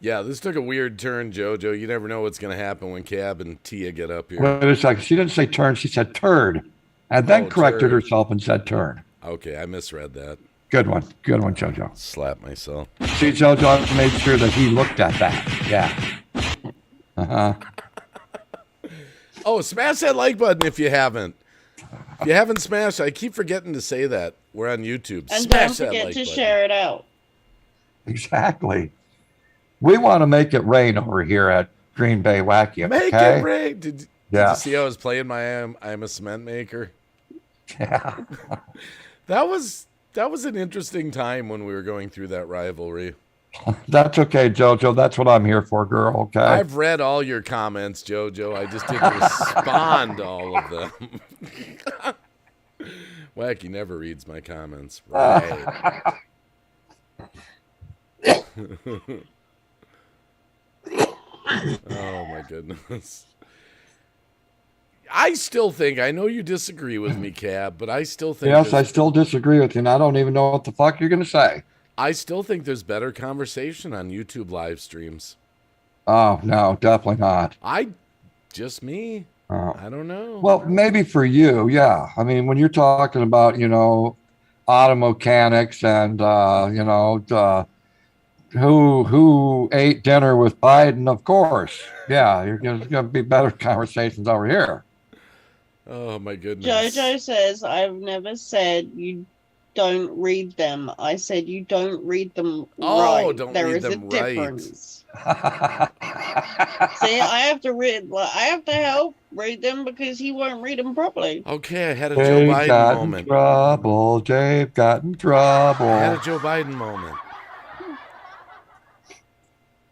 Yeah, this took a weird turn, JoJo. You never know what's going to happen when Cab and Tia get up here. Wait a second. She didn't say turn. She said turd, and then corrected turd. herself and said turn. Okay, I misread that. Good one, JoJo. Slap myself. See, JoJo made sure that he looked at that. Yeah. Oh, smash that like button if you haven't. If you haven't smashed, I keep forgetting to say that. We're on YouTube. And Smash don't that forget like to button. share it out. Exactly. We want to make it rain over here at Green Bay Wacky. Make okay? it rain. Did you see how I was playing my I'm a cement maker? Yeah. That was an interesting time when we were going through that rivalry. That's okay, JoJo. That's what I'm here for, girl. Okay. I've read all your comments, JoJo. I just didn't respond to all of them. Wacky never reads my comments. Right. Oh, my goodness. I still think, I know you disagree with me, Cab, but I still think... Yes, I still disagree with you, and I don't even know what the fuck you're going to say. I still think there's better conversation on YouTube live streams. Oh, no, definitely not. Just me. Oh. I don't know. Well, maybe for you, yeah. I mean, when you're talking about, auto mechanics and, who ate dinner with Biden, of course. Yeah, there's going to be better conversations over here. Oh, my goodness. Jojo says, I've never said you don't read them. I said you don't read them right. Don't there read is them a right. difference. See, I have to help read them because he won't read them properly. Okay, I had a Joe Biden moment. Dave got in trouble. I had a Joe Biden moment.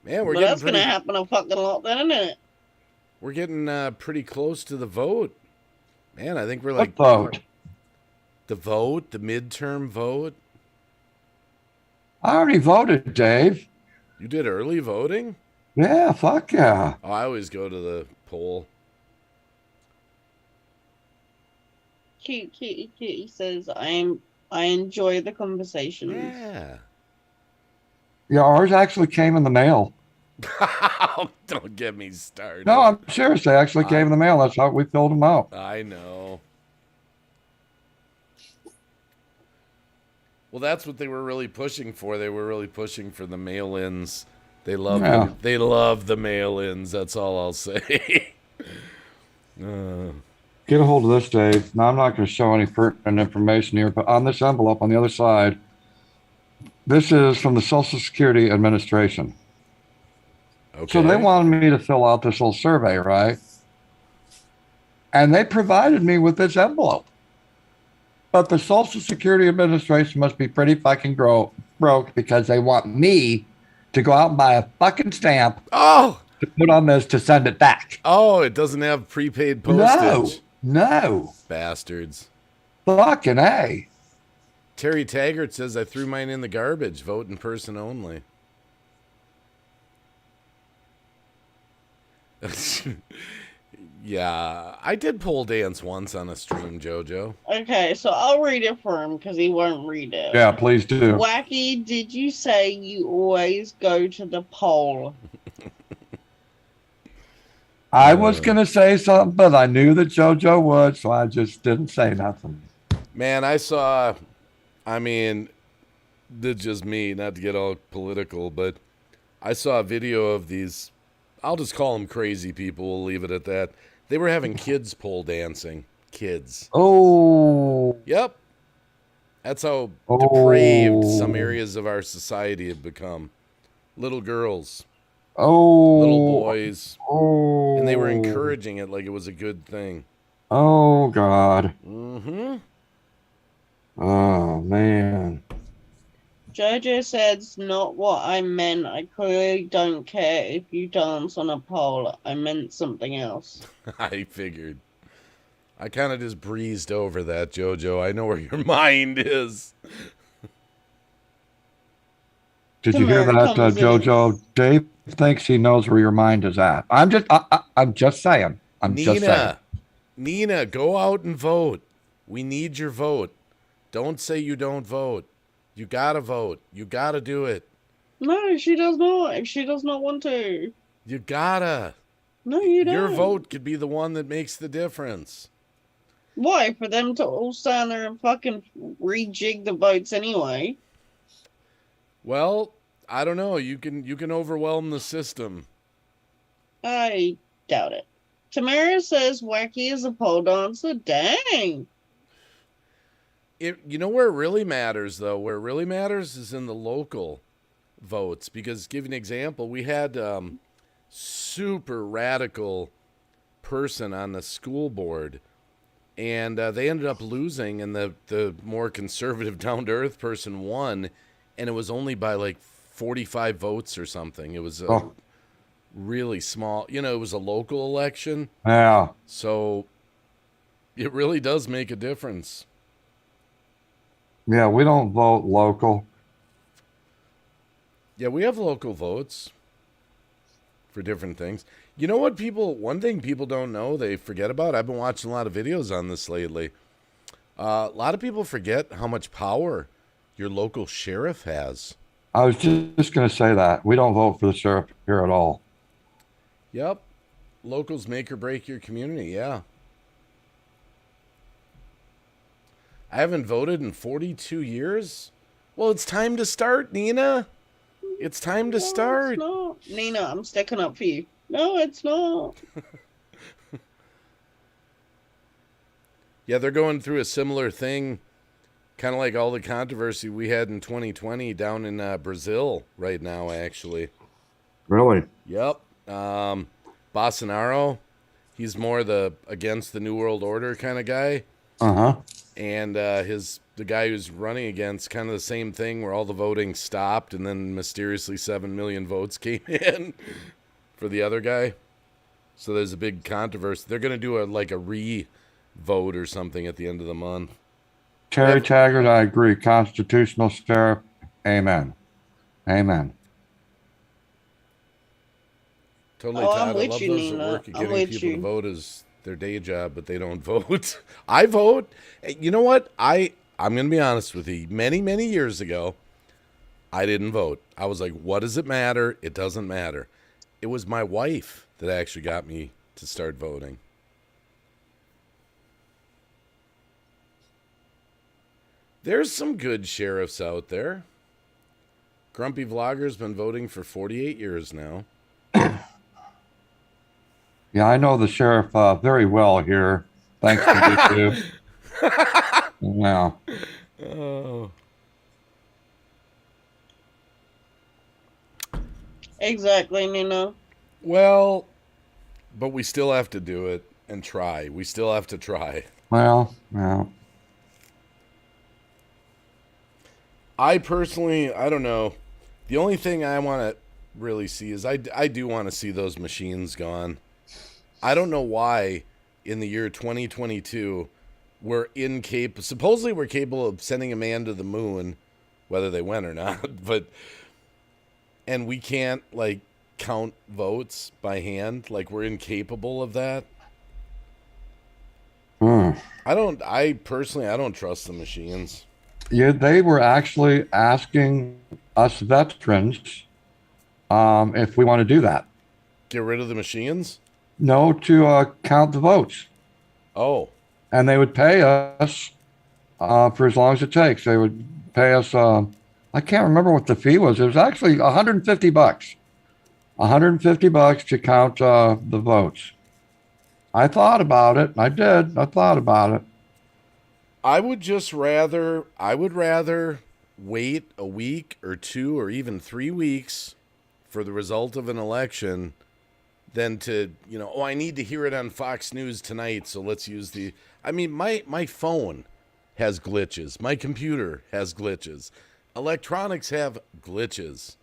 Man, But that's going to happen a fucking lot then, isn't it? We're getting pretty close to the vote. Man, I think we're like... What vote? The vote, the midterm vote. I already voted, Dave. You did early voting? Yeah, fuck yeah. Oh, I always go to the poll. Cute says, I enjoy the conversations. Yeah. Yeah, ours actually came in the mail. Don't get me started. No, I'm serious. They actually came in the mail. That's how we filled them out. I know. Well, that's what they were really pushing for. They were really pushing for the mail-ins. They love they love the mail-ins. That's all I'll say. Get a hold of this, Dave. Now, I'm not going to show any pertinent information here, but on this envelope on the other side, this is from the Social Security Administration. Okay. So they wanted me to fill out this little survey, right? And they provided me with this envelope. But the Social Security Administration must be pretty fucking broke because they want me to go out and buy a fucking stamp to put on this to send it back. Oh, it doesn't have prepaid postage. No. Bastards. Fucking A. Terry Taggart says, I threw mine in the garbage. Vote in person only. Yeah, I did pole dance once on a stream, JoJo. Okay, so I'll read it for him because he won't read it. Yeah, please do. Wacky, did you say you always go to the pole? I was going to say something, but I knew that JoJo would, so I just didn't say nothing. Man, that's just me, not to get all political, but I saw a video of these, I'll just call them crazy people, we'll leave it at that. They were having kids pole dancing. Kids. Oh. Yep. That's how depraved some areas of our society have become. Little girls. Oh. Little boys. Oh. And they were encouraging it like it was a good thing. Oh, God. Mm-hmm. Oh, man. Jojo said it's not what I meant. I clearly don't care if you dance on a pole. I meant something else. I figured. I kind of just breezed over that, JoJo. I know where your mind is. Did you hear that, JoJo? Dave thinks he knows where your mind is at. I'm just saying. Nina, go out and vote. We need your vote. Don't say you don't vote. You gotta vote. You gotta do it. No, she does not. She does not want to. You gotta. No, you don't. Your vote could be the one that makes the difference. Why? For them to all stand there and fucking rejig the votes anyway? Well, I don't know. You can overwhelm the system. I doubt it. Tamara says Wacky is a pole dancer. Dang. You know where it really matters, though? Where it really matters is in the local votes. Because, give you an example, we had super radical person on the school board, and they ended up losing, and the more conservative, down-to-earth person won, and it was only by, like, 45 votes or something. It was really small. You know, it was a local election. Yeah. So it really does make a difference. Yeah, we don't vote local. Yeah, we have local votes for different things. You know what one thing people don't know, they forget about? I've been watching a lot of videos on this lately. A lot of people forget how much power your local sheriff has. I was just going to say that. We don't vote for the sheriff here at all. Yep. Locals make or break your community, yeah. I haven't voted in 42 years. Well, it's time to start, Nina. It's time to start. It's not. Nina, I'm sticking up for you. No, it's not. Yeah, they're going through a similar thing, kind of like all the controversy we had in 2020 down in Brazil right now, actually. Really? Yep. Bolsonaro, he's more against the New World Order kind of guy. Uh-huh. And the guy who's running against, kind of the same thing where all the voting stopped and then mysteriously 7 million votes came in for the other guy. So there's a big controversy. They're going to do a re-vote or something at the end of the month. Terry Taggart, I agree. Constitutional sheriff. Amen. Amen. Totally, Oh, Todd. I'm I with love you, those Nina. that work at I'm getting with people you. to vote as their day job, but they don't vote. I vote. You know what? I'm going to be honest with you. Many, many years ago, I didn't vote. I was like, what does it matter? It doesn't matter. It was my wife that actually got me to start voting. There's some good sheriffs out there. Grumpy Vlogger's been voting for 48 years now. Yeah, I know the sheriff very well here. Thanks to YouTube. Yeah. Oh. Exactly, Nina. Well, but we still have to do it and try. We still have to try. Well, yeah. I personally, I don't know. The only thing I want to really see is I do want to see those machines gone. I don't know why in the year 2022 we're incapable. Supposedly we're capable of sending a man to the moon, whether they went or not, and we can't like count votes by hand. Like we're incapable of that. I personally don't trust the machines. Yeah, they were actually asking us veterans if we want to do that. Get rid of the machines? No, to count the votes. Oh. And they would pay us for as long as it takes. They would pay us, I can't remember what the fee was. It was actually $150. $150 to count the votes. I thought about it. I did. I thought about it. I would rather wait a week or 2 or even 3 weeks for the result of an election than to, I need to hear it on Fox News tonight, so let's use my phone has glitches. My computer has glitches. Electronics have glitches.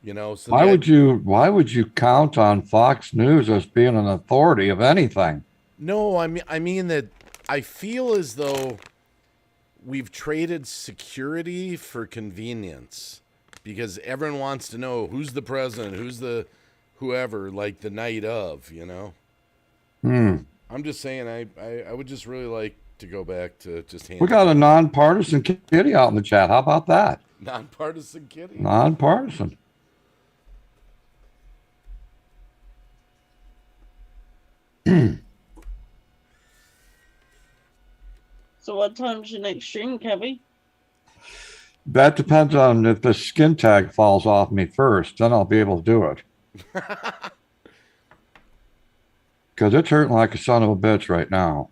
So why would you count on Fox News as being an authority of anything? No, I mean that I feel as though we've traded security for convenience because everyone wants to know who's the president, who's the whoever, like the night of, I'm just saying I would just really like to go back to just We got a nonpartisan kitty out in the chat. How about that? Nonpartisan kitty? Nonpartisan. So what time's your next stream, Kevy? That depends on if the skin tag falls off me first. Then I'll be able to do it. Because it's hurting like a son of a bitch right now.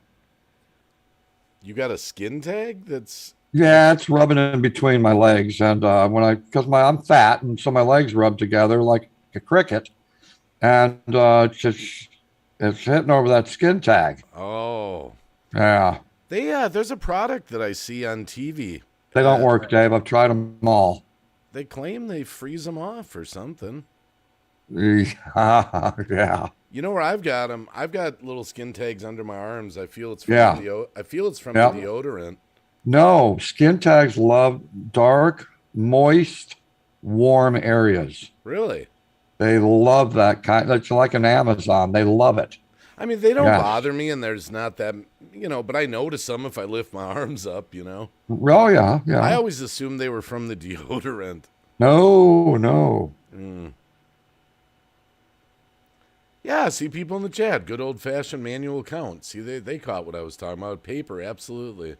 You got a skin tag that's... Yeah, it's rubbing in between my legs. And because I'm fat, and so my legs rub together like a cricket. And it's hitting over that skin tag. Oh. Yeah. There's a product that I see on TV. They don't work, Dave. I've tried them all. They claim they freeze them off or something. Yeah. You know where I've got them? I've got little skin tags under my arms. I feel it's from the deodorant. No, skin tags love dark, moist, warm areas. Really? They love that kind. It's like an Amazon. They love it. I mean, they don't bother me, and there's not that, but I notice them if I lift my arms up, Oh, yeah, yeah. I always assumed they were from the deodorant. No. Yeah, see people in the chat. Good old-fashioned manual count. See, they caught what I was talking about. Paper, absolutely.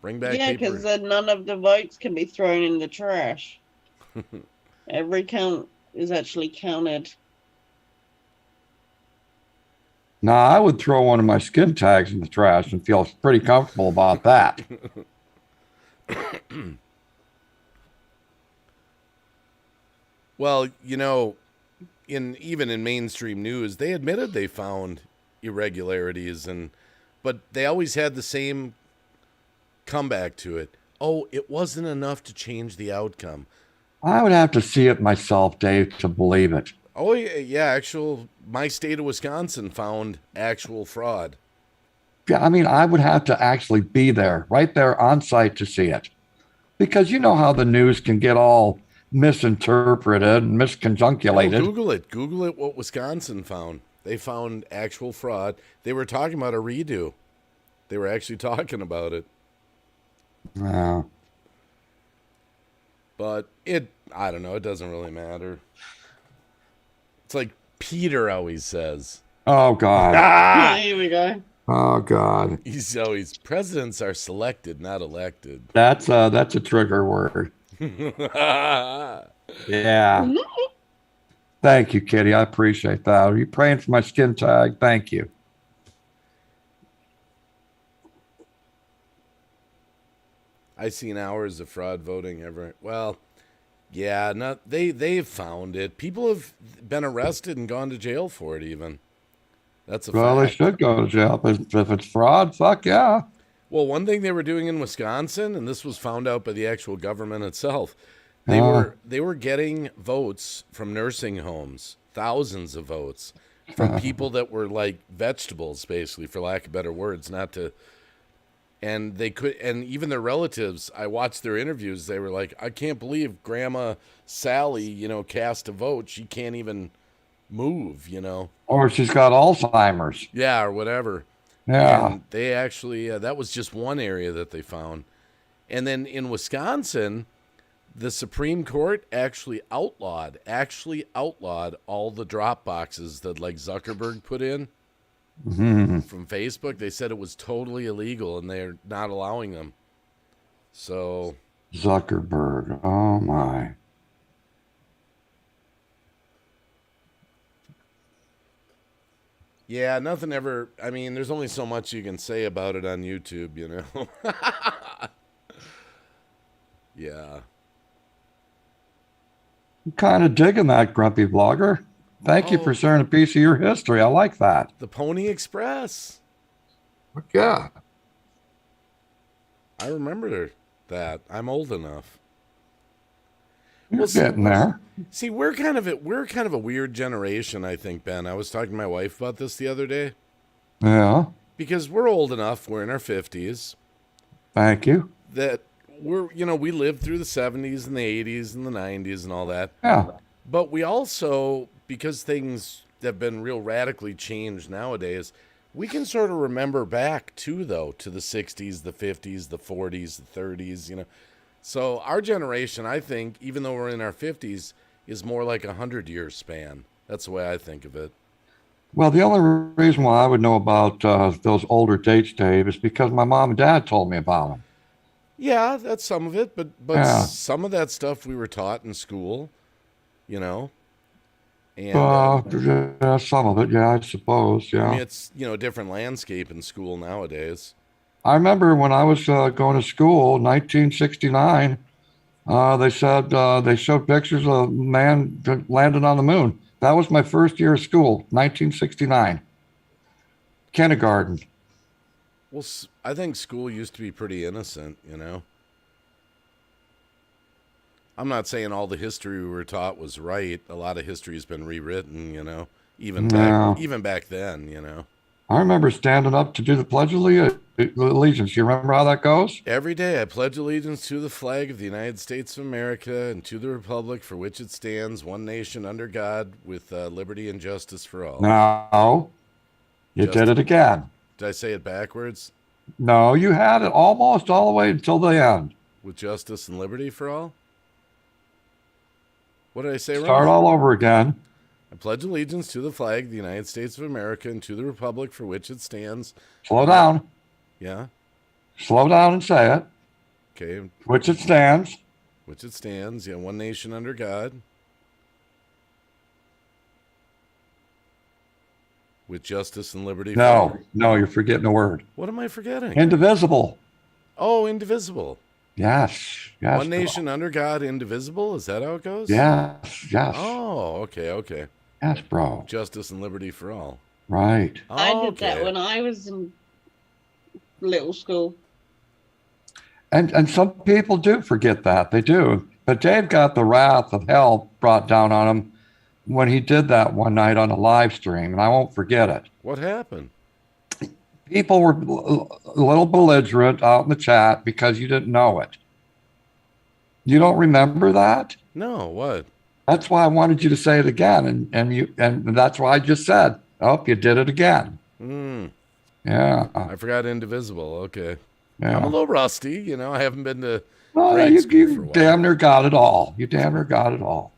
Bring back paper. Yeah, because none of the votes can be thrown in the trash. Every count is actually counted. Now, I would throw one of my skin tags in the trash and feel pretty comfortable about that. Well, even in mainstream news, they admitted they found irregularities, but they always had the same comeback to it. Oh, it wasn't enough to change the outcome. I would have to see it myself, Dave, to believe it. Oh, yeah, my state of Wisconsin found actual fraud. Yeah, I mean, I would have to actually be there, right there on site to see it. Because you know how the news can get all misinterpreted and Oh, misconjunculated. Google it. Google it. What Wisconsin found. They found actual fraud. They were talking about a redo. They were actually talking about it. Yeah. But I don't know. It doesn't really matter. It's like Peter always says. Oh, God. Ah! Here we go. Oh, God. He's always, presidents are selected, not elected. That's a trigger word. Yeah. Thank you, Kitty. I appreciate that. Are you praying for my skin tag? Thank you. I've seen hours of fraud voting ever. Well, yeah, they've found it. People have been arrested and gone to jail for it even. That's a Well, they fact. should go to jail. If it's fraud, fuck yeah. Well, one thing they were doing in Wisconsin, and this was found out by the actual government itself, they were getting votes from nursing homes, thousands of votes from people that were like vegetables, basically, for lack of better words, not to. And they could, and even their relatives, I watched their interviews. They were like, I can't believe Grandma Sally, cast a vote. She can't even move, Or she's got Alzheimer's. Yeah, or whatever. Yeah. And they actually, that was just one area that they found. And then in Wisconsin, the Supreme Court actually outlawed all the drop boxes that like Zuckerberg put in from Facebook. They said it was totally illegal and they're not allowing them. So Zuckerberg. Oh, my. yeah, nothing ever. I mean, there's only so much you can say about it on YouTube, Yeah. I'm kind of digging that, grumpy vlogger. Thank you for sharing a piece of your history. I like that. The Pony Express. Yeah. I remember that. I'm old enough. You're getting there. See, we're kind of a weird generation, I think, Ben. I was talking to my wife about this the other day. Yeah. Because we're old enough, we're in our 50s. Thank you. That we lived through the 70s and the 80s and the 90s and all that. Yeah. But we also, because things have been real radically changed nowadays, we can sort of remember back too, though, to the 60s, the 50s, the 40s, the 30s, So our generation, I think, even though we're in our 50s, is more like 100-year span. That's the way I think of it. Well, the only reason why I would know about those older dates, Dave, is because my mom and dad told me about them. Yeah, that's some of it, but Yeah. some of that stuff we were taught in school, And Yeah, some of it, yeah, I suppose, yeah. I mean, it's a different landscape in school nowadays. I remember when I was going to school, 1969. They said they showed pictures of a man that landed on the moon. That was my first year of school, 1969, kindergarten. Well, I think school used to be pretty innocent, I'm not saying all the history we were taught was right. A lot of history has been rewritten, even back then, I remember standing up to do the Pledge of Allegiance. You remember how that goes? Every day I pledge allegiance to the flag of the United States of America and to the republic for which it stands, one nation under God, with liberty and justice for all. No, you did it again. Did I say it backwards? No, you had it almost all the way until the end. With justice and liberty for all? What did I say wrong? Start all over again. I pledge allegiance to the flag of the United States of America and to the republic for which it stands. Slow down. Yeah? Slow down and say it. Okay. Which it stands. Which it stands. Yeah, one nation under God. With justice and liberty for all. No, you're forgetting a word. What am I forgetting? Indivisible. Oh, indivisible. Yes. One nation under God, indivisible? Is that how it goes? Yes. Oh, okay. Yes, bro. Justice and liberty for all. Right. I did that when I was in little school. And some people do forget that. They do. But Dave got the wrath of hell brought down on him when he did that one night on a live stream, and I won't forget it. What happened? People were a little belligerent out in the chat because you didn't know it. You don't remember that? No, what? That's why I wanted you to say it again, and that's why I just said, "Oh, you did it again." Yeah, I forgot indivisible. Okay. yeah. I'm a little rusty, you know. I haven't been to Well, grade you, school for a you while. damn near got it all. You damn near got it all.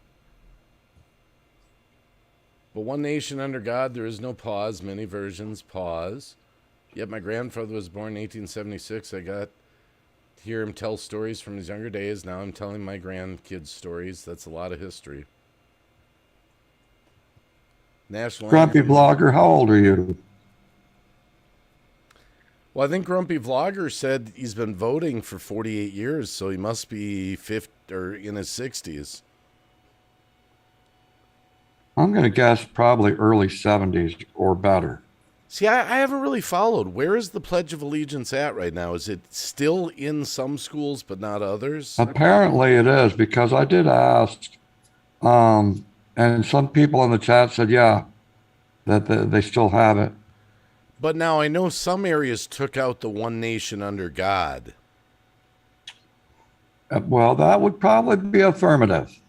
But one nation under God, there is no pause. Many versions pause. Yet my grandfather was born in 1876. I got to hear him tell stories from his younger days. Now I'm telling my grandkids stories. That's a lot of history. National Grumpy anthem. Vlogger, how old are you? Well, I think Grumpy Vlogger said he's been voting for 48 years, so he must be 50 or in his 60s. I'm going to guess probably early 70s or better. See, I haven't really followed. Where is the Pledge of Allegiance at right now? Is it still in some schools but not others? Apparently it is, because I did ask, and some people in the chat said, yeah, that they still have it. But now I know some areas took out the one nation under God. Well, that would probably be affirmative.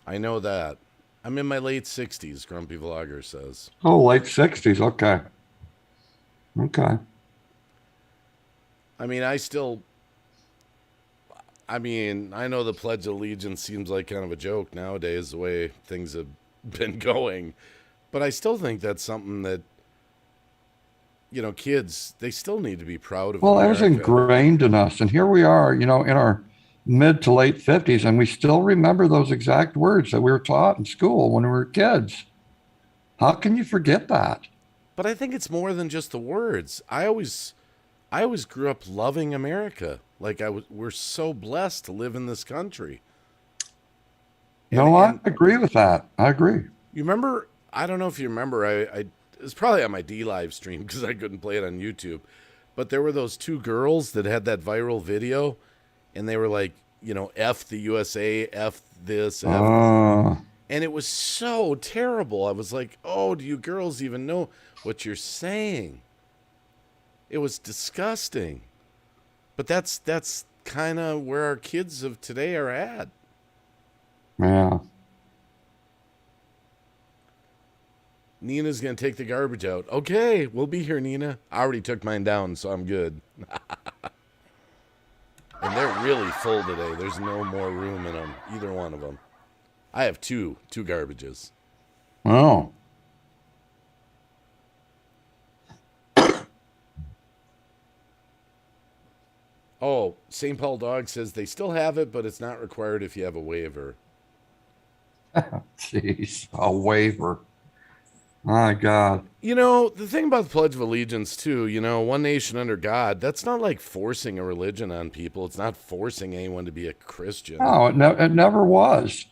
I know that. I'm in my late 60s, Grumpy Vlogger says. Oh, late 60s. Okay. Okay. I mean, I know the Pledge of Allegiance seems like kind of a joke nowadays, the way things have been going. But I still think that's something that, you know, kids, they still need to be proud of. Well, it America. was ingrained in us. And here we are, you know, in our mid to late 50s, and we still remember those exact words that we were taught in school when we were kids. How can you forget that? But I think it's more than just the words. I always grew up loving America. Like we're so blessed to live in this country. No, I agree with that. I agree. You remember, I don't know if you remember, it was probably on my D live stream because I couldn't play it on YouTube. But there were those two girls that had that viral video, and they were like, you know, F the USA, F this, F. And it was so terrible. I was like, oh, do you girls even know what you're saying? It was disgusting. But that's kind of where our kids of today are at. Yeah. Nina's going to take the garbage out. Okay, we'll be here, Nina. I already took mine down, so I'm good. And they're really full today. There's no more room in them, either one of them. I have two garbages. Oh. Oh, St. Paul Dog says they still have it, but it's not required if you have a waiver. Jeez, a waiver. My God. You know, the thing about the Pledge of Allegiance, too, you know, one nation under God, that's not like forcing a religion on people. It's not forcing anyone to be a Christian. No, it never was.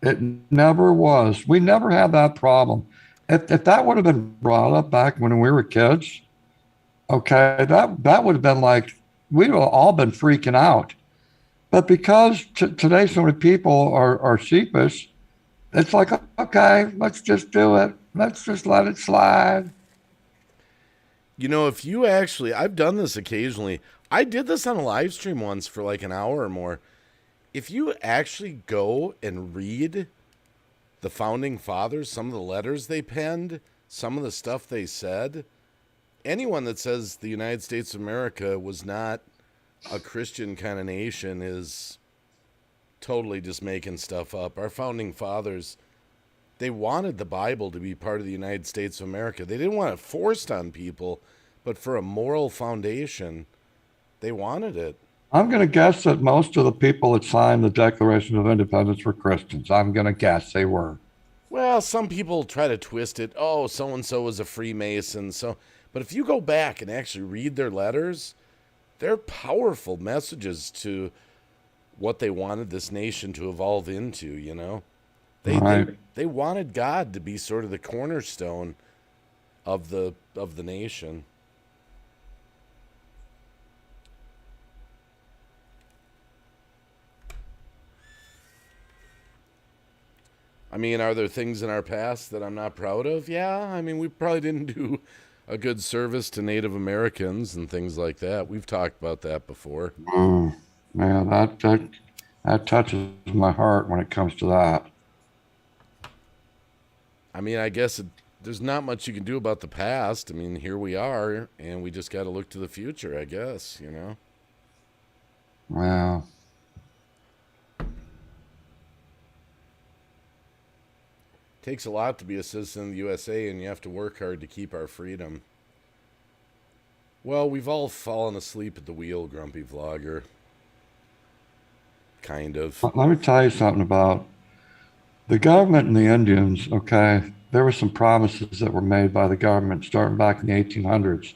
It never was. We never had that problem. If that would have been brought up back when we were kids, okay, that would have been like, we would have all been freaking out. But because today so many people are sheepish, it's like, okay, let's just do it. Let's just let it slide. You know, if you actually, I've done this occasionally. I did this on a live stream once for like an hour or more. If you actually go and read the founding fathers, some of the letters they penned, some of the stuff they said, anyone that says the United States of America was not a Christian kind of nation is totally just making stuff up. Our founding fathers, they wanted the Bible to be part of the United States of America. They didn't want it forced on people, but for a moral foundation, they wanted it. I'm going to guess that most of the people that signed the Declaration of Independence were Christians. I'm going to guess they were. Well, some people try to twist it. Oh, so-and-so was a Freemason. But if you go back and actually read their letters, they're powerful messages to what they wanted this nation to evolve into, you know? They wanted God to be sort of the cornerstone of the nation. I mean, are there things in our past that I'm not proud of? Yeah, I mean, we probably didn't do a good service to Native Americans and things like that. We've talked about that before. Man, that touches my heart when it comes to that. I mean, I guess there's not much you can do about the past. I mean, here we are, and we just got to look to the future, I guess, you know? Well, Takes a lot to be a citizen of the USA, and you have to work hard to keep our freedom. Well, we've all fallen asleep at the wheel, Grumpy Vlogger. Kind of. let me tell you something about the government and the Indians. Okay, there were some promises that were made by the government starting back in the 1800s.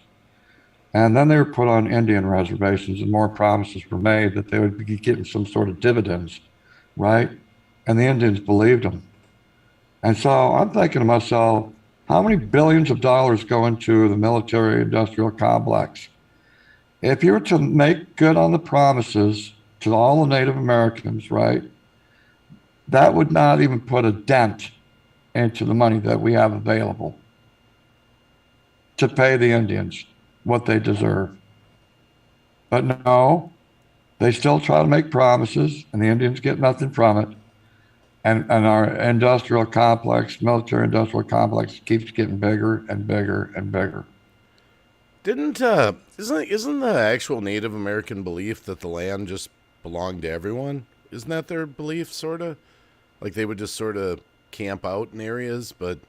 And then they were put on Indian reservations, and more promises were made that they would be getting some sort of dividends, right? And the Indians believed them. And so I'm thinking to myself, how many billions of dollars go into the military-industrial complex? If you were to make good on the promises to all the Native Americans, right, that would not even put a dent into the money that we have available to pay the Indians what they deserve. But no, they still try to make promises, and the Indians get nothing from it. And our industrial complex, military industrial complex, keeps getting bigger and bigger and bigger. Isn't the actual Native American belief that the land just belonged to everyone? Isn't that their belief, sort of? Like they would just sort of camp out in areas, but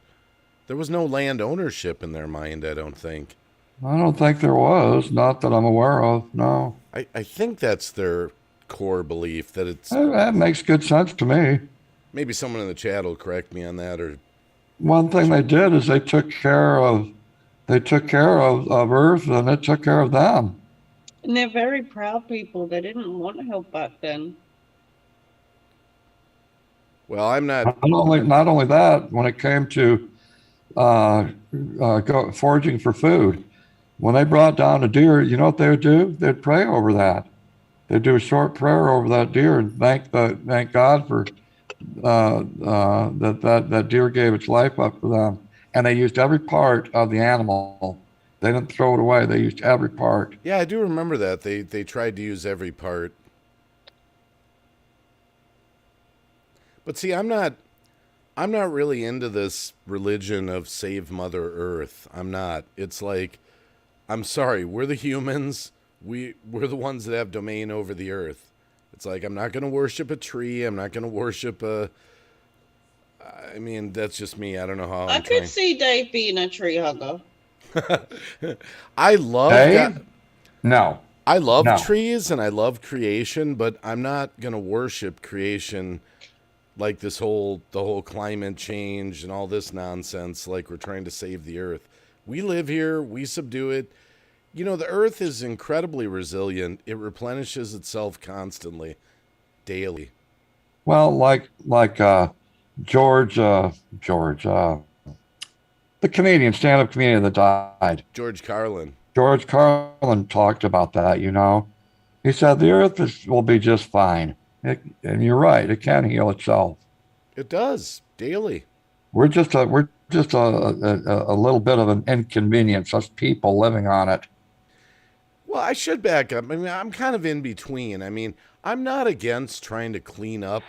there was no land ownership in their mind, I don't think. I don't think there was, not that I'm aware of, no. I think that's their core belief, that it's... That makes good sense to me. Maybe someone in the chat will correct me on that, or... One thing they did is they took care of Earth, and it took care of them. And they're very proud people. They didn't want help back then. Well, I'm not... Not only that, when it came to foraging for food, when they brought down a deer, you know what they would do? They'd pray over that. They'd do a short prayer over that deer and thank God for that deer gave its life up for them. And they used every part of the animal. They didn't throw it away. They used every part. Yeah, I do remember that. They tried to use every part. But see, I'm not really into this religion of save Mother Earth. I'm not. It's like, I'm sorry, we're the humans. We're the ones that have domain over the earth. It's like, I'm not going to worship a tree. I'm not going to worship I mean, that's just me. I don't know how I could see Dave being a tree hugger. I love Dave? No. I love trees and I love creation, but I'm not going to worship creation like the whole climate change and all this nonsense, like we're trying to save the earth. We live here, we subdue it. You know, the earth is incredibly resilient. It replenishes itself constantly, daily. Well, like George, the comedian, stand-up comedian that died. George Carlin. George Carlin talked about that, you know. He said the earth will be just fine. And you're right, it can heal itself. It does, daily. We're just a little bit of an inconvenience, us people living on it. Well, I should back up. I mean, I'm kind of in between. I mean, I'm not against trying to clean up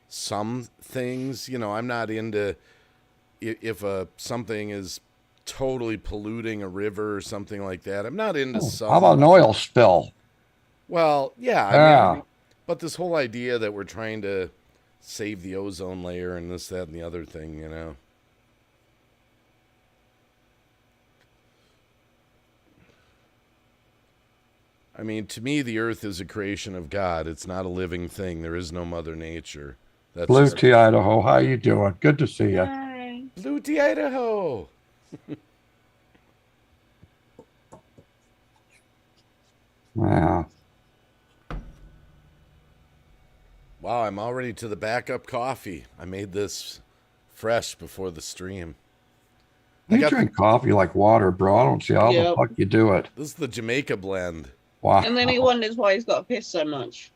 some things. You know, I'm not into if something is totally polluting a river or something like that. I'm not into some. How about an oil spill? Well, yeah. I mean, but this whole idea that we're trying to save the ozone layer and this, that, and the other thing, you know. I mean, to me, the earth is a creation of God. It's not a living thing. There is no Mother Nature. That's Blue Tea, Idaho. How you doing? Good to see you. Hi. Blue Tea, Idaho. Yeah. Wow, I'm already to the backup coffee. I made this fresh before the stream. You drink coffee like water, bro. I don't see how the fuck you do it. This is the Jamaica blend. Wow. And then he wonders why he's got to piss so much.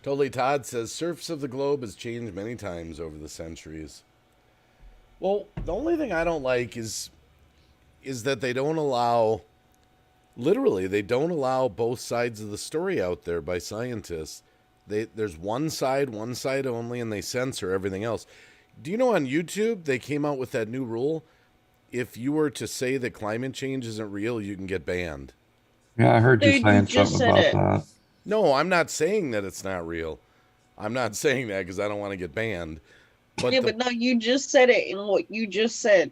Totally Todd says surface of the globe has changed many times over the centuries. Well, the only thing I don't like is that they don't allow, literally, they don't allow both sides of the story out there by scientists. There's one side only, and they censor everything else. Do you know on YouTube they came out with that new rule? If you were to say that climate change isn't real, you can get banned. Yeah, I heard you Dude, saying you just something said about it. that. No, I'm not saying that it's not real. I'm not saying that because I don't want to get banned. But Yeah, but no, you just said it in what you just said.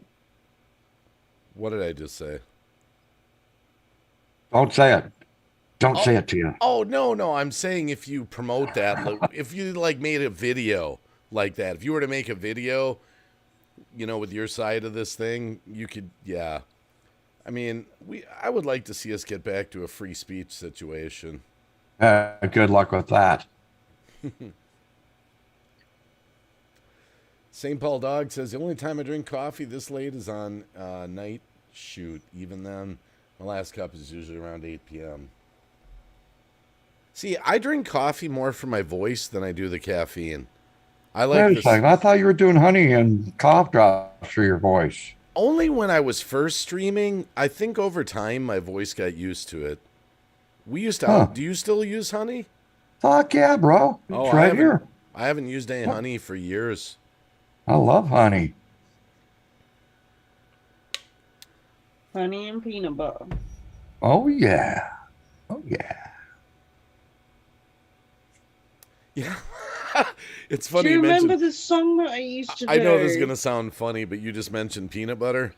what did I just say? Don't say it. Don't say it to you. Oh, no, I'm saying if you promote that, if you like made a video like that, if you were to make a video, with your side of this thing, you could, yeah. I mean, I would like to see us get back to a free speech situation. Good luck with that. St. Paul Dog says, the only time I drink coffee this late is on night shoot. Even then, my last cup is usually around 8 p.m. See, I drink coffee more for my voice than I do the caffeine. I like Wait a this. second. I thought you were doing honey and cough drops for your voice. Only when I was first streaming. I think over time my voice got used to it. We used to. Huh. Do you still use honey? Fuck yeah, bro. It's I right haven't- here. I haven't used any honey for years. I love honey. Honey and peanut butter. Oh, yeah. Oh, yeah. Yeah. It's Do funny you you remember mentioned. the song that I used to do? I know this is going to sound funny, but you just mentioned peanut butter.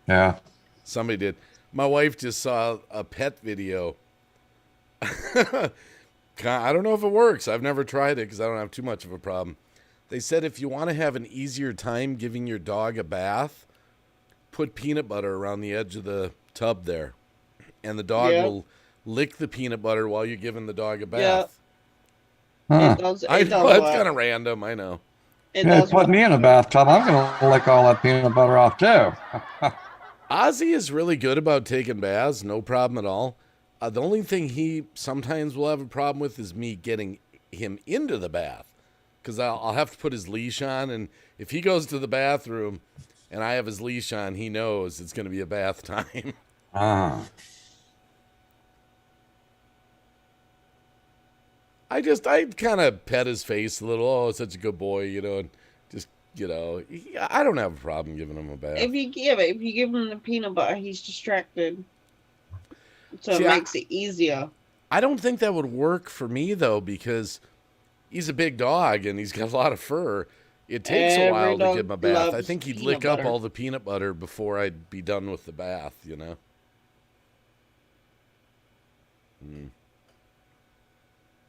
Yeah. Somebody did. My wife just saw a pet video. I don't know if it works. I've never tried it because I don't have too much of a problem. They said if you want to have an easier time giving your dog a bath, put peanut butter around the edge of the tub there. And the dog will lick the peanut butter while you're giving the dog a bath. Huh. It does, I it know, does it's work. kind of random. I know. It Yeah, does put work. me in a bathtub. I'm going to lick all that peanut butter off, too. Ozzy is really good about taking baths, no problem at all. The only thing he sometimes will have a problem with is me getting him into the bath. Because I'll have to put his leash on, and if he goes to the bathroom and I have his leash on, he knows it's going to be a bath time. Ah. I kind of pet his face a little. Oh, such a good boy, and just, I don't have a problem giving him a bath. If you give him the peanut butter, he's distracted. So See, it makes it easier. I don't think that would work for me, though, because he's a big dog and he's got a lot of fur. It takes a Every while to dog give him a bath. I loves think he'd peanut lick up butter. all the peanut butter before I'd be done with the bath,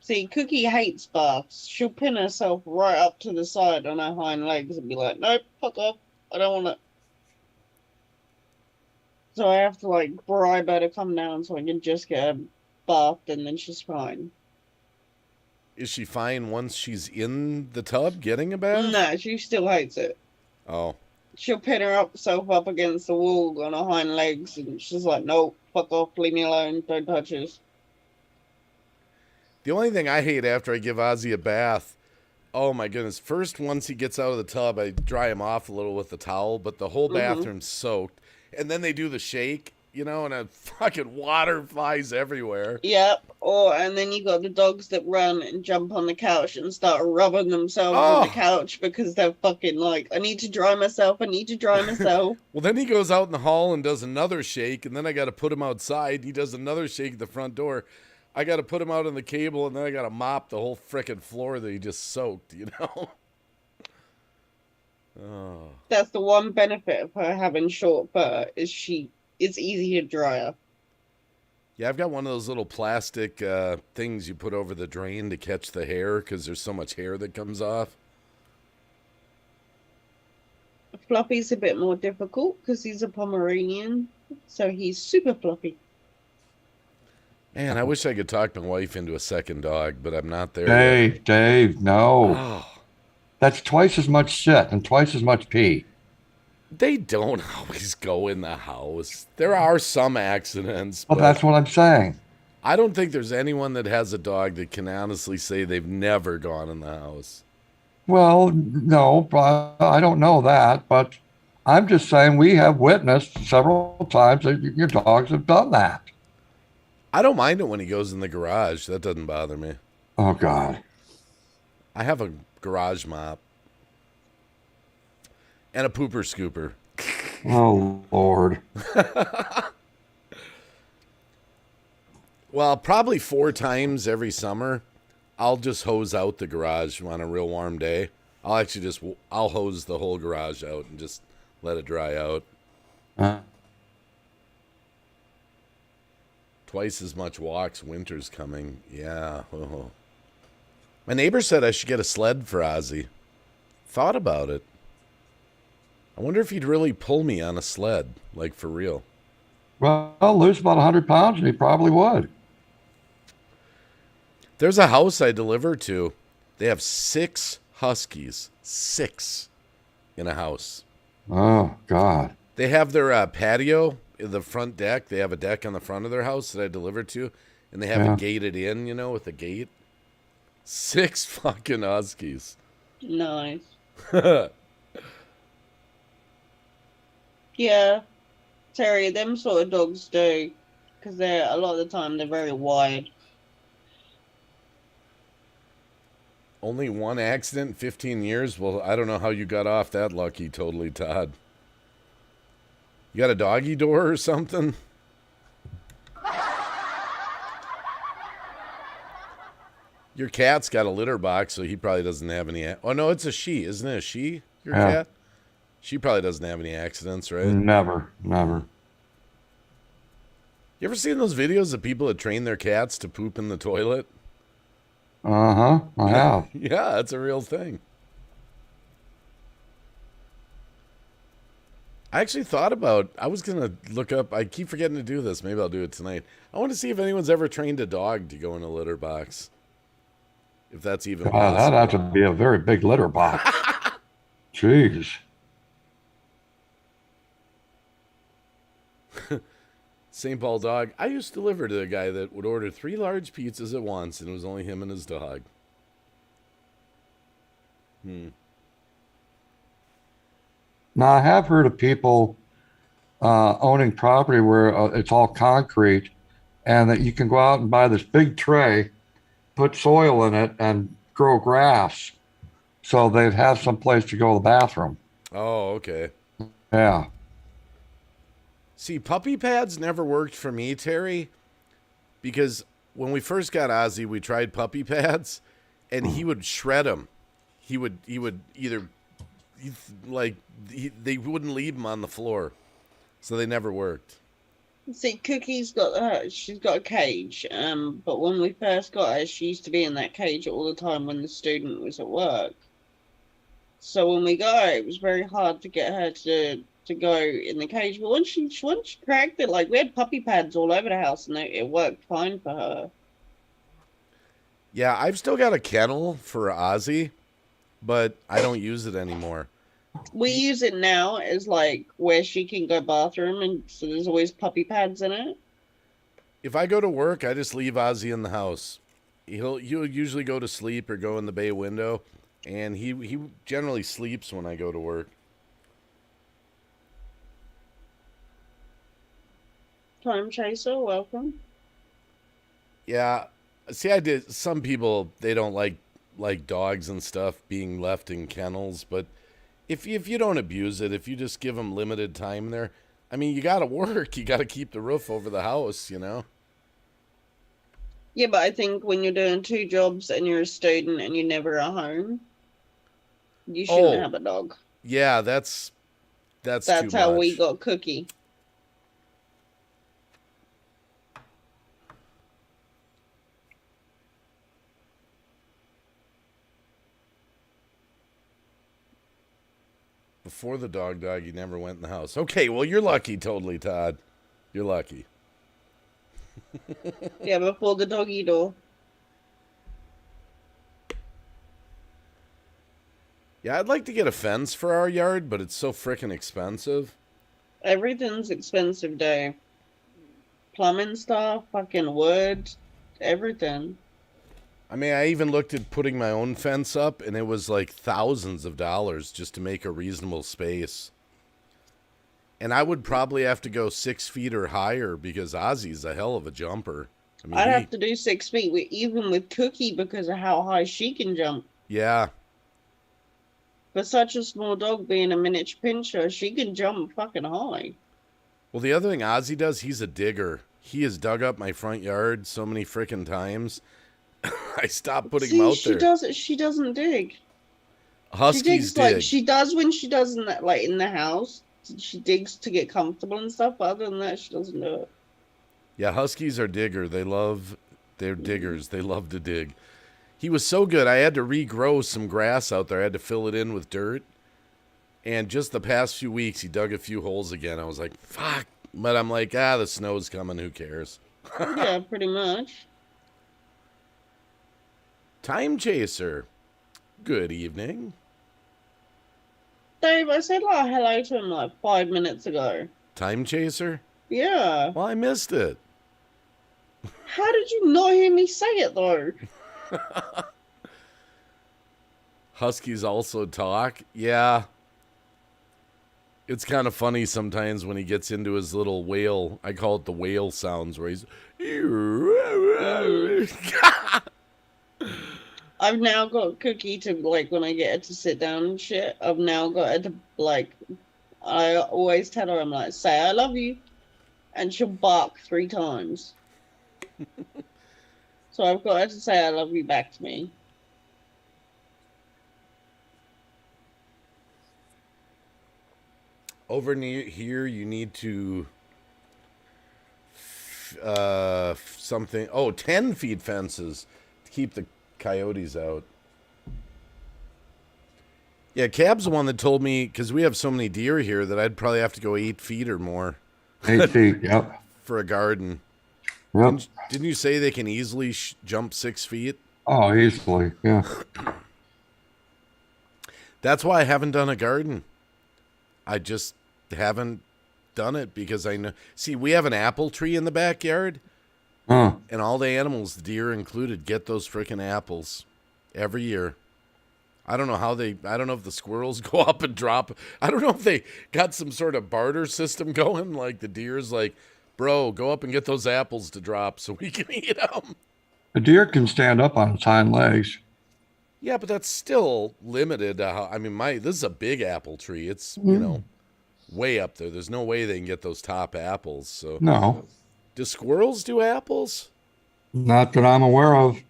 See, Cookie hates baths. She'll pin herself right up to the side on her hind legs and be like, nope, fuck off. I don't want it. So I have to, bribe her to come down so I can just get her bathed and then she's fine. Is she fine once she's in the tub getting a bath? No, she still hates it. Oh. She'll pin herself up against the wall on her hind legs and she's like, nope, fuck off, leave me alone, don't touch us. The only thing I hate after I give Ozzy a bath, oh my goodness. First, once he gets out of the tub, I dry him off a little with the towel, but the whole bathroom's soaked. And then they do the shake, and a fucking water flies everywhere. Yep. And then you got the dogs that run and jump on the couch and start rubbing themselves on the couch because they're fucking like, I need to dry myself. Well, then he goes out in the hall and does another shake, and then I got to put him outside. He does another shake at the front door. I got to put him out on the cable, and then I got to mop the whole frickin' floor that he just soaked, Oh. That's the one benefit of her having short fur is it's easy to dry her. Yeah, I've got one of those little plastic things you put over the drain to catch the hair because there's so much hair that comes off. Fluffy's a bit more difficult because he's a Pomeranian, so he's super fluffy. Man, I wish I could talk my wife into a second dog, but I'm not there yet. Dave, no. Oh, That's twice as much shit and twice as much pee. they don't always go in the house. There are some accidents, Well, but that's what I'm saying. I don't think there's anyone that has a dog that can honestly say they've never gone in the house. Well, no, I don't know that, but I'm just saying we have witnessed several times that your dogs have done that. I don't mind it when he goes in the garage. That doesn't bother me. Oh, God. I have a garage mop and a pooper scooper. Oh, Lord. Well, probably 4 times every summer, I'll just hose out the garage on a real warm day. I'll hose the whole garage out and just let it dry out. Twice as much walks. Winter's coming. Yeah. Oh. My neighbor said I should get a sled for Ozzy. Thought about it. I wonder if he'd really pull me on a sled, like for real. Well, lose about 100 pounds and he probably would. There's a house I deliver to. They have 6 huskies. 6 in a house. Oh, God. They have their patio in the front deck. They have a deck on the front of their house that I deliver to, and they have it gated in, with a gate. 6 fucking huskies. Nice. Yeah. Terry, them sort of dogs do. Because a lot of the time they're very wide. Only 1 accident in 15 years? Well, I don't know how you got off that lucky, totally, Todd. You got a doggy door or something? Your cat's got a litter box, so he probably doesn't have any... Oh, no, it's a she. Isn't it a she, your cat? She probably doesn't have any accidents, right? Never. You ever seen those videos of people that train their cats to poop in the toilet? I have. Yeah, that's a real thing. I actually thought about, I was going to look up, I keep forgetting to do this. Maybe I'll do it tonight. I want to see if anyone's ever trained a dog to go in a litter box. If that's even possible. That'd have to be a very big litter box. Jeez. St. Paul dog. I used to deliver to a guy that would order 3 large pizzas at once, and it was only him and his dog. Now, I have heard of people owning property where it's all concrete and that you can go out and buy this big tray, put soil in it, and grow grass. So they'd have some place to go to the bathroom. Oh, okay. Yeah. See, puppy pads never worked for me, Terry, because when we first got Ozzy, we tried puppy pads, and he would shred them. They wouldn't leave them on the floor, so they never worked. See, Cookie's she's got a cage, but when we first got her, she used to be in that cage all the time when the student was at work. So when we got her, it was very hard to get her to go in the cage. But once she cracked it, like we had puppy pads all over the house, and it worked fine for her. Yeah, I've still got a kennel for Ozzy, but I don't use it anymore. We use it now as like where she can go bathroom, and so there's always puppy pads in it. If I go to work, I just leave Ozzy in the house. He'll usually go to sleep or go in the bay window, and he generally sleeps when I go to work. Time Chaser, welcome. Yeah, see, some people, they don't like dogs and stuff being left in kennels, but if you don't abuse it, if you just give them limited time there, I mean, you got to work. You got to keep the roof over the house, Yeah, but I think when you're doing 2 jobs and you're a student and you're never at home, you shouldn't have a dog. Yeah, that's too how much. we got Cookie. Before the dog, you never went in the house. Okay, well, you're lucky, totally, Todd. You're lucky. Yeah, before the doggy door. Yeah, I'd like to get a fence for our yard, but it's so frickin' expensive. Everything's expensive, Dave. plumbing stuff, fucking wood, everything. I mean, I even looked at putting my own fence up, and it was like thousands of dollars just to make a reasonable space. And I would probably have to go 6 feet or higher because Ozzy's a hell of a jumper. I mean, I'd have to do 6 feet, even with Cookie, because of how high she can jump. Yeah. For such a small dog being a miniature pinscher, she can jump fucking high. Well, the other thing Ozzy does, he's a digger. He has dug up my front yard so many frickin' times. I stopped putting him out there. She doesn't dig. Huskies she digs dig. like she does when she does in that, like in the house. She digs to get comfortable and stuff. But other than that, she doesn't do it. Yeah, Huskies are diggers. They're diggers. They love to dig. He was so good, I had to regrow some grass out there. I had to fill it in with dirt. And just the past few weeks, he dug a few holes again. I was like, fuck. But I'm like, the snow's coming. Who cares? Yeah, pretty much. Time Chaser. Good evening. Dave, I said like hello to him like 5 minutes ago. Time Chaser? Yeah. Well, I missed it. How did you not hear me say it though? Huskies also talk. Yeah. It's kind of funny sometimes when he gets into his little whale. I call it the whale sounds where he's... I've now got Cookie to, like, when I get her to sit down and shit, I've now got her to, like, I always tell her, I'm like, say I love you, and she'll bark 3 times. So I've got her to say I love you back to me. Over near here, you need to... 10 feet fences to keep the coyotes out. Yeah, Cab's the one that told me, because we have so many deer here, that I'd probably have to go 8 feet or more. 8 feet, yep. For a garden. Yep. Didn't you say they can easily jump 6 feet? Oh, easily, yeah. That's why I haven't done a garden. I just haven't done it because I know. See, we have an apple tree in the backyard. And all the animals, deer included, get those freaking apples every year. I don't know if the squirrels go up and drop. I don't know if they got some sort of barter system going. Like the deer's like, bro, go up and get those apples to drop so we can eat them. A deer can stand up on its hind legs. Yeah, but that's still limited. This is a big apple tree. It's, way up there. There's no way they can get those top apples. So No. Do squirrels do apples? Not that I'm aware of.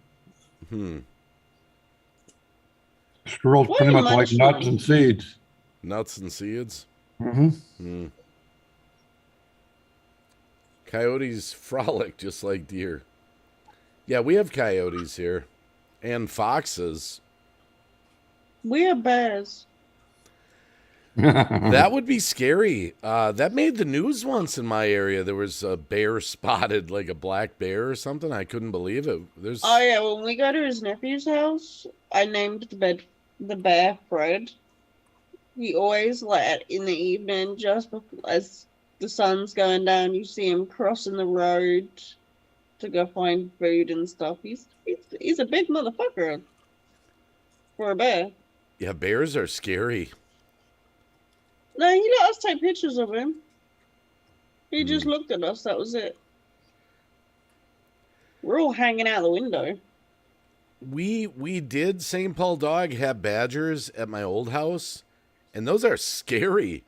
Squirrels pretty much like nuts and seeds. Nuts and seeds? Mm-hmm. Coyotes frolic just like deer. Yeah, we have coyotes here. And foxes. We have bears. That would be scary. That made the news once in my area. There was a bear spotted, like a black bear or something. I couldn't believe it. Oh yeah, when we go to his nephew's house, I named the bear Fred. He always, like, in the evening, just as the sun's going down, you see him crossing the road to go find food and stuff. He's a big motherfucker for a bear. Yeah, bears are scary. No, he let us take pictures of him. He just looked at us. That was it. We're all hanging out the window. We did St. Paul dog have badgers at my old house, and those are scary.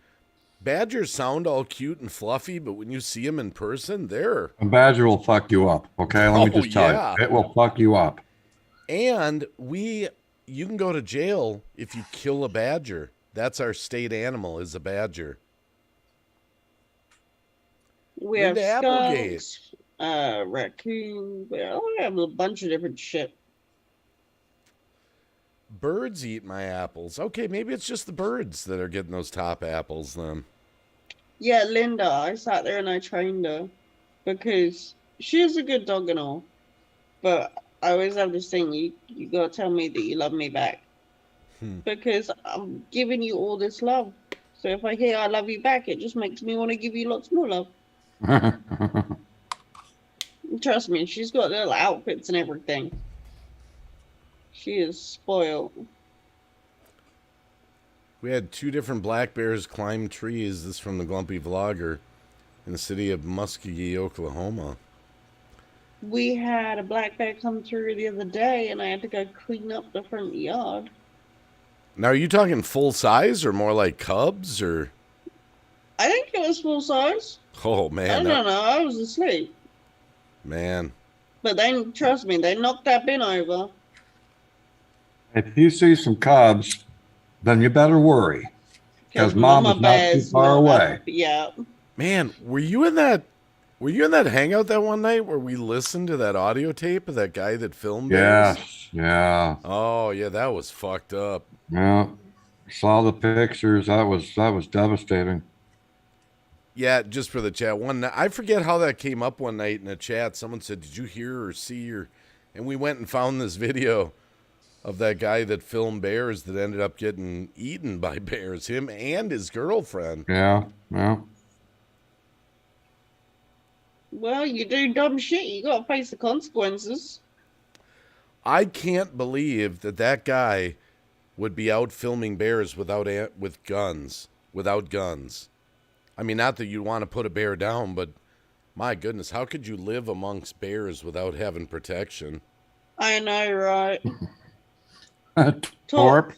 Badgers sound all cute and fluffy, but when you see them in person, they're... A badger will fuck you up, okay? Let me just tell you. It will fuck you up. And you can go to jail if you kill a badger. That's our state animal, is a badger. We have skunks, raccoon. We have a bunch of different shit. Birds eat my apples. Okay, maybe it's just the birds that are getting those top apples then. Yeah, Linda, I sat there and I trained her because she is a good dog and all. But I always have this thing, you gotta tell me that you love me back. Because I'm giving you all this love. So if I hear I love you back, it just makes me want to give you lots more love. Trust me, she's got little outfits and everything. She is spoiled. We had 2 different black bears climb trees. This from the Glumpy Vlogger in the city of Muskogee, Oklahoma. We had a black bear come through the other day, and I had to go clean up the front yard. Now, are you talking full size or more like cubs or? I think it was full size. Oh I man, don't know. I was asleep. man. But they, trust me, they knocked that bin over. If you see some cubs, then you better worry. Because mom is not too far away. Yeah. Man, were you in that hangout that one night where we listened to that audio tape of that guy that filmed bears? Yes. Yeah. Oh yeah, that was fucked up. Yeah. Saw the pictures. That was devastating. Yeah, just for the chat. I forget how that came up one night in a chat. Someone said, "Did you hear or see or?" And we went and found this video of that guy that filmed bears that ended up getting eaten by bears. Him and his girlfriend. Yeah. Yeah. Well, you do dumb shit. You gotta face the consequences. I can't believe that guy would be out filming bears without guns. I mean, not that you want to put a bear down, but my goodness, how could you live amongst bears without having protection? I know, right? Torp.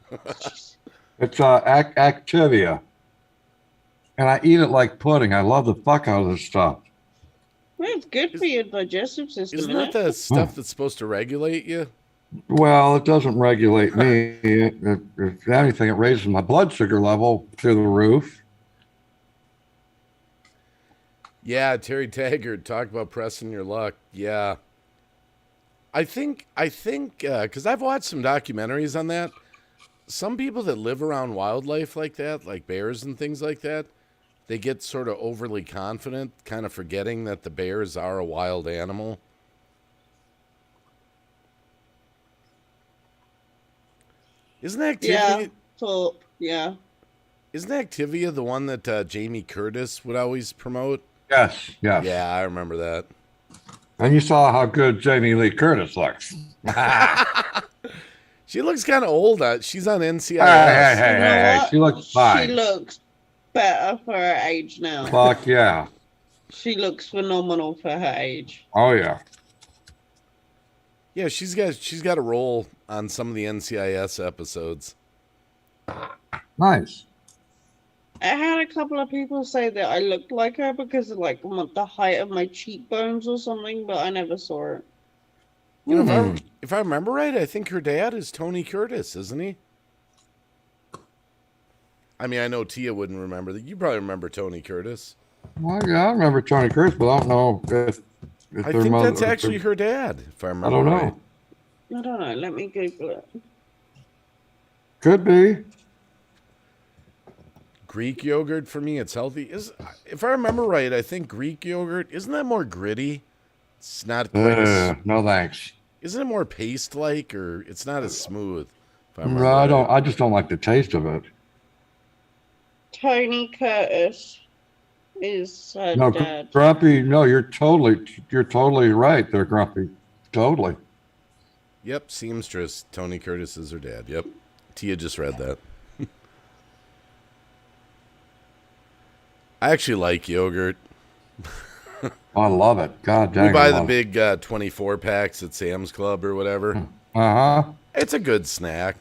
It's Activia. And I eat it like pudding. I love the fuck out of this stuff. Well, it's good for your digestive system. Isn't that the stuff that's supposed to regulate you? Well, it doesn't regulate me. If anything, it raises my blood sugar level through the roof. Yeah, Terry Taggart, talk about pressing your luck. Yeah. I think, because I've watched some documentaries on that. Some people that live around wildlife like that, like bears and things like that, they get sort of overly confident, kind of forgetting that the bears are a wild animal. Isn't Activia? Yeah. Isn't Activia the one that Jamie Curtis would always promote? Yes. Yeah, I remember that. And you saw how good Jamie Lee Curtis looks. She looks kind of old. She's on NCIS. Hey. She looks fine. She looks better for her age now. Fuck yeah. She looks phenomenal for her age. Oh yeah. Yeah, she's got a role on some of the NCIS episodes. Nice. I had a couple of people say that I looked like her because of like the height of my cheekbones or something, but I never saw it. You know, if I remember right, I think her dad is Tony Curtis, isn't he? I mean, I know Tia wouldn't remember that. You probably remember Tony Curtis. Well, yeah, I remember Tony Curtis, but I don't know if I think that's actually her dad, if I remember. I don't know. Right. I don't know. Let me Google it. Could be. Greek yogurt for me, it's healthy. If I remember right, I think Greek yogurt, isn't that more gritty? It's not quite no thanks. Isn't it more paste-like, or it's not as smooth? If I No, I don't. I just don't like the taste of it. Tony Curtis is her No, dad. Grumpy. No, you're totally right there, Grumpy. Totally. Yep, seamstress. Tony Curtis is her dad. Yep. Tia just read that. I actually like yogurt. I love it. God dang. We buy the big 24 packs at Sam's Club or whatever. It's a good snack.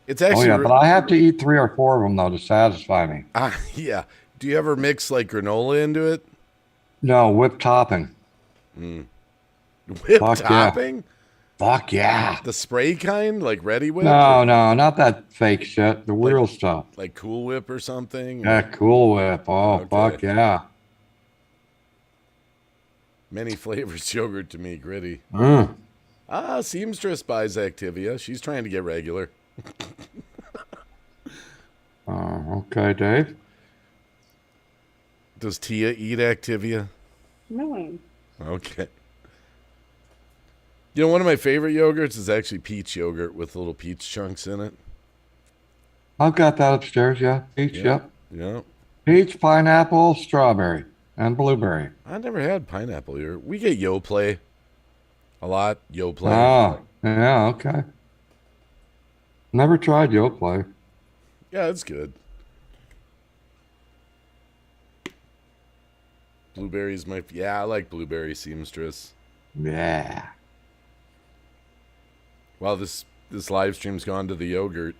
It's actually. Oh yeah, but I have to eat 3 or 4 of them though to satisfy me. Yeah. Do you ever mix like granola into it? No, whipped topping. Whipped topping? Yeah. Fuck yeah. The spray kind, like Ready Whip? No, not that fake shit. The real stuff. Like Cool Whip or something? Yeah, Cool Whip. Oh, okay. Fuck yeah. Many flavors yogurt to me, gritty. Seamstress buys Activia. She's trying to get regular. Okay, Dave. Does Tia eat Activia? No. Okay. You know, one of my favorite yogurts is actually peach yogurt with little peach chunks in it. I've got that upstairs, yeah. Peach, Yeah. yep. Peach, pineapple, strawberry. and blueberry. I never had pineapple here. We get Yoplait a lot. Yoplait. Oh, yeah, okay. Never tried Yoplait. Yeah, it's good. Blueberries I like blueberry seamstress. Yeah. Wow, this live stream's gone to the yogurt.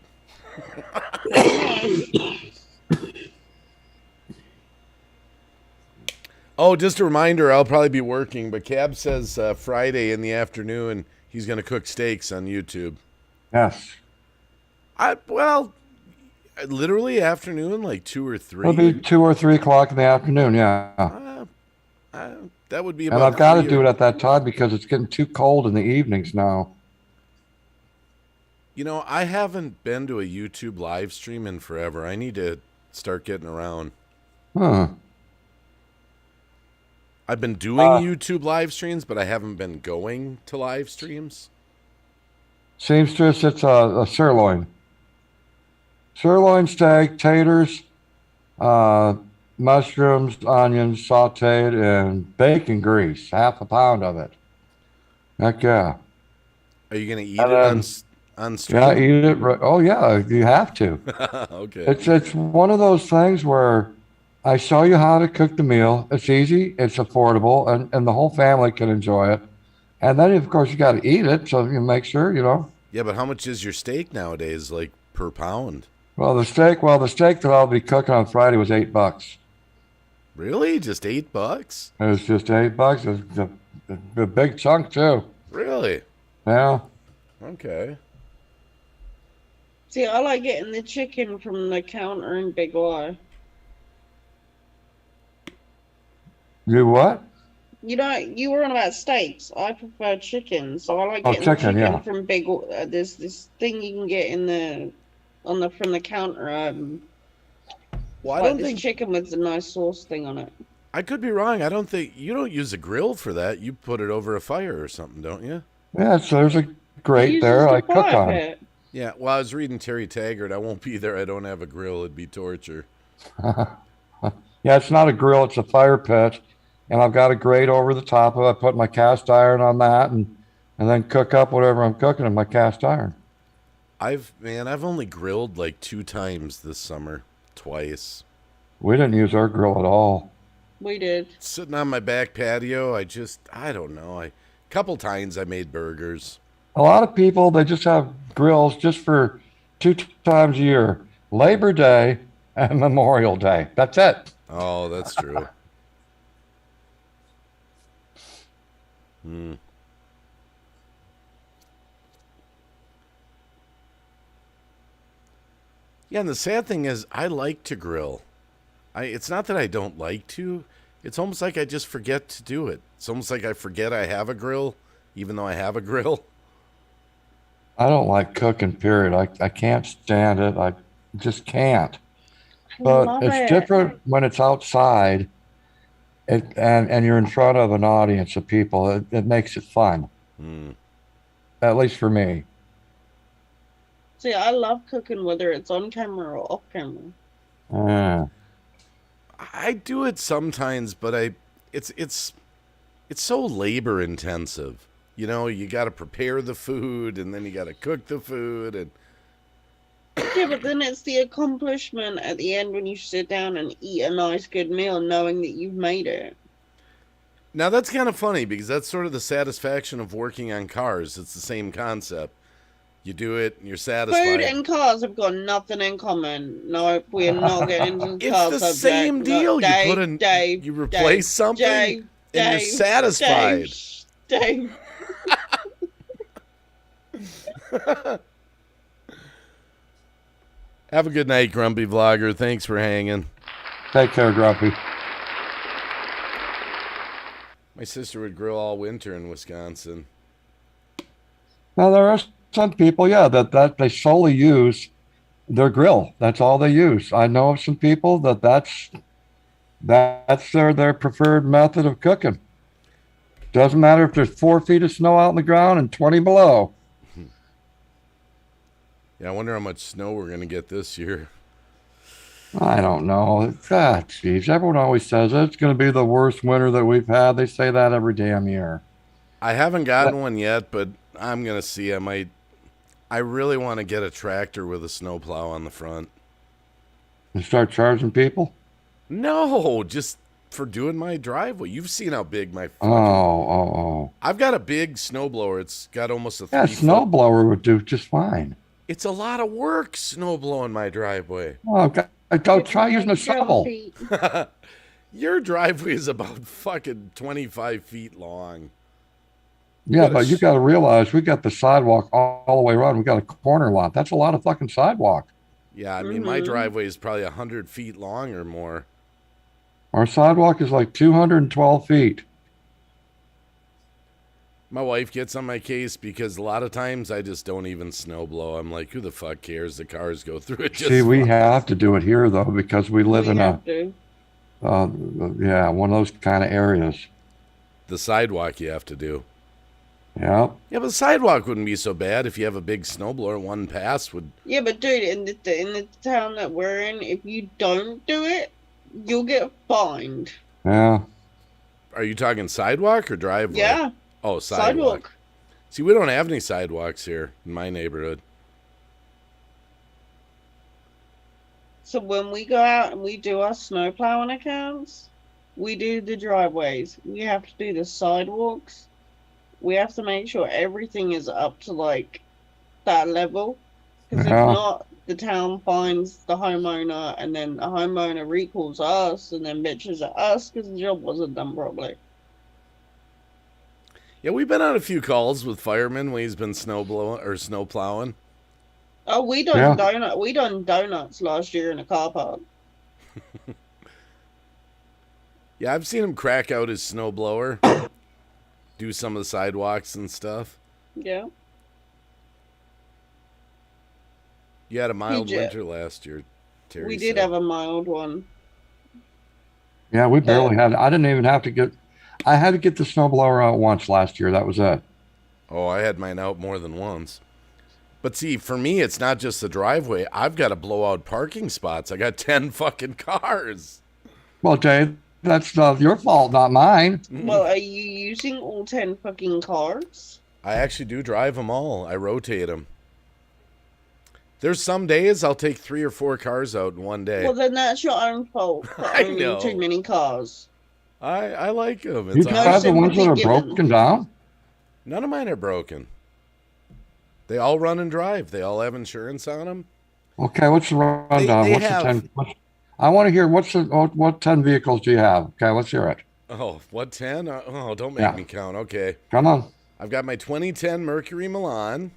Oh, just a reminder, I'll probably be working, but Cab says Friday in the afternoon he's going to cook steaks on YouTube. Yes. Literally afternoon, like 2 or 3. It'll be 2 or 3 o'clock in the afternoon, yeah. That would be about. And I've got to do it at that time because it's getting too cold in the evenings now. You know, I haven't been to a YouTube live stream in forever. I need to start getting around. Huh. I've been doing YouTube live streams, but I haven't been going to live streams. Seamstress, it's a sirloin. Sirloin steak, taters, mushrooms, onions, sauteed, and bacon grease. Half a pound of it. Heck yeah. Are you going to eat it on stream? Yeah, eat it. Oh, yeah, you have to. Okay. It's one of those things where I show you how to cook the meal. It's easy, it's affordable, and the whole family can enjoy it. And then, of course, you got to eat it, so you make sure, Yeah, but how much is your steak nowadays, like per pound? Well, the steak that I'll be cooking on Friday was $8. Really? Just $8? It was just $8. It's a big chunk too. Really? Yeah. Okay. See, I like getting the chicken from the counter in Big Y. You what? You know, you were on about steaks. I prefer chicken, so I like Oh, getting chicken, chicken yeah. from Big. There's this thing you can get from the counter. Well, I like don't this think chicken with the nice sauce thing on it. I could be wrong. I don't think you don't use a grill for that. You put it over a fire or something, don't you? Yeah, so there's a grate Uses there the I cook fire on. pit. Yeah. Well, I was reading Terry Taggart. I won't be there. I don't have a grill. It'd be torture. Yeah, it's not a grill, it's a fire pit. And I've got a grate over the top of it. I put my cast iron on that and then cook up whatever I'm cooking in my cast iron. I've only grilled like 2 times this summer. Twice. We didn't use our grill at all. We did. Sitting on my back patio, I don't know. A couple times I made burgers. A lot of people, they just have grills just for 2 times a year. Labor Day and Memorial Day. That's it. Oh, that's true. Yeah, and the sad thing is I like to grill. It's not that I don't like to. It's almost like I just forget to do it. It's almost like I forget I have a grill, even though I have a grill. I don't like cooking, period. I can't stand it. I just can't. But Love it's it. different when it's outside and you're in front of an audience of people. It makes it fun, at least for me. See, I love cooking whether it's on camera or off camera. Yeah. I do it sometimes, but it's so labor intensive. You know, you got to prepare the food and then you got to cook the food and Yeah, but then it's the accomplishment at the end when you sit down and eat a nice, good meal knowing that you've made it. Now that's kind of funny because that's sort of the satisfaction of working on cars. It's the same concept. You do it and you're satisfied. Food and cars have got nothing in common. No, we are not getting into the It's car the subject. same deal. Look, Dave, You replace something Dave, and you're satisfied. Dave. Have a good night, Grumpy Vlogger. Thanks for hanging. Take care, Grumpy. My sister would grill all winter in Wisconsin. Now, there are some people, yeah, that they solely use their grill. That's all they use. I know of some people that's their preferred method of cooking. Doesn't matter if there's 4 feet of snow out in the ground and 20 below. Yeah, I wonder how much snow we're going to get this year. I don't know. Ah, jeez. Everyone always says it's going to be the worst winter that we've had. They say that every damn year. I haven't gotten one yet, but I'm gonna see. I really want to get a tractor with a snowplow on the front. And start charging people? No, just for doing my driveway. You've seen how big my Oh, oh. I've got a big snowblower. It's got almost a 3 Yeah, a foot. snowblower would do just fine. It's a lot of work snow blowing my driveway. Oh, go try using a shovel. Feet. Your driveway is about fucking 25 feet long. Yeah, but you got to realize we got the sidewalk all the way around. We got a corner lot. That's a lot of fucking sidewalk. Yeah, I mean, my driveway is probably 100 feet long or more. Our sidewalk is like 212 feet. My wife gets on my case because a lot of times I just don't even snow blow. I'm like, who the fuck cares? The cars go through it just See, we fine. have to do it here, though, because we live in have to. one of those kind of areas. The sidewalk you have to do. Yeah. Yeah, but the sidewalk wouldn't be so bad if you have a big snowblower. One pass would. Yeah, but dude, in the town that we're in, if you don't do it, you'll get fined. Yeah. Are you talking sidewalk or driveway? Yeah. Oh, sidewalk. See, we don't have any sidewalks here in my neighborhood. So when we go out and we do our snow plowing accounts, we do the driveways. We have to do the sidewalks. We have to make sure everything is up to like that level. Because if not, the town finds the homeowner and then the homeowner recalls us and then bitches at us because the job wasn't done properly. Yeah, we've been on a few calls with firemen when he's been snow plowing. Oh, we done donuts last year in a car park. Yeah, I've seen him crack out his snowblower, do some of the sidewalks and stuff. Yeah. You had a mild winter last year, Terry. We did have a mild one. Yeah, we barely had. I didn't even have to get. I had to get the snowblower out once last year. That was it. Oh, I had mine out more than once. But see, for me, it's not just the driveway. I've got to blow out parking spots. I got 10 fucking cars. Well, Dave, that's your fault, not mine. Well, are you using all 10 fucking cars? I actually do drive them all. I rotate them. There's some days I'll take 3 or 4 cars out in one day. Well, then that's your own fault for owning too many cars. I like them. You drive the ones that are broken down? None of mine are broken. They all run and drive. They all have insurance on them. Okay, what's the rundown? They what's have, the 10? I want to hear what 10 vehicles do you have? Okay, let's hear it. Oh, what 10? Oh, don't make me count. Okay. Come on. I've got my 2010 Mercury Milan.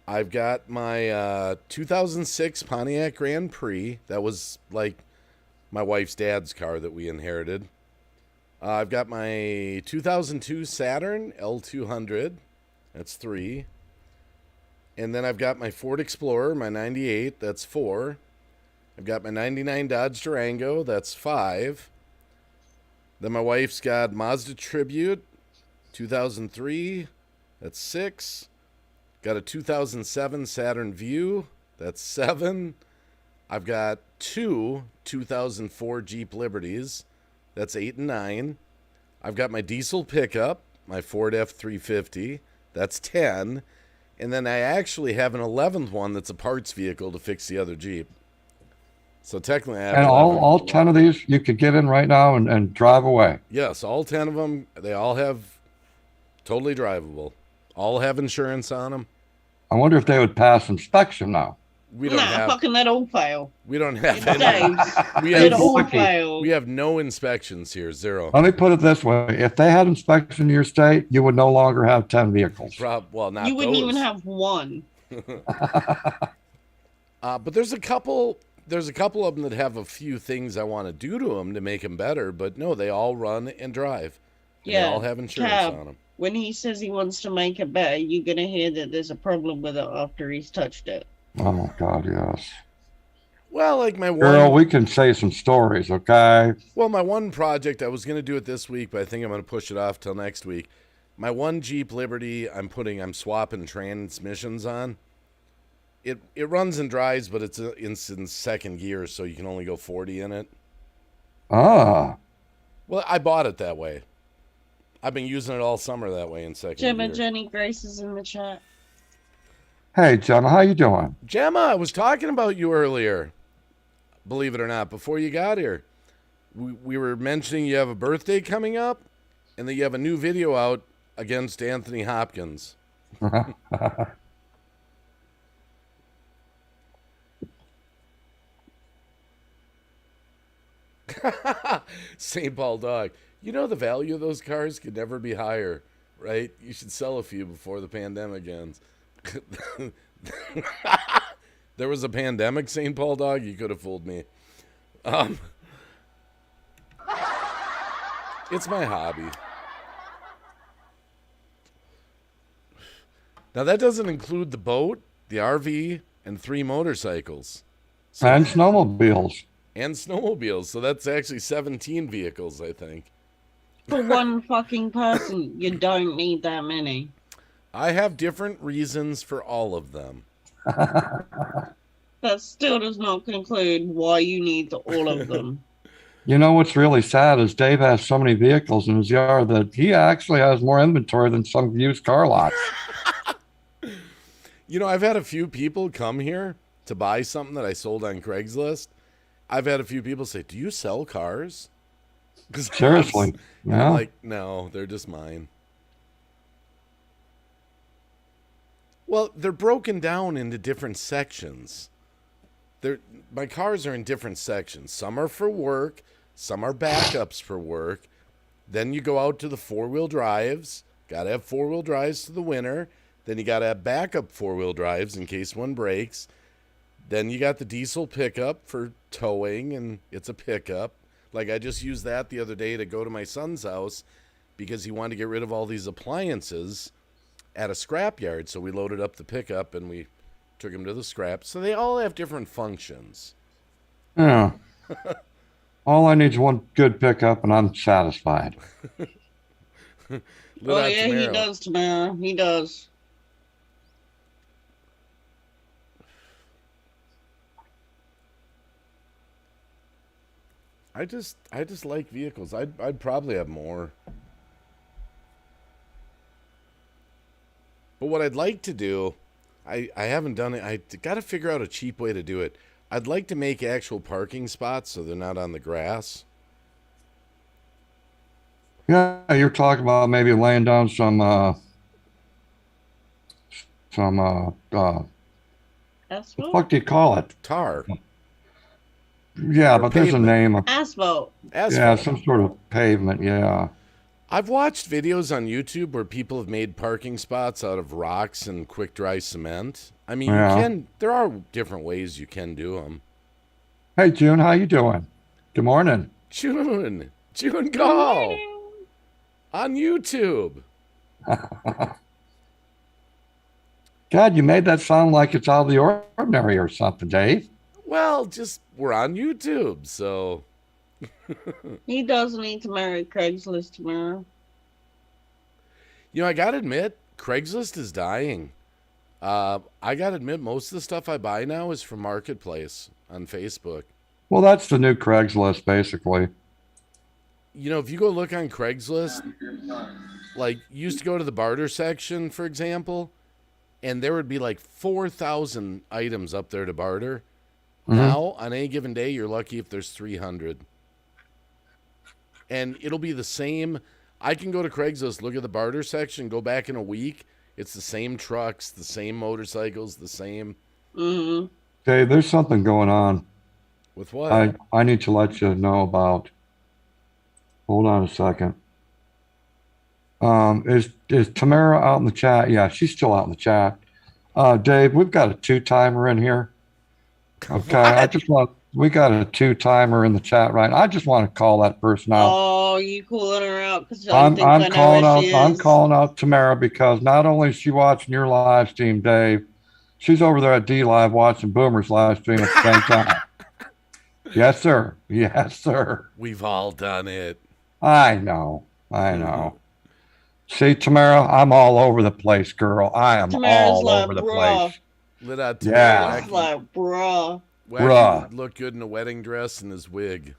I've got my 2006 Pontiac Grand Prix. That was like my wife's dad's car that we inherited. I've got my 2002 Saturn L200. That's 3. And then I've got my Ford Explorer, my 98. That's 4. I've got my 99 Dodge Durango. That's 5. Then my wife's got Mazda Tribute 2003. That's 6. Got a 2007 Saturn Vue. That's 7. I've got 2 2004 Jeep Liberties. That's 8 and 9. I've got my diesel pickup, my Ford F-350. That's 10. And then I actually have an 11th one that's a parts vehicle to fix the other Jeep. So technically I have And all 10 of these you could get in right now and drive away. Yes, all 10 of them. They all have totally drivable. All have insurance on them. I wonder if they would pass inspection now. We don't have. Fucking that all fail. We don't have It any. fail. We have no inspections here. 0. Let me put it this way. If they had inspection in your state, you would no longer have 10 vehicles. Well, not You wouldn't those. even have one. But there's a couple of them that have a few things I want to do to them to make them better. But no, they all run and drive. And Yeah. They all have insurance Cab, on them. when he says he wants to make it better, you're going to hear that there's a problem with it after he's touched it. Oh, God, yes. Well, like my one. Girl, we can say some stories, okay? Well, my one project, I was going to do it this week, but I think I'm going to push it off till next week. My one Jeep Liberty, I'm swapping transmissions on. It runs and dries, but it's in second gear, so you can only go 40 in it. Ah. Well, I bought it that way. I've been using it all summer that way in second Gemma gear. Jenny Grace is in the chat. Hey, Gemma, how you doing? Gemma, I was talking about you earlier. Believe it or not, before you got here. We were mentioning you have a birthday coming up, and that you have a new video out against Anthony Hopkins. St. Paul Dog. You know the value of those cars could never be higher, right? You should sell a few before the pandemic ends. There was a pandemic, St. Paul Dog. You could have fooled me. It's my hobby. Now that doesn't include the boat, the RV, and 3 motorcycles. And snowmobiles. And snowmobiles. So that's actually 17 vehicles, I think. For one fucking person, you don't need that many. I have different reasons for all of them. That still does not conclude why you need all of them. You know what's really sad is Dave has so many vehicles in his yard that he actually has more inventory than some used car lots. You know, I've had a few people come here to buy something that I sold on Craigslist. I've had a few people say, "Do you sell cars?" Seriously. Yeah. I'm like, no, they're just mine. Well, they're broken down into different sections. My cars are in different sections. Some are for work. Some are backups for work. Then you go out to the 4-wheel drives. Got to have 4-wheel drives to the winter. Then you got to have backup 4-wheel drives in case one breaks. Then you got the diesel pickup for towing, and it's a pickup. Like, I just used that the other day to go to my son's house because he wanted to get rid of all these appliances at a scrapyard. So we loaded up the pickup, and we took him to the scrap. So they all have different functions. Yeah. All I need is one good pickup, and I'm satisfied. Oh, yeah, he does, Tamara. He does. I just like vehicles. I'd probably have more. But what I'd like to do, I haven't done it. I got to figure out a cheap way to do it. I'd like to make actual parking spots so they're not on the grass. Yeah, you're talking about maybe laying down some what do you call it? Tar. Yeah, but there's a name. Asphalt. Yeah, some sort of pavement, yeah. I've watched videos on YouTube where people have made parking spots out of rocks and quick dry cement. I mean, there are different ways you can do them. Hey, June, how you doing? Good morning. June Call on YouTube. God, you made that sound like it's out of the ordinary or something, Dave. Well, we're on YouTube, so. He does need to marry Craigslist tomorrow. You know, I gotta admit, Craigslist is dying. I gotta admit, most of the stuff I buy now is from Marketplace on Facebook. Well, that's the new Craigslist, basically. You know, if you go look on Craigslist, like, you used to go to the barter section, for example, and there would be like 4,000 items up there to barter. Mm-hmm. Now, on any given day, you're lucky if there's 300. And it'll be the same. I can go to Craigslist, look at the barter section, go back in a week. It's the same trucks, the same motorcycles, the same. Mm-hmm. Dave, there's something going on. With what? I need to let you know about. Hold on a second. Is Tamara out in the chat? Yeah, she's still out in the chat. Dave, we've got a 2-timer in here. Okay, we got a 2-timer in the chat right now. I just want to call that person out. Oh, you calling her out because I'm calling out Tamara because not only is she watching your live stream, Dave, she's over there at D Live watching Boomer's live stream at the same time. Yes, sir. Yes, sir. We've all done it. I know. See, Tamara, I'm all over the place, girl. I am all over the place. Lit out to Yeah. It's like, bruh. Bruh. would look good in a wedding dress and his wig.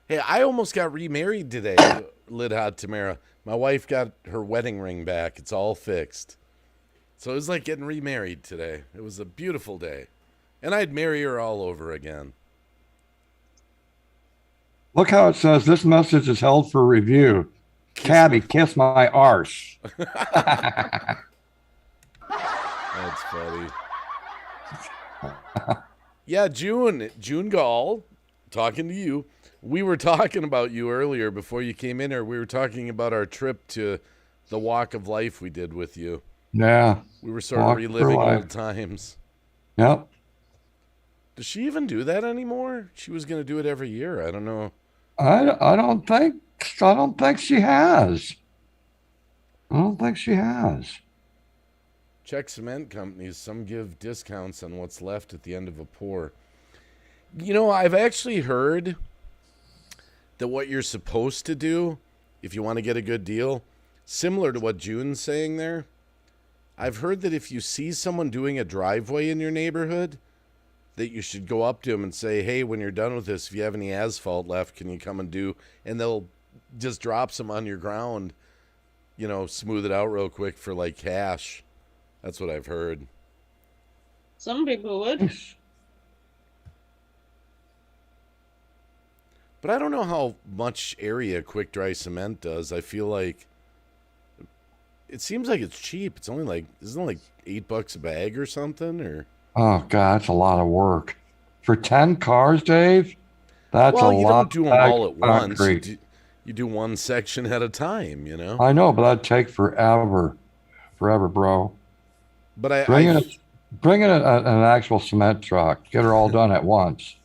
Hey, I almost got remarried today, Lit Hot Tamara. My wife got her wedding ring back. It's all fixed. So it was like getting remarried today. It was a beautiful day. And I'd marry her all over again. Look how it says this message is held for review. Cabby, kiss my arse. That's funny. Yeah, June Gall, talking to you. We were talking about you earlier before you came in here. We were talking about our trip to the Walk of Life we did with you. Yeah. We were sort Walk of for reliving life. old times. Yep. Does she even do that anymore? She was going to do it every year. I don't know. I don't think she has. I don't think she has. Czech cement companies, some give discounts on what's left at the end of a pour. You know, I've actually heard that what you're supposed to do if you want to get a good deal, similar to what June's saying there, I've heard that if you see someone doing a driveway in your neighborhood, that you should go up to them and say, hey, when you're done with this, if you have any asphalt left, can you come and do? And they'll just drop some on your ground, you know, smooth it out real quick for like cash. That's what I've heard. Some people would. But I don't know how much area Quick Dry Cement does. I feel like it seems like it's cheap. It's only like, isn't it like $8 a bag or something? Or Oh God, that's a lot of work. For 10 cars, Dave? That's well, a you lot. don't do them all at once. Concrete. You do one section at a time, you know? I know, but that'd take forever. Forever, bro. But Bring in an actual cement truck. Get her all done at once.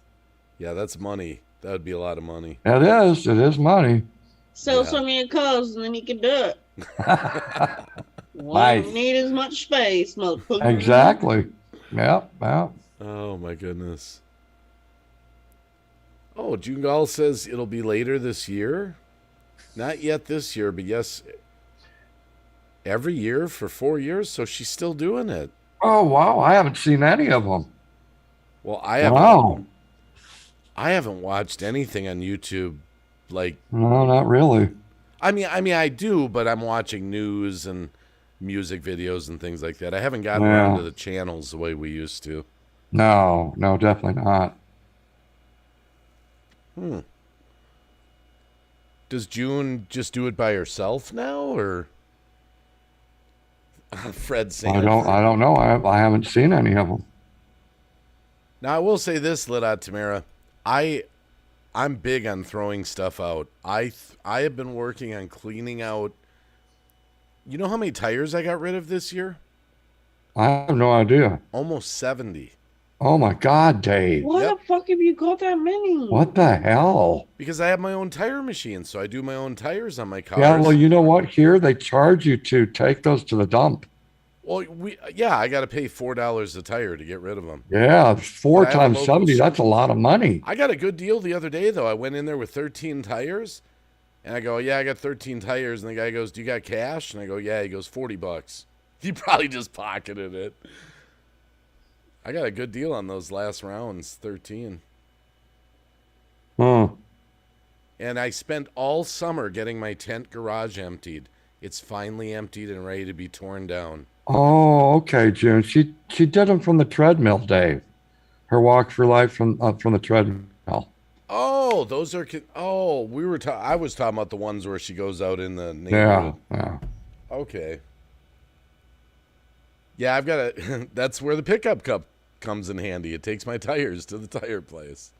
yeah, that's money. That would be a lot of money. It is. It is money. Sell Yeah. some of your cars and then you can do it. Nice. Won't need as much space, motherfucker. Exactly. Yep. Yep. Oh, my goodness. Oh, June Gall says it'll be later this year. Not yet this year, but yes, every year for 4 years. So she's still doing it. Oh wow! I haven't seen any of them. Well, I haven't. Wow. I haven't watched anything on YouTube. Like, No, not really. I mean, I do, but I'm watching news and music videos and things like that. I haven't gotten Yeah. around to the channels the way we used to. No, definitely not. Does June just do it by herself now, or Fred Sanford? I don't know. I haven't seen any of them. Now I will say this, Lit Out Tamara, I'm big on throwing stuff out. I have been working on cleaning out. You know how many tires I got rid of this year? I have no idea. Almost 70. Oh my God, Dave! Why Yep. the fuck have you got that many? What the hell? Because I have my own tire machine, so I do my own tires on my cars. Yeah, well, you know what? Here they charge you to take those to the dump. Well, I got to pay $4 a tire to get rid of them. Yeah, four I have a times local 70. store. That's a lot of money. I got a good deal the other day, though. I went in there with 13 tires, and I go, yeah, I got 13 tires. And the guy goes, do you got cash? And I go, yeah. He goes, $40. He probably just pocketed it. I got a good deal on those last rounds, 13. Hmm. And I spent all summer getting my tent garage emptied. It's finally emptied and ready to be torn down. Oh, okay, June. She did them from the treadmill, Dave. Her walk for life from the treadmill. Oh, those are. We were. I was talking about the ones where she goes out in the Yeah, neighborhood. yeah. Okay. Yeah, I've got a. That's where the pickup cup comes in handy. It takes my tires to the tire place.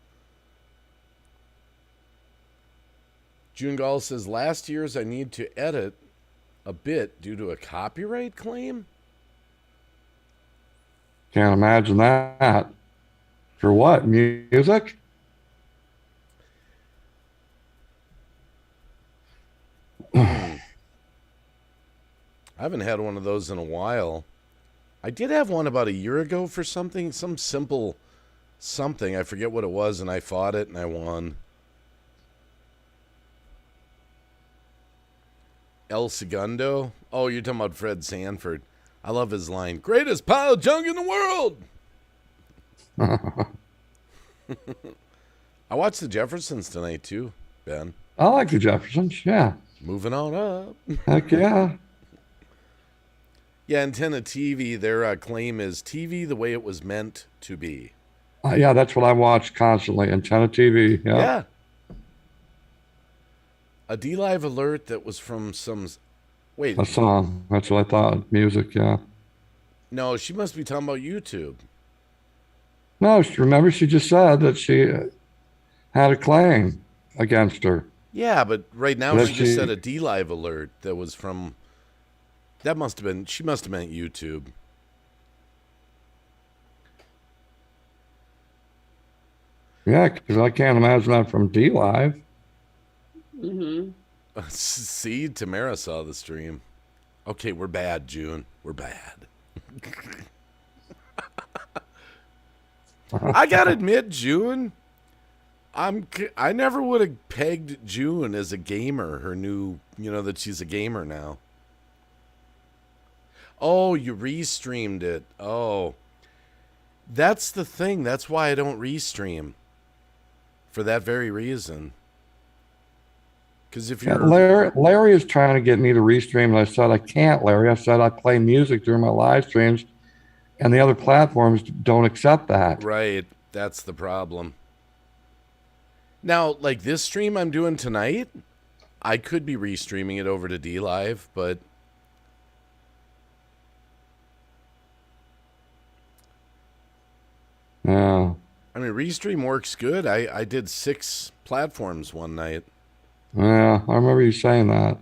June Gall says last year's I need to edit a bit due to a copyright claim. Can't imagine that. For what? Music? I haven't had one of those in a while. I did have one about a year ago for something, some simple something. I forget what it was, and I fought it and I won. El Segundo? Oh, you're talking about Fred Sanford. I love his line, greatest pile of junk in the world. I watched the Jeffersons tonight too, Ben. I like the Jeffersons, yeah. Moving on up. Heck yeah. Yeah, Antenna TV, their claim is TV the way it was meant to be. Yeah, that's what I watch constantly. Antenna TV. Yeah. Yeah. A D-Live alert that was from some... Wait. A song. That's what I thought. Music, yeah. No, she must be talking about YouTube. No, remember she just said that she had a claim against her. Yeah, but right now That she just she- said a D-Live alert that was from... That must have been... She must have meant YouTube. Yeah, because I can't imagine that from D-Live. Mm-hmm. See, Tamara saw the stream. Okay, we're bad, June. We're bad. I gotta admit, June, I never would have pegged June as a gamer. Her new, that she's a gamer now. Oh, you restreamed it. Oh, that's the thing. That's why I don't restream. For that very reason. Because if you're Larry is trying to get me to restream, and I said I can't, Larry. I said I play music during my live streams, and the other platforms don't accept that. right, that's the problem. Now, like this stream I'm doing tonight, I could be restreaming it over to D-Live, but Yeah. I mean, restream works good. I did 6 platforms one night. Yeah, I remember you saying that.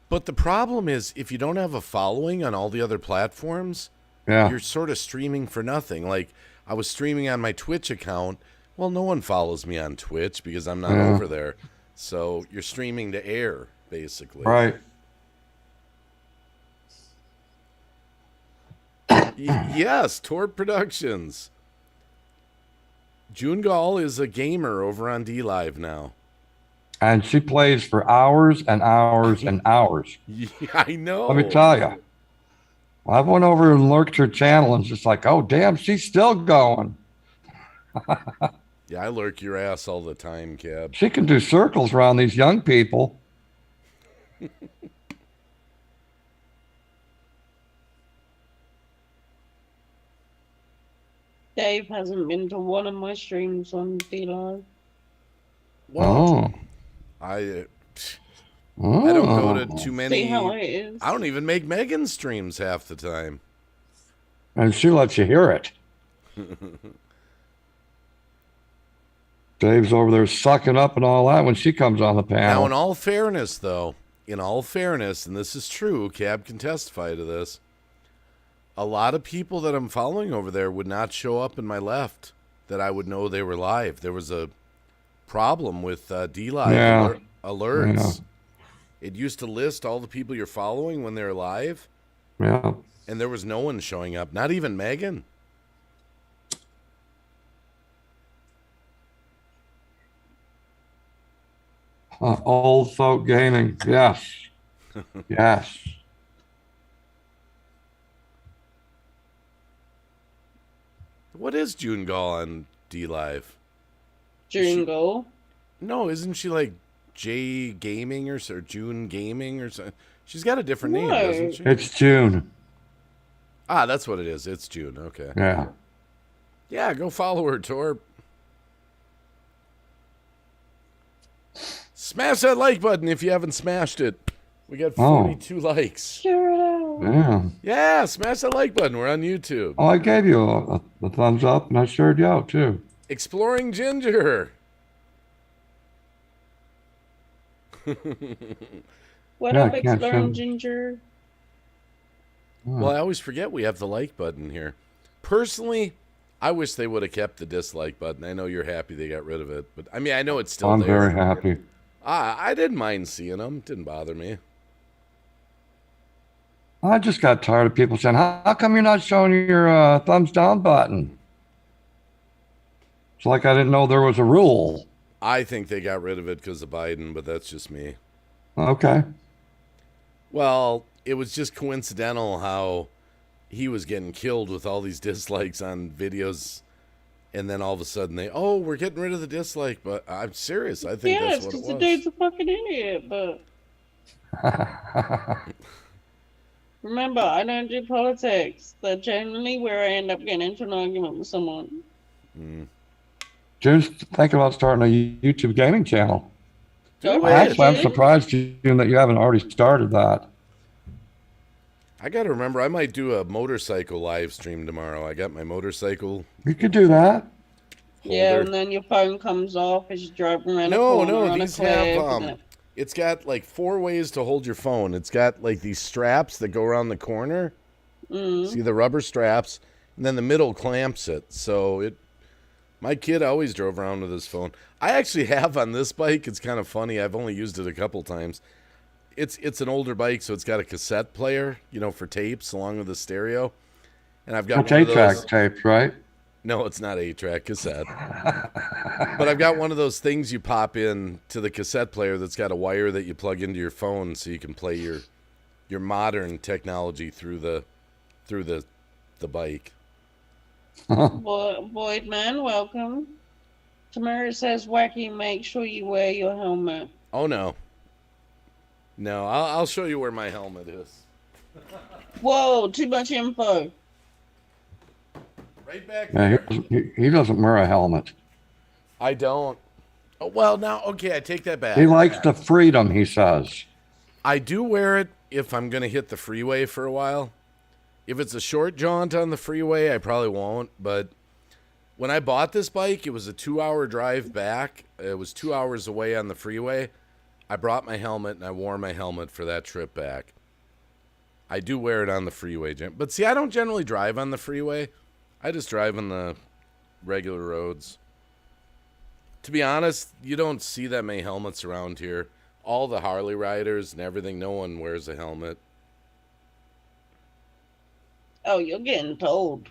But the problem is, if you don't have a following on all the other platforms, Yeah. you're sort of streaming for nothing. Like, I was streaming on my Twitch account. Well, no one follows me on Twitch because I'm not Yeah. over there. So you're streaming to air, basically. Right. Yes, Torp Productions. June Gall is a gamer over on D-Live now. And she plays for hours and hours and hours. Yeah, I know. Let me tell you. I went over and lurked her channel and just like, oh, damn, she's still going. Yeah, I lurk your ass all the time, Cab. She can do circles around these young people. Dave hasn't been to one of my streams on D-Live. Oh. I Oh. don't go to too See many. how it is. I don't even make Megan streams half the time. And she lets you hear it. Dave's over there sucking up and all that when she comes on the Now, panel. in all fairness, though, and this is true, Cab can testify to this, a lot of people that I'm following over there would not show up in my left that I would know they were live. There was a problem with D-Live Yeah. alerts. It used to list all the people you're following when they're live, Yeah. and there was no one showing up, not even Megan. Old folk gaming. Yes. Yes. What is June Gall on D-Live? Jingle. No, isn't she like J Gaming or June Gaming or something? She's got a different name, No. doesn't she? It's June. Ah, that's what it is. It's June. Okay. Yeah. Yeah, go follow her, Torp. Smash that like button if you haven't smashed it. We got 42 likes. Sure it out. Yeah. Yeah, smash that like button. We're on YouTube. Oh, I gave you a thumbs up and I shared you out too. Exploring Ginger. What Yeah, up, I can't Exploring send- Ginger? Well, I always forget we have the like button here. Personally, I wish they would have kept the dislike button. I know you're happy they got rid of it, but I mean, I know it's still I'm there. very happy. I didn't mind seeing them. Didn't bother me. I just got tired of people saying, how come you're not showing your thumbs down button? It's like I didn't know there was a rule. I think they got rid of it because of Biden, but that's just me. Okay. Well, it was just coincidental how he was getting killed with all these dislikes on videos, and then all of a sudden we're getting rid of the dislike. But I'm serious. I think that's what it because the was. dude's a fucking idiot. But remember, I don't do politics. That's generally where I end up getting into an argument with someone. June's thinking about starting a YouTube gaming channel. Go Actually, I'm June. surprised, June, that you haven't already started that. I got to remember, I might do a motorcycle live stream tomorrow. I got my motorcycle. You could do that. Yeah, holder. and then your phone comes off as you drive around a No, corner no, on a these cliff. have and then- it's got like 4 ways to hold your phone. It's got like these straps that go around the corner. See the rubber straps, and then the middle clamps it. So my kid always drove around with his phone. I actually have on this bike. It's kind of funny. I've only used it a couple times. It's an older bike, so it's got a cassette player, for tapes along with the stereo. And I've got That's one of those. 8-track tapes, right? No, it's not 8-track cassette. But I've got one of those things you pop in to the cassette player that's got a wire that you plug into your phone, so you can play your modern technology through the bike. Void man, welcome. Tamara says, Wacky, make sure you wear your helmet. Oh no. No, I'll show you where my helmet is. Whoa, too much info. Right back Yeah, there. he doesn't wear a helmet. I don't. Oh, well, now, okay, I take that back. He likes the freedom, he says. I do wear it if I'm going to hit the freeway for a while. If it's a short jaunt on the freeway, I probably won't. But when I bought this bike, it was a 2-hour drive back. It was 2 hours away on the freeway. I brought my helmet, and I wore my helmet for that trip back. I do wear it on the freeway. But see, I don't generally drive on the freeway. I just drive on the regular roads. To be honest, you don't see that many helmets around here. All the Harley riders and everything, no one wears a helmet. Oh, you're getting told.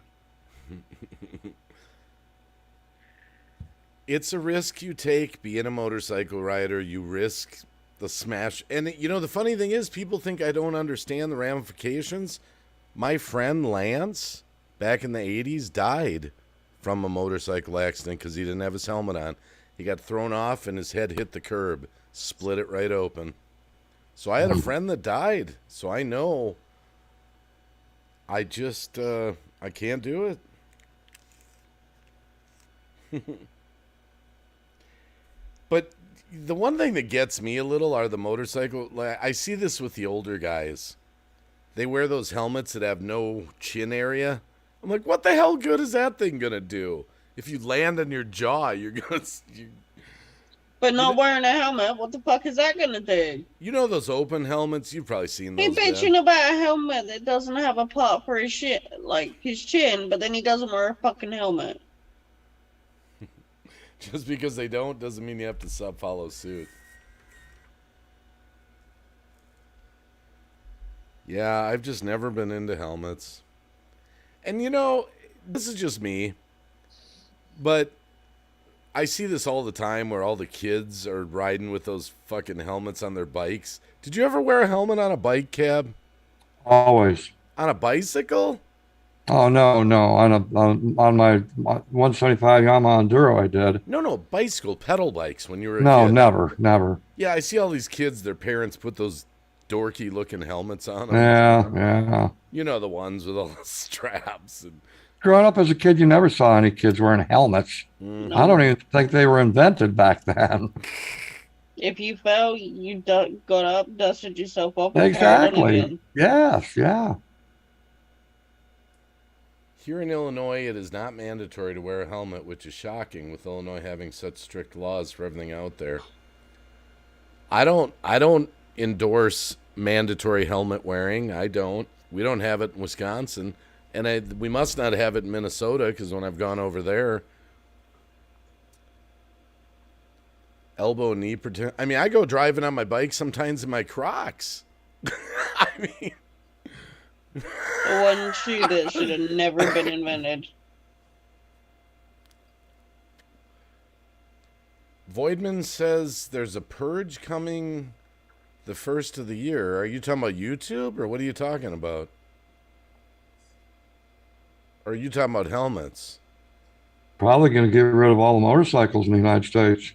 It's a risk you take being a motorcycle rider. You risk the smash. And, the funny thing is, people think I don't understand the ramifications. My friend Lance, back in the 80s, died from a motorcycle accident because he didn't have his helmet on. He got thrown off and his head hit the curb, split it right open. So I had a friend that died. So I know. I just, I can't do it. But the one thing that gets me a little are the motorcycle. I see this with the older guys. They wear those helmets that have no chin area. I'm like, what the hell good is that thing going to do? If you land on your jaw, you're going to... But not wearing a helmet, what the fuck is that gonna do? You know those open helmets? You've probably seen those. He bitching about a helmet that doesn't have a part for his shit, like his chin, but then he doesn't wear a fucking helmet. Just because they don't doesn't mean you have to follow suit. Yeah, I've just never been into helmets. And this is just me, but I see this all the time where all the kids are riding with those fucking helmets on their bikes. Did you ever wear a helmet on a bike, Cab? Always. On a bicycle? Oh, no. On my 175 Yamaha Enduro, I did. No, bicycle, pedal bikes when you were a No, kid. never. Yeah, I see all these kids, their parents put those dorky-looking helmets on them. Yeah. You know the ones with all the straps. And Growing up as a kid, you never saw any kids wearing helmets. I don't even think they were invented back then. If you fell, you got up, dusted yourself off. and carried on Exactly. again. Yes, yeah. Here in Illinois, it is not mandatory to wear a helmet, which is shocking with Illinois having such strict laws for everything out there. I don't endorse mandatory helmet wearing. I don't. We don't have it in Wisconsin. And we must not have it in Minnesota, because when I've gone over there, elbow and knee protection. I mean, I go driving on my bike sometimes in my Crocs. I mean, The one shoe that should have never been invented. Voidman says there's a purge coming The first of the year. Are you talking about YouTube, or what are you talking about? Or are you talking about helmets? Probably going to get rid of all the motorcycles in the United States.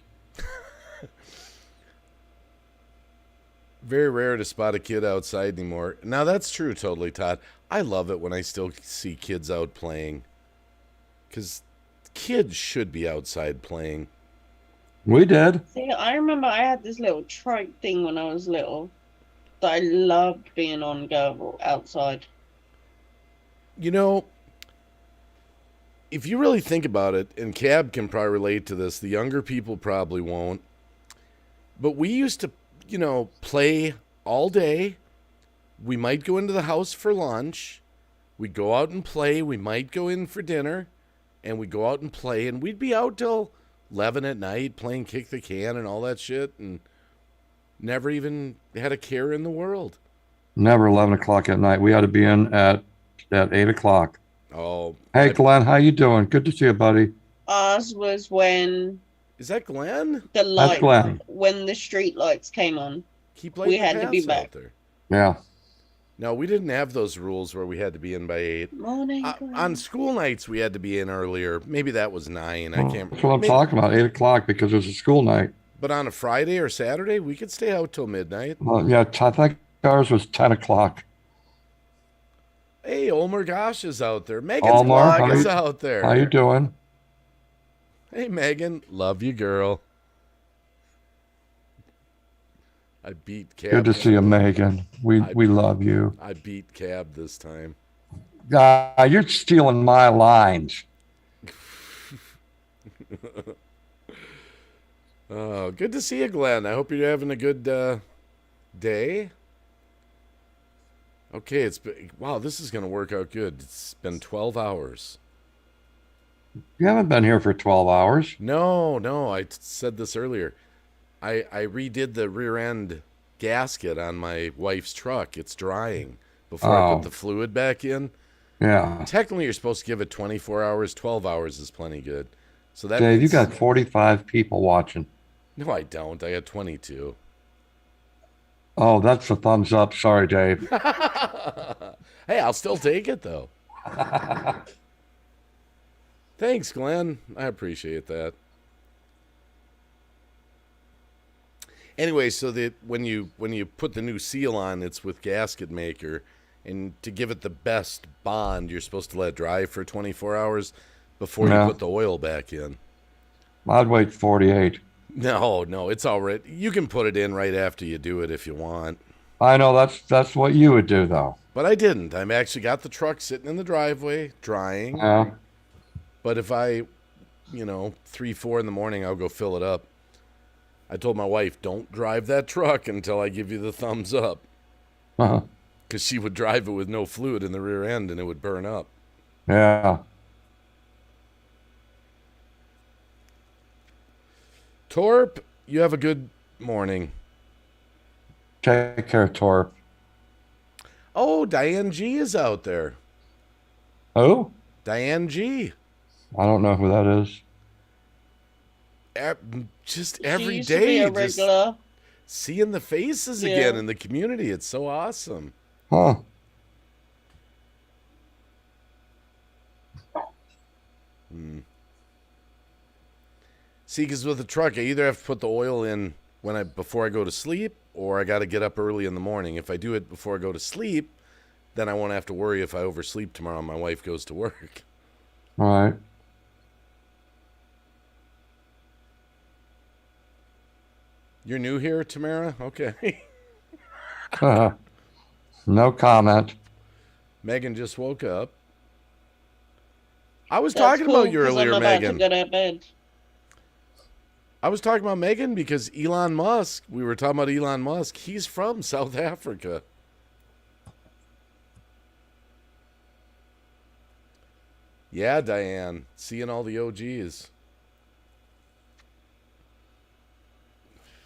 Very rare to spot a kid outside anymore. Now, that's true totally, Todd. I love it when I still see kids out playing. Because kids should be outside playing. We did. See, I remember I had this little trike thing when I was little that I loved being on go outside. You know, if you really think about it, and Cab can probably relate to this, the younger people probably won't. But we used to, play all day. We might go into the house for lunch. We'd go out and play. We might go in for dinner. And we'd go out and play. And we'd be out till 11 at night playing kick the can and all that shit. And never even had a care in the world. Never 11 o'clock at night. We had to be in at 8 o'clock. Oh. Hey, Glenn, how you doing? Good to see you, buddy. Ours was when Is that Glenn? the light, Glenn. when the street lights came on. Keep We had to be back. out there. Yeah. No, we didn't have those rules where we had to be in by 8. Morning. Glenn. On school nights, we had to be in earlier. Maybe that was 9. I can't. That's what I'm maybe- talking about, 8 o'clock, because it was a school night. But on a Friday or Saturday, we could stay out till midnight. Well, yeah, I think ours was 10 o'clock. Hey, Olmer Gosh is out there. Megan's Olmer, blog how is you- out there. How you doing? Hey, Megan. Love you, girl. I beat Cab. Good to see you, Megan. We love you. I beat Cab this time. You're stealing my lines. Oh, good to see you, Glenn. I hope you're having a good day. Okay, wow, this is going to work out good. It's been 12 hours. You haven't been here for 12 hours. No, I said this earlier. I redid the rear end gasket on my wife's truck. It's drying before I put the fluid back in. Yeah. Technically, you're supposed to give it 24 hours. 12 hours is plenty good. So that Dave, means, you got 45 people watching. No, I don't. I got 22. Oh, that's a thumbs up. Sorry, Dave. Hey, I'll still take it, though. Thanks, Glenn. I appreciate that. Anyway, so that when you put the new seal on, it's with Gasket Maker, and to give it the best bond, you're supposed to let it dry for 24 hours before you put the oil back in. I'd wait 48. No, it's all right. You can put it in right after you do it if you want. I know that's what you would do, though. But I didn't. I've actually got the truck sitting in the driveway, drying. Yeah. But if I, 3, 4 in the morning, I'll go fill it up. I told my wife, don't drive that truck until I give you the thumbs up. Uh-huh. Because she would drive it with no fluid in the rear end and it would burn up. Yeah. Torp, you have a good morning. Take care, Torp. Oh, Diane G is out there. Who? Diane G. I don't know who that is. Just She every used to be day, a just regular. seeing the faces again in the community. It's so awesome. Huh. See, because with the truck, I either have to put the oil in before I go to sleep, or I got to get up early in the morning. If I do it before I go to sleep, then I won't have to worry if I oversleep tomorrow and my wife goes to work. All right. You're new here, Tamara? Okay. No comment. Megan just woke up. I was That's talking cool, about you 'cause earlier, I'm about Megan. to go to bed. I was talking about Megan because Elon Musk, we were talking about Elon Musk. He's from South Africa. Yeah, Diane. Seeing all the OGs.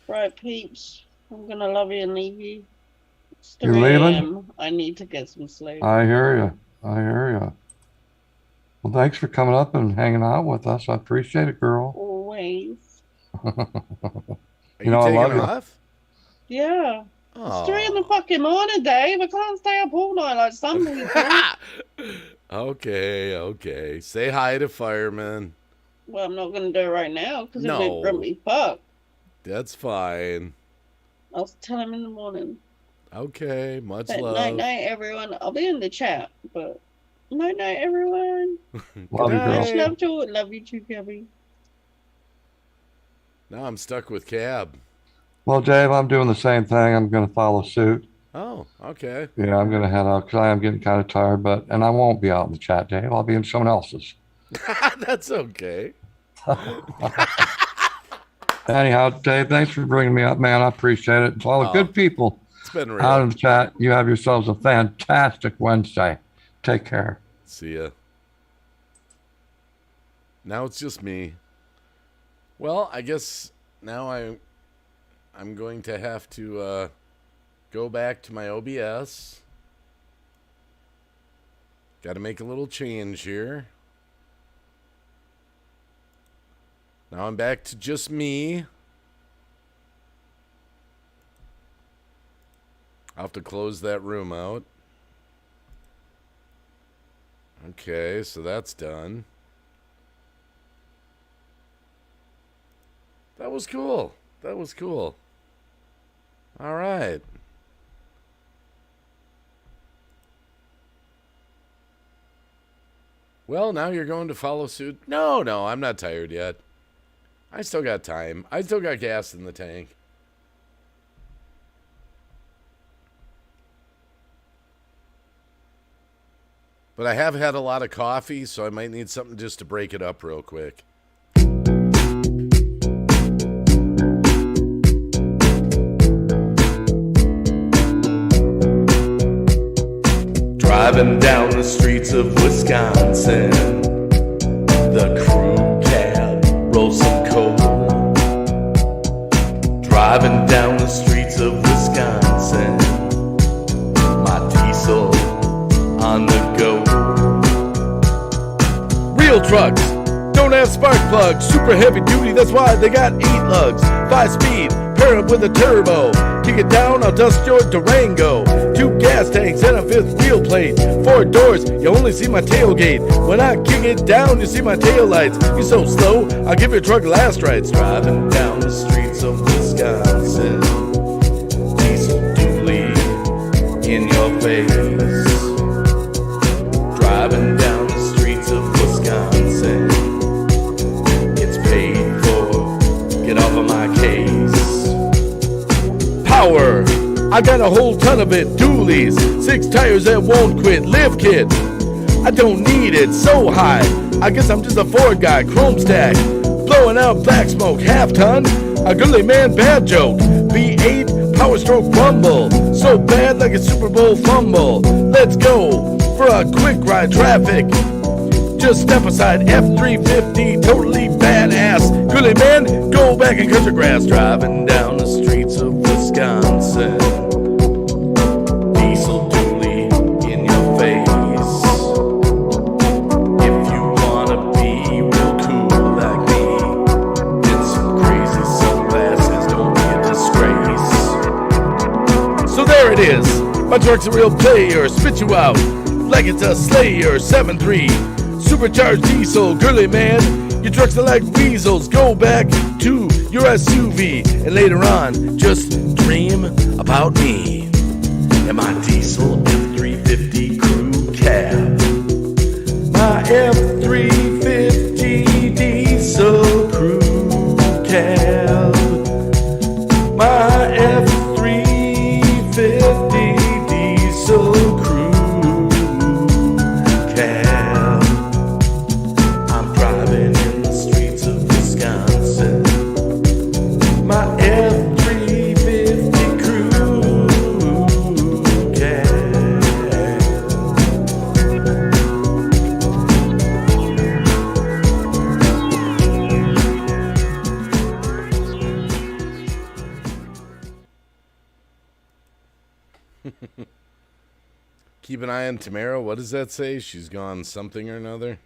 Right, peeps. I'm gonna love you and leave you. It's You 3 leaving? a.m. I need to get some sleep. I hear you. Well, thanks for coming up and hanging out with us. I appreciate it, girl. Always. Are You know, I taking love you. off? Yeah. It's 3 in the Oh. fucking morning, Dave. I can't stay up all night like some people. Okay. Say hi to fireman. Well, I'm not going to do it right now because it'll be No. grumpy fuck. That's fine. I'll tell him in the morning. Okay, much But love. night, everyone. I'll be in the chat, but night, everyone. Love you, girl. Much love to it. Love you too, Gabby. Now I'm stuck with Cab. Well, Dave, I'm doing the same thing. I'm going to follow suit. Oh, okay. Yeah, I'm going to head out because I am getting kind of tired, and I won't be out in the chat, Dave. I'll be in someone else's. That's okay. Anyhow, Dave, thanks for bringing me up, man. I appreciate it. To all the good people It's been real. out in the chat, you have yourselves a fantastic Wednesday. Take care. See ya. Now it's just me. Well, I guess now I'm going to have to go back to my OBS. Got to make a little change here. Now I'm back to just me. I'll have to close that room out. Okay, so that's done. That was cool. That was cool. All right. Well, now you're going to follow suit. No, I'm not tired yet. I still got time. I still got gas in the tank. But I have had a lot of coffee, so I might need something just to break it up real quick. Driving down the streets of Wisconsin, the crew cab rolls some coal. Driving down the streets of Wisconsin, my diesel on the go. Real trucks don't have spark plugs, super heavy duty, that's why they got 8 lugs. 5 speed, pair up with a turbo. Kick it down, I'll dust your Durango. 2 gas tanks and a 5th wheel plate. 4 doors, you only see my tailgate. When I kick it down, you see my taillights. You so slow, I'll give your truck last rides. Driving down the streets of Wisconsin, diesel dually in your face. Driving down the streets of Wisconsin, it's paid for, get off of my case. Power, I got a whole ton of it. Dualies, 6 tires that won't quit. Live kit, I don't need it, so high. I guess I'm just a Ford guy. Chrome stack, blowing out black smoke. Half ton, a girly man bad joke. V8, power stroke rumble, so bad like a Super Bowl fumble. Let's go for a quick ride. Traffic, just step aside. F-350, totally badass. Girly man, go back and cut your grass. Driving down the streets of Wisconsin, diesel dually in your face. If you wanna be real cool like me, get some crazy sunglasses, don't be a disgrace. So there it is, my truck's a real player, spit you out like it's a Slayer. 7.3 supercharged diesel, girly man. Your trucks are like weasels. Go back to your SUV and later on just dream about me and my diesel F350 crew cab. My F350 diesel crew cab. My F350 diesel crew cab. I'm driving in the streets of Wisconsin. My F350 crew cab. Keep an eye on Tamara. What does that say? She's gone something or another.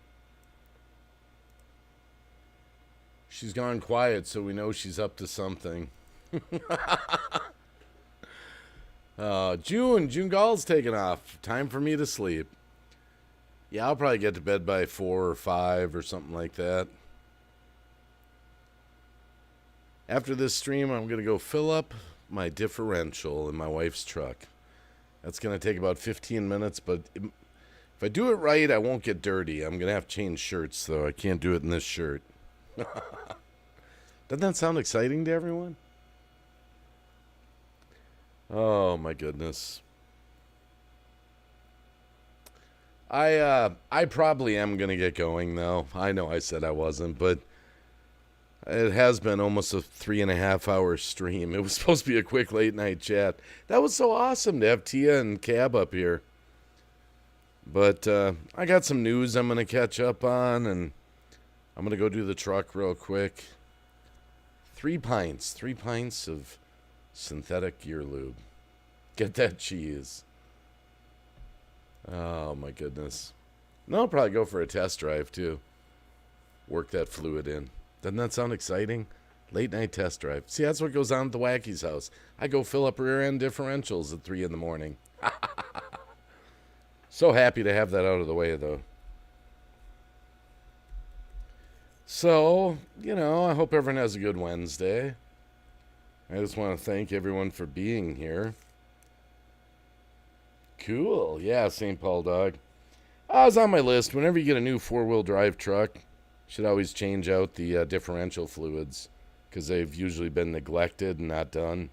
She's gone quiet, so we know she's up to something. June Gall's taking off. Time for me to sleep. Yeah, I'll probably get to bed by 4 or 5 or something like that. After this stream, I'm going to go fill up my differential in my wife's truck. That's going to take about 15 minutes, but if I do it right, I won't get dirty. I'm going to have to change shirts, though. I can't do it in this shirt. Doesn't that sound exciting to everyone? Oh, my goodness. I probably am going to get going, though. I know I said I wasn't, but it has been almost a 3.5-hour stream. It was supposed to be a quick late-night chat. That was so awesome to have Tia and Cab up here. But I got some news I'm going to catch up on, and I'm going to go do the truck real quick. 3 pints of synthetic gear lube. Get that cheese. Oh, my goodness. And I'll probably go for a test drive, too. Work that fluid in. Doesn't that sound exciting? Late night test drive. See, that's what goes on at the Wacky's house. I go fill up rear end differentials at 3 in the morning. So happy to have that out of the way, though. So, I hope everyone has a good Wednesday. I just want to thank everyone for being here. Cool. Yeah, St. Paul dog. I was on my list. Whenever you get a new 4-wheel drive truck, should always change out the differential fluids because they've usually been neglected and not done.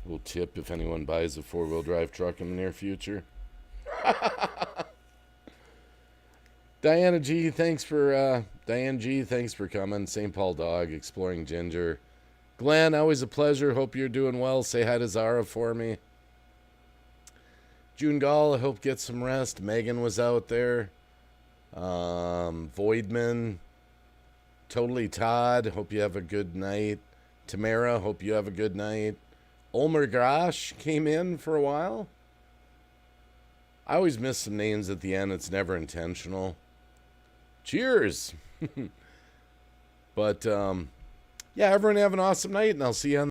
Little tip if anyone buys a 4-wheel drive truck in the near future. Diane G, thanks for coming. St. Paul dog, Exploring Ginger. Glenn, always a pleasure. Hope you're doing well. Say hi to Zara for me. June Gall, I hope get some rest. Megan was out there. Voidman. Totally Todd, hope you have a good night. Tamara, hope you have a good night. Ulmer Grosh came in for a while. I always miss some names at the end. It's never intentional. Cheers. But, yeah, everyone have an awesome night, and I'll see you on